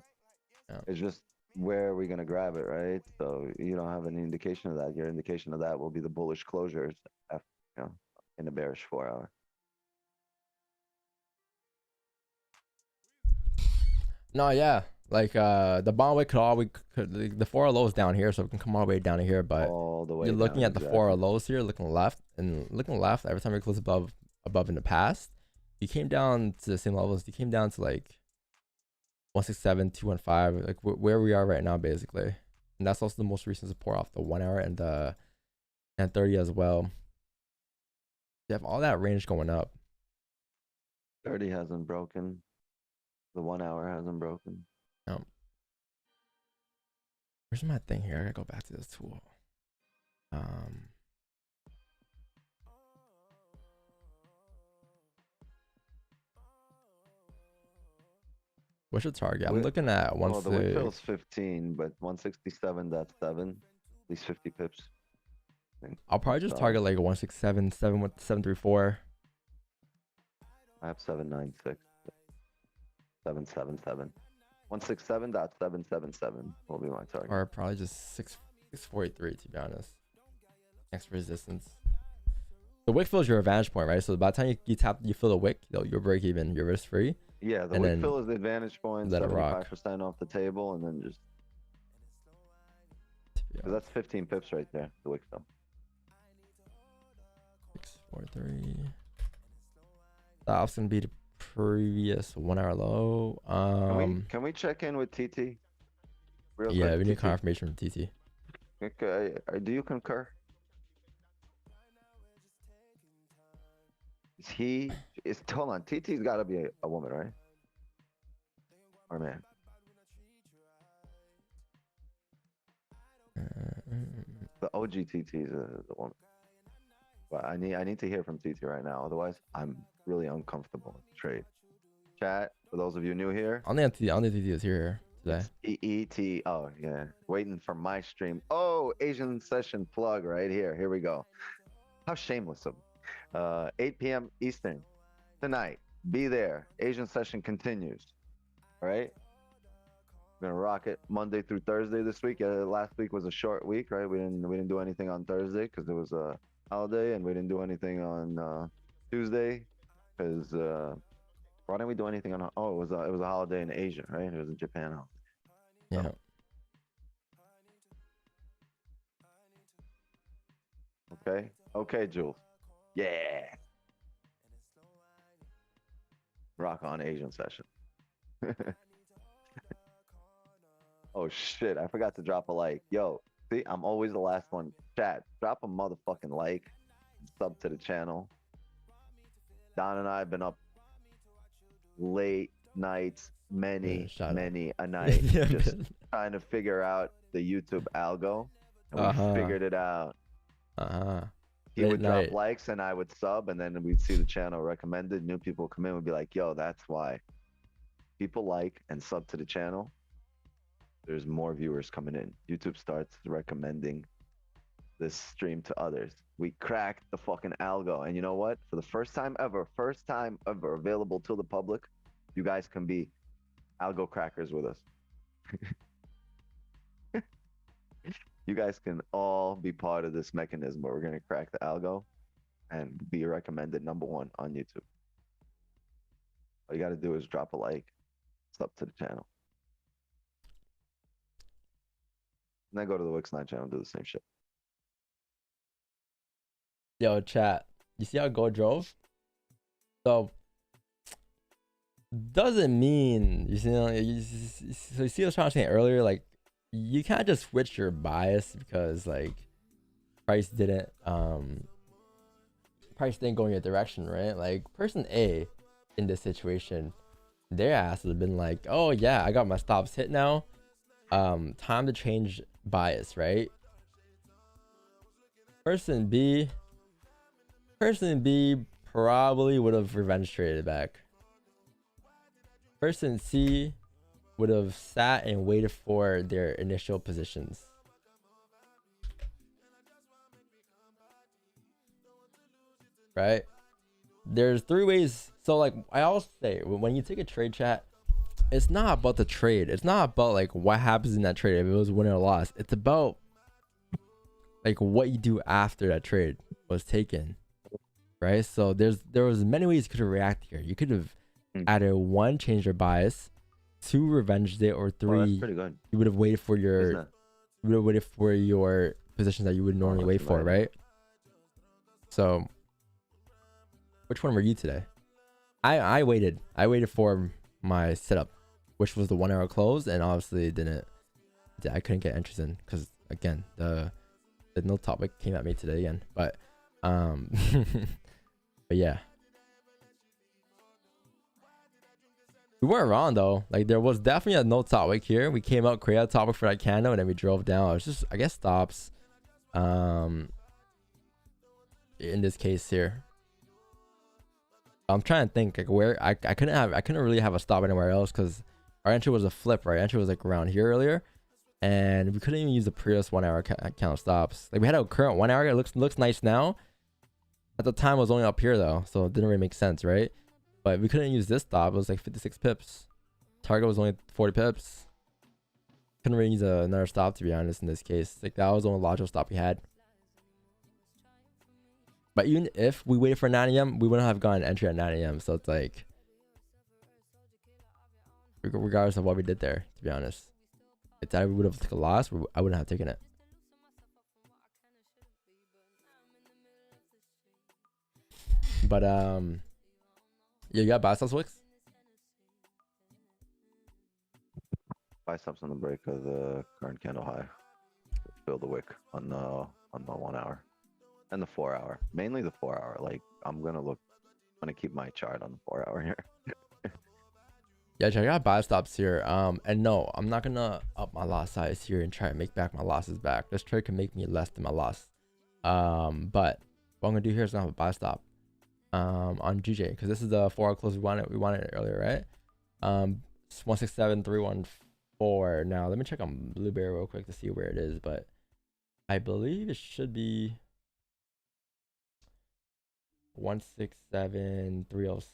It's just where are we gonna grab it, right? So you don't have any indication of that. Your indication of that will be the bullish closures after, in a bearish 4 hour. No, yeah. Like the bond wick could the 4 lows down here, so it can come all the way down to here. But all the way you're looking down, at the 4 lows here, looking left every time you close above in the past. You came down to the same levels. You came down to like 167, 215, like where we are right now, basically. And that's also the most recent support off the 1 hour and 30 as well. You have all that range going up. 30 hasn't broken. The 1 hour hasn't broken. No. Where's my thing here? I gotta go back to this tool. What's your target? I'm Wi- looking at Well, the wick fill is 16. 15, but 167.7, at least 50 pips. I think I'll probably that's just solid. target like 167, 734. I have 796, 777. 167.777 will be my target. Or probably just 643 to be honest. Next resistance. The wick fill is your advantage point, right? So by the time you fill the wick, you'll break even. You're risk free. Yeah, the and wick then fill is the advantage point, let it rock. 75% off the table, and then just, because that's 15 pips right there, the wick fill. 643. That's gonna be the previous 1 hour low. Can we check in with TT? Real Yeah, quick, we need TT? confirmation from TT. Okay, do you concur? Hold on, TT's gotta be a woman, right? Or man? The OG TT is the woman. But I need to hear from TT right now. Otherwise, I'm really uncomfortable with the trade. Chat, for those of you new here. I don't think TT is here today. It's EET. Oh, yeah. Waiting for my stream. Oh, Asian session plug right here. Here we go. How shameless of me. 8 p.m. Eastern tonight. Be there. Asian session continues. All right. We're gonna rock it Monday through Thursday this week. Last week was a short week, right? We didn't do anything on Thursday because it was a holiday, and we didn't do anything on Tuesday because why didn't we do anything on? Oh, it was a holiday in Asia, right? It was in Japan. Yeah. Okay. Okay, Jules. Yeah. Rock on Asian session. Oh shit, I forgot to drop a like. Yo, see, I'm always the last one. Chat, drop a motherfucking like. Sub to the channel. Don and I have been up late nights, many a night, Yeah, just trying to figure out the YouTube algo. And we figured it out. He would drop likes and I would sub, and then we'd see the channel recommended. New people come in and would be like, yo, that's why people like and sub to the channel. There's more viewers coming in. YouTube starts recommending this stream to others. We cracked the fucking algo. And you know what? For the first time ever available to the public, you guys can be algo crackers with us. You guys can all be part of this mechanism where we're going to crack the algo and be recommended #1 on YouTube. All you got to do is drop a like, sub to the channel. And then go to the Wix9 channel and do the same shit. Yo, chat. You see how gold drove? So doesn't mean you see. So you see what I was trying to say earlier. Like you can't just switch your bias because like price didn't go in your direction, right? Like person A in this situation, their ass would have been like, oh yeah, I got my stops hit now. Time to change bias, right? Person B probably would have revenge traded back. Person C would have sat and waited for their initial positions. Right? There's 3 ways. So like I always say, when you take a trade, chat, it's not about the trade. It's not about like what happens in that trade, if it was win or loss. It's about like what you do after that trade was taken. Right? So there was many ways you could have reacted here. You could have either 1, changed your bias, 2, revenged it, or 3, that's pretty good. you would have waited for your positions that you would normally wait for, right? So which one were you today? I waited for my setup, which was the 1 hour close, and obviously I couldn't get entries in because again the no topic came at me today again, but but yeah, we weren't wrong though. Like there was definitely a no topic here. We came out, created a topic for that candle, and then we drove down. It was just, I guess, stops in this case here. I'm trying to think like where I couldn't really have a stop anywhere else because our entry was a flip, right? Entry was like around here earlier, and we couldn't even use the previous 1 hour count stops. Like we had a current 1 hour. It looks nice now. At the time, it was only up here though, so it didn't really make sense, right? But we couldn't use this stop. It was like 56 pips. Target was only 40 pips. Couldn't really use another stop, to be honest, in this case. Like that was the only logical stop we had. But even if we waited for 9 a.m., we wouldn't have gotten entry at 9 a.m. So it's like, regardless of what we did there, to be honest, if that we would have taken a loss, I wouldn't have taken it. But yeah, you got buy stops, Wix? Buy stops on the break of the current candle high. Fill the wick on the 1 hour and the 4 hour. Mainly the 4 hour. Like I'm gonna keep my chart on the 4 hour here. Yeah, check out buy stops here. And no, I'm not gonna up my loss size here and try to make back my losses back. This trade can make me less than my loss. But what I'm gonna do here is gonna have a buy stop on GJ, because this is the 4 hour close we wanted it earlier, right? It's 167.314. Now let me check on Blueberry real quick to see where it is, but I believe it should be 167.306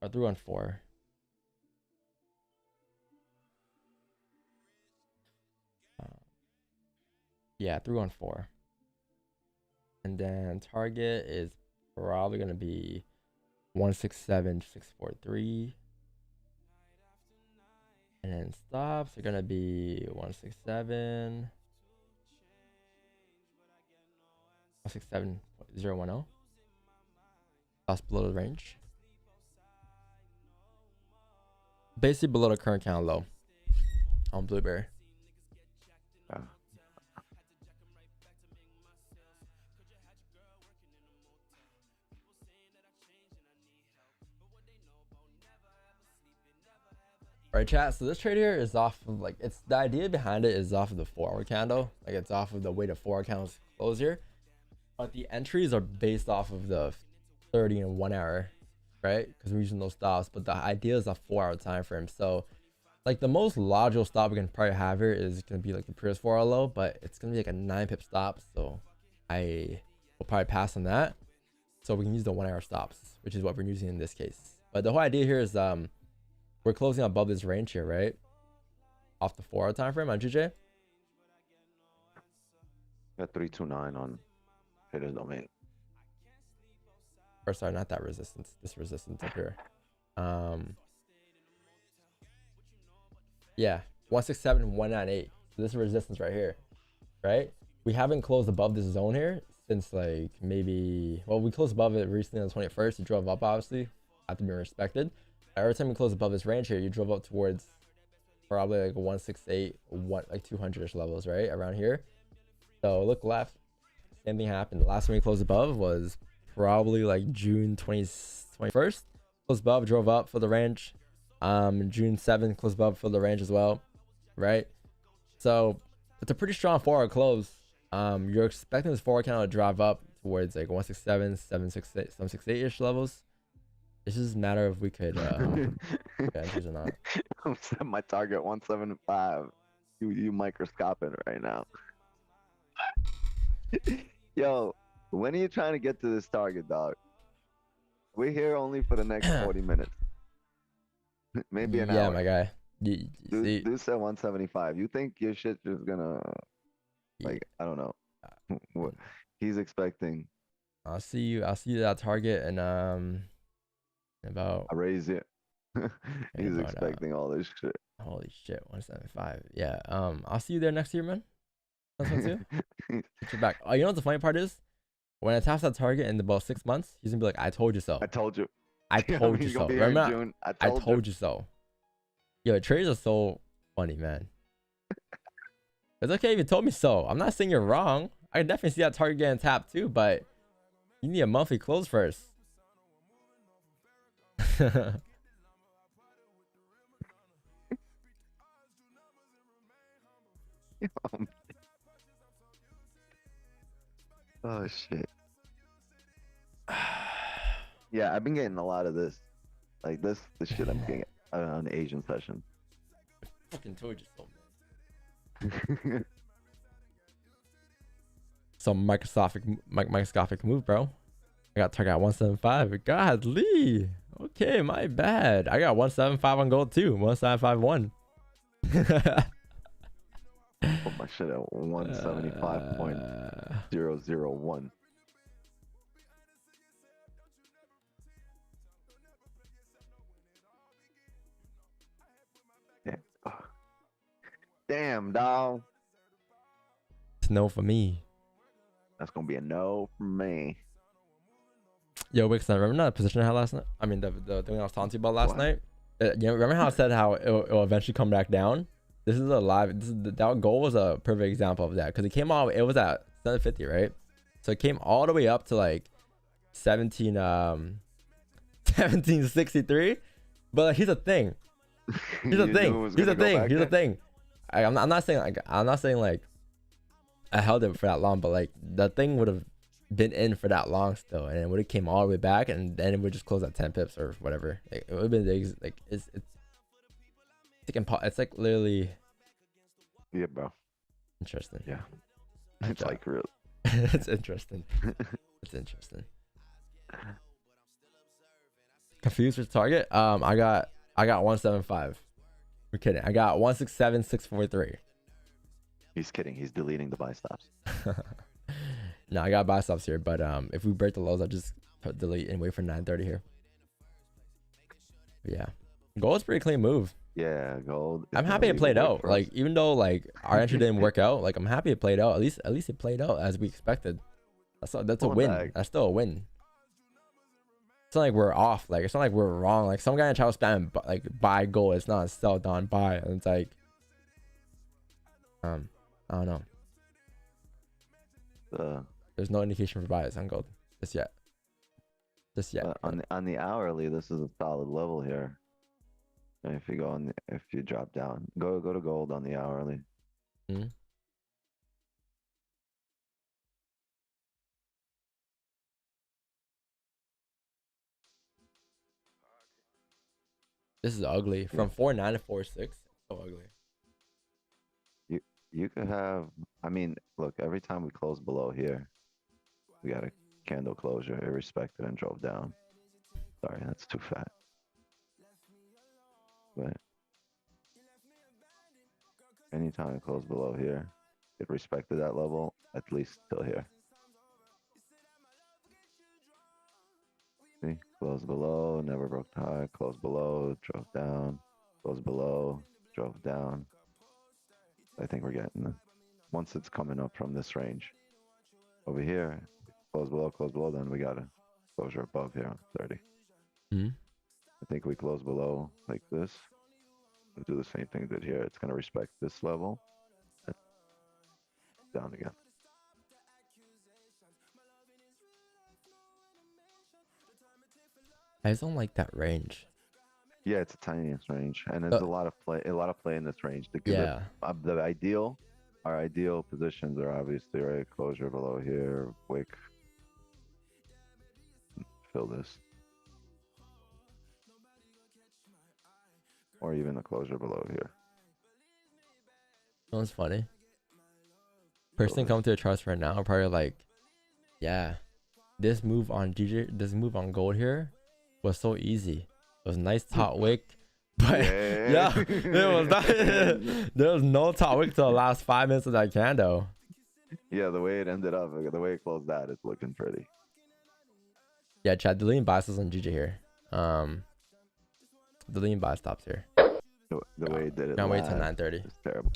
or 314. Yeah, 314. And then target is probably gonna be 167.643. And then stops are gonna be 167. 167.010. Stops below the range. Basically below the current count low on Blueberry. Right, chat. So this trade here is off of, like, it's the idea behind it is off of the 4 hour candle. Like it's off of the way the 4 hour candles close here, but the entries are based off of the 30 and 1 hour, right? Because we're using those stops, but the idea is a 4 hour time frame. So like the most logical stop we can probably have here is gonna be like the previous 4 hour low, but it's gonna be like a 9 pip stop, so I will probably pass on that. So we can use the 1 hour stops, which is what we're using in this case. But the whole idea here is we're closing above this range here, right? Off the 4 hour time frame on GJ. Got 329 on traders domain. Or sorry, not that resistance. This resistance up here. Yeah, 167.198. So this is resistance right here, right? We haven't closed above this zone here since like maybe, well, we closed above it recently on the 21st. It drove up, obviously, after being respected. Every time you close above this range here, you drove up towards probably like 168, like 200-ish levels, right? Around here. So look left. Same thing happened. The last time we closed above was probably like June 21st. Closed above, drove up for the range. June 7th, closed above for the range as well, right? So it's a pretty strong 4 hour close. You're expecting this 4 hour candle to drive up towards like 167, 768, 768-ish levels. It's just a matter of we could entries or not. I'm setting my target 175. You microscoping right now. Yo, when are you trying to get to this target, dog? We're here only for the next 40 minutes. Maybe an hour. Yeah, my guy. Dude said 175. You think your shit is gonna, like, I don't know. What he's expecting. I'll see you that target and about, I raise it. He's about, expecting all this shit. Holy shit, 175. Yeah. I'll see you there next year, man. That's one too. Get your back. Oh, you know what the funny part is? When I taps that target in about 6 months, he's gonna be like, "I told you so." I told you. I told you so. Remember? June. I told you so. Yo, trades are so funny, man. It's okay if you told me so. I'm not saying you're wrong. I can definitely see that target getting tapped too, but you need a monthly close first. Oh shit. Yeah, I've been getting a lot of this. Like the shit I'm getting. an Asian session. Fucking told you so. Some microscopic move, bro. I got target at 175. Godly. Okay, my bad. I got 175 on gold too. 1751. Put my shit at 175.001. Yeah. Oh. Damn, dog. It's no for me. That's gonna be a no from me. Yo, Wixon, remember that position I had last night? I mean, the thing I was talking to you about last night? You remember how I said how it'll eventually come back down? This is a live. That goal was a perfect example of that because it came out. It was at 750, right? So it came all the way up to like 1763. But like, here's the thing. Here's the thing. I'm not saying like I held it for that long, but like the thing would have been in for that long still, and it would have came all the way back, and then it would just close at 10 pips or whatever. It would have been like it's like literally. Yeah, bro. Interesting. Yeah. It's like real. It's interesting. It's interesting. Confused with target. I got 175. We're kidding. I got 167,643. He's kidding. He's deleting the buy stops. No, I got buy stops here, but if we break the lows, I'll just delete and wait for 930 here. But yeah, gold's pretty clean move. Yeah, gold. I'm happy it played out. Like, even though like our entry didn't work out, like I'm happy it played out. At least it played out as we expected. That's a win. That's still a win. It's not like we're off. Like, it's not like we're wrong. Like, some guy in chat was spamming like buy gold. It's not sell down buy, and it's like I don't know. There's no indication for buys on gold just yet. On the hourly, this is a solid level here. And if you go on, if you drop down, go to gold on the hourly. Mm-hmm. This is ugly. From 4.9 to 4.6. So ugly. You could have. I mean, look. Every time we close below here, we got a candle closure. It respected and drove down. Sorry, that's too fat. But anytime it closed below here, it respected that level at least till here. See, close below, never broke the high. Close below, drove down. Close below, drove down. I think we're getting it. Once it's coming up from this range. Over here, close below, then we got a closure above here on 30. Mm-hmm. I think we close below like this. We'll do the same thing we did here. It's going to respect this level. Down again. I just don't like that range. Yeah, it's the tiniest range, and there's a lot of play in this range. Our ideal positions are obviously right closure below here, wick, fill this, or even the closure below here. That was funny. Person coming to a trust right now, probably like, yeah, this move on gold here was so easy. It was a nice top wick, but yeah, there was no top wick till the last 5 minutes of that candle. Yeah, the way it ended up, the way it closed out, it's looking pretty. Yeah, Chad, deleting buy stops on GG here. Deleting buy stops here. The way it did it. Can't wait till 9:30. It's terrible.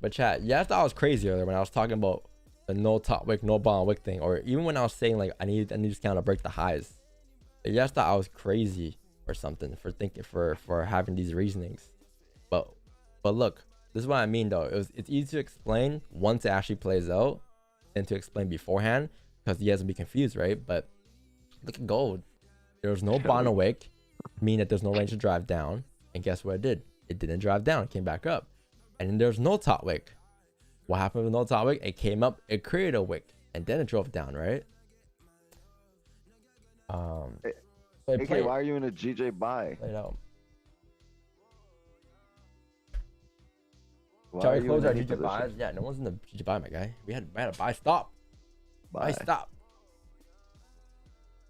But Chad, yeah, I thought I was crazy earlier when I was talking about the no top wick, no bottom wick thing, or even when I was saying like I need this candle to break the highs. You guys thought I was crazy or something for thinking for having these reasonings, but look, this is what I mean though. It's easy to explain once it actually plays out, and to explain beforehand because you guys will be confused, right? But look at gold. There was no bottom wick, meaning that there's no range to drive down, and guess what it did? It didn't drive down. It came back up, and then there's no top wick. What happened with no top wick? It came up, it created a wick, and then it drove down, right? So AK, why are you in a GJ buy? Play it out. Why Shall are we you close in our any GJ buys? position? Yeah, no one's in the GJ buy, my guy. We had a buy stop. Buy stop.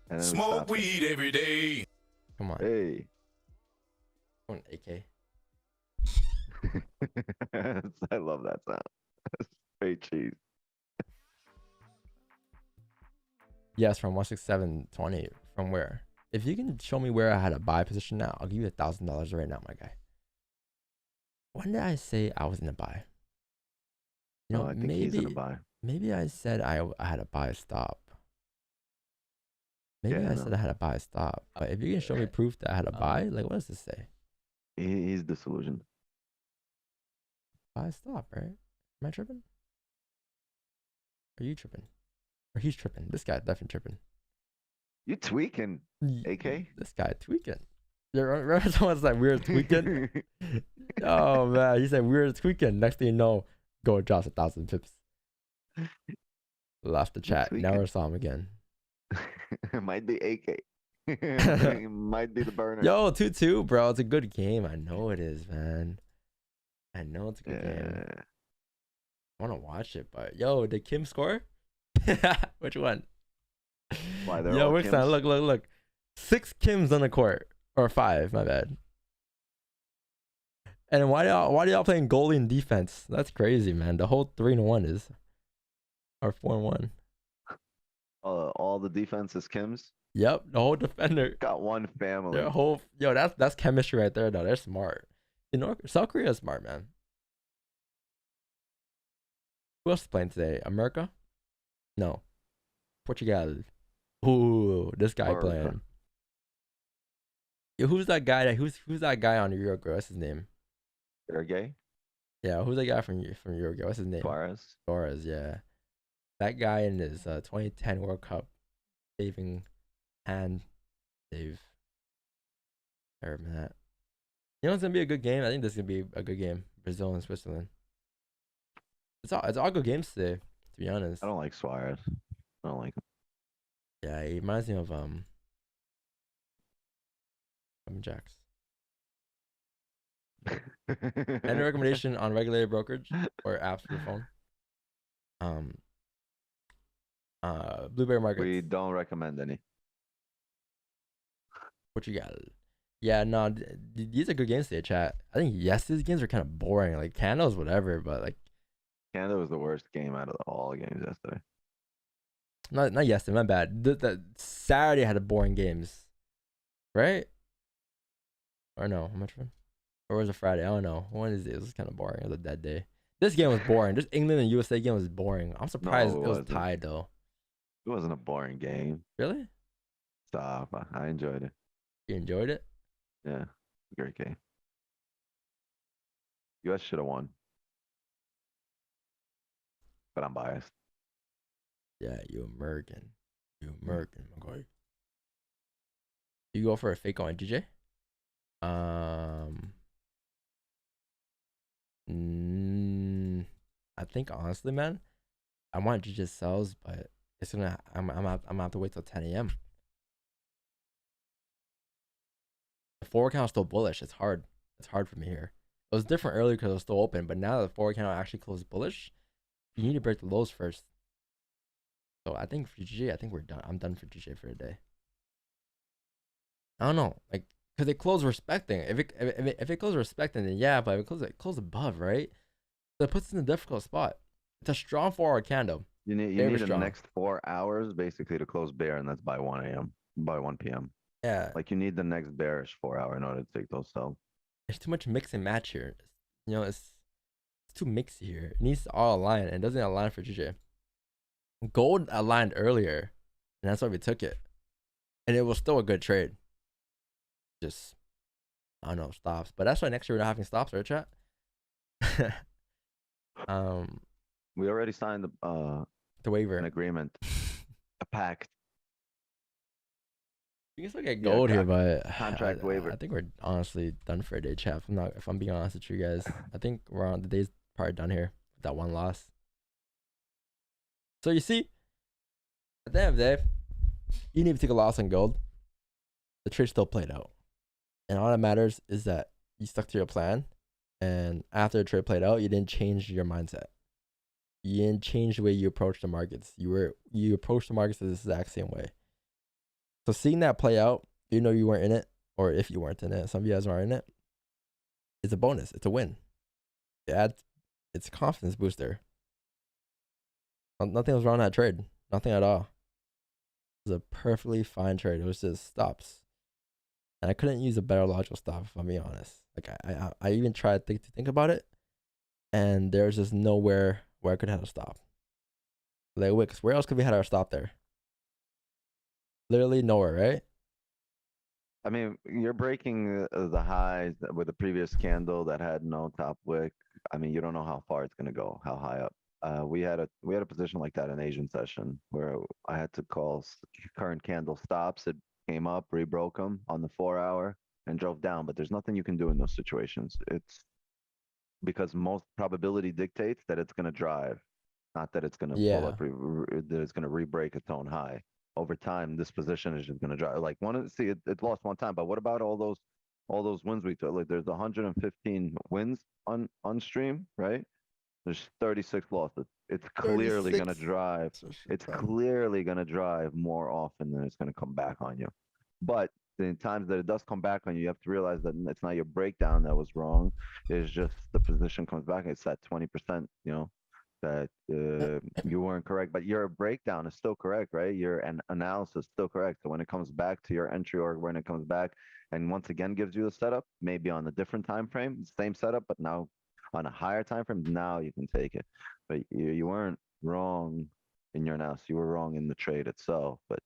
And then we Smoke stopped it. weed every day. Come on. Hey. Come on, AK. I love that sound. Straight cheese. Yes, from 167.20. From where? If you can show me where I had a buy position now, I'll give you $1,000 right now, my guy. When did I say I was in a buy? You know, I think he's in a buy. maybe I said I had a buy stop. Maybe I said I had a buy stop. But if you can show me proof that I had a buy, like what does this say? He's disillusioned. Buy stop, right? Am I tripping? Are you tripping? Or he's tripping. This guy definitely tripping. You tweaking, AK? This guy tweaking. You remember someone's like weird tweaking? Oh man, he said weird tweaking. Next thing you know, go drops 1,000 pips. Left the chat. Never saw him again. It might be AK. It might be the burner. Yo, 2-2, bro. It's a good game. I know it is, man. I know it's a good game. I want to watch it, but yo, did Kim score? Which one? Why Yo, Wickson, Kims? look. 6 Kims on the court. Or 5, my bad. And why do y'all playing goalie and defense? That's crazy, man. The whole 3-1 is or 4-1. All the defense is Kim's. Yep, the whole defender. Got one family. Their whole that's chemistry right there, though. They're smart. You know, South Korea is smart, man. Who else is playing today? America? No. Portugal. Ooh, this guy playing. Yo, who's that guy? Who's that guy on Uruguay? What's his name? Uruguay? Yeah, who's that guy from Uruguay? What's his name? Suarez, yeah. That guy in his 2010 World Cup saving hand save. I remember that. You know it's gonna be a good game. I think this is gonna be a good game. Brazil and Switzerland. It's all good games today, to be honest. I don't like Suarez. I don't like him. Yeah, he reminds me of Jacks. Any recommendation on regulated brokerage or apps for your phone? Blueberry Markets. We don't recommend any. What you got? Yeah, no, these are good games today, chat. I think yesterday's games were kind of boring. Like Canada's whatever, but like Canada was the worst game out of all games yesterday. not yesterday. My bad. The Saturday had a boring games, right? Or no? How much? Or was it Friday? I don't know. One is it was kind of boring. It was a dead day. This game was boring. This England and USA game was boring. I'm surprised it was tied though. It wasn't a boring game. Really? Stop. I enjoyed it. You enjoyed it? Yeah. Great game. US should have won. But I'm biased. Yeah, you American. You American, my guy. You go for a fake on DJ? I think honestly, man, I want GJ sells, but it's gonna I'm gonna have to wait till 10 a.m. The forward count is still bullish. It's hard. It's hard for me here. It was different earlier because it was still open, but now that the forward count actually closed bullish, you need to break the lows first. So I think for GJ, I think we're done. I'm done for GJ for the day. I don't know, like, because it closed respecting. If it closed respecting, then yeah, but if it closed above, right? So it puts us in a difficult spot. It's a strong forward candle. You need the next 4 hours basically to close bear, and that's by 1 a.m. by 1 p.m. Yeah. Like you need the next bearish 4 hour in order to take those sells. There's too much mix and match here. You know, it's too mixy here. It needs to all align, and it doesn't align for GJ. Gold aligned earlier, and that's why we took it. And it was still a good trade. Just, I don't know, stops. But that's why next year we're not having stops, right, chat? We already signed the waiver. an agreement, a pact. You can still get gold here, but contract waiver. I think we're honestly done for a day, chat. If I'm being honest with you guys, I think we're on the day's probably done here with that one loss. So you see, at the end of the day, you need to take a loss on gold. the trade still played out. And all that matters is that you stuck to your plan. And after the trade played out, you didn't change your mindset. You didn't change the way you approach the markets. You approach the markets the exact same way. So seeing that play out, you know you weren't in it, or if you weren't in it, some of you guys aren't in it, it's a bonus. It's a win. It's a confidence booster. Nothing was wrong with that trade. Nothing at all. It was a perfectly fine trade. It was just stops. And I couldn't use a better logical stop, if I'm being honest. Like I even tried to think about it, and there's just nowhere where I could have a stop. Like, wait, 'cause where else could we have our stop there? Literally nowhere, right? I mean, you're breaking the highs with the previous candle that had no top wick. I mean, you don't know how far it's gonna go, how high up. We had a position like that in Asian session where I had to call current candle stops. It came up, rebroke them on the 4-hour and drove down. But there's nothing you can do in those situations. It's because most probability dictates that it's gonna drive, not that it's gonna pull Yeah. up, that it's gonna re-break its own high. Over time, this position is just gonna drive. Like it lost one time, but what about all those wins we took? Like there's 115 wins on stream, right? There's 36 losses. It's clearly gonna 36. drive. It's clearly gonna drive more often than it's gonna come back on you. But the times that it does come back on you, you have to realize that it's not your breakdown that was wrong. It's just the position comes back. It's that 20%, that you weren't correct, but your breakdown is still correct, right? Your analysis is still correct. So when it comes back to your entry, or when it comes back and once again gives you the setup, maybe on a different time frame, same setup, but now on a higher time frame, now you can take it. But you weren't wrong in your analysis. You were wrong in the trade itself. But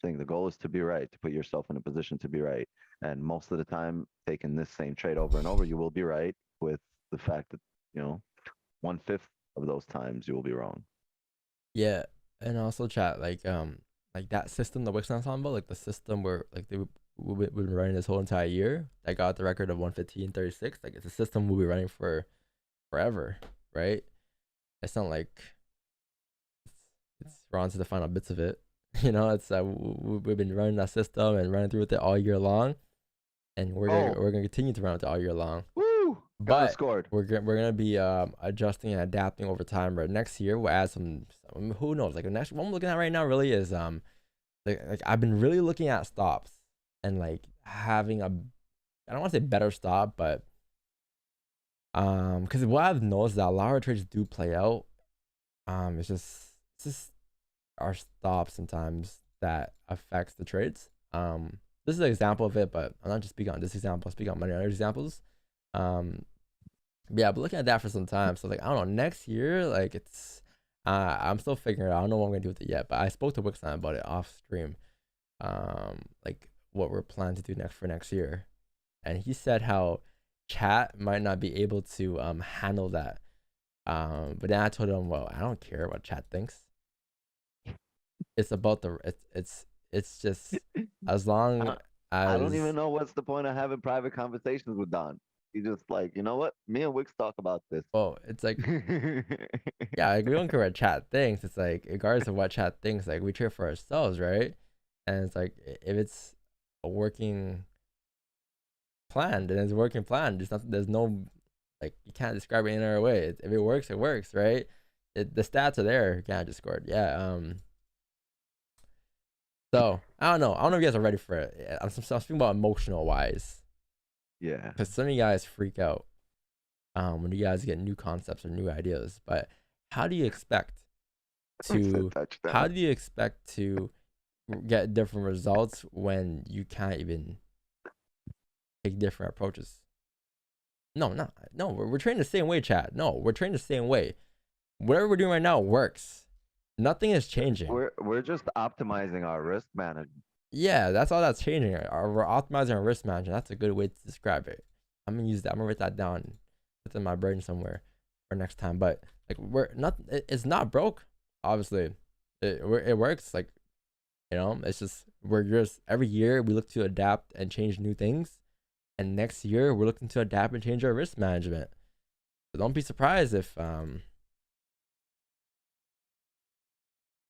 the goal is to be right, to put yourself in a position to be right. And most of the time, taking this same trade over and over, you will be right, with the fact that 1/5 of those times you will be wrong. Yeah, and also chat like that system the Wix ensemble, like the system where like we've been running this whole entire year that got the record of 115.36. Like it's a system we'll be running for forever, right? It's not like we're on to the final bits of it. It's we've been running that system and running through with it all year long, and we're gonna continue to run with it all year long. Woo! But scored. we're gonna be adjusting and adapting over time. But next year we'll add some who knows? Like the next one I'm looking at right now really is like I've been really looking at stops and like having I don't want to say better stop, but because what I've noticed is that a lot of trades do play out. It's just our stops sometimes that affects the trades. This is an example of it, but I'm not just speaking on this example. I speak on many other examples. But looking at that for some time. So like I don't know, next year, like it's I'm still figuring it out. I don't know what I'm gonna do with it yet, but I spoke to Wixon about it off stream. Like what we're planning to do for next year. And he said how chat might not be able to handle that. But then I told him, well, I don't care what chat thinks. It's about it's just as long as I don't even know what's the point of having private conversations with Don. He just like, you know what? Me and Wix talk about this. Oh, it's like yeah, like we don't care what chat thinks. It's like regardless of what chat thinks, like we cheer for ourselves, right? And it's like if it's a working plan, then it's a working plan. There's no like you can't describe it any other way. If it works, it works, right? The stats are there. You can't just score it. Yeah. So I don't know if you guys are ready for it. I'm speaking about emotional wise. Yeah. Because some of you guys freak out when you guys get new concepts or new ideas. But how do you expect to get different results when you can't even take different approaches? No, we're trained the same way, chat. No, we're trained the same way. Whatever we're doing right now works. Nothing is changing. We're just optimizing our risk management. Yeah, that's all that's changing. We're optimizing our risk management. That's a good way to describe it. I'm gonna use that. I'm gonna write that down, put it in my brain somewhere for next time. But like it's not broke. Obviously, it works. Like it's just every year we look to adapt and change new things, and next year we're looking to adapt and change our risk management. So don't be surprised if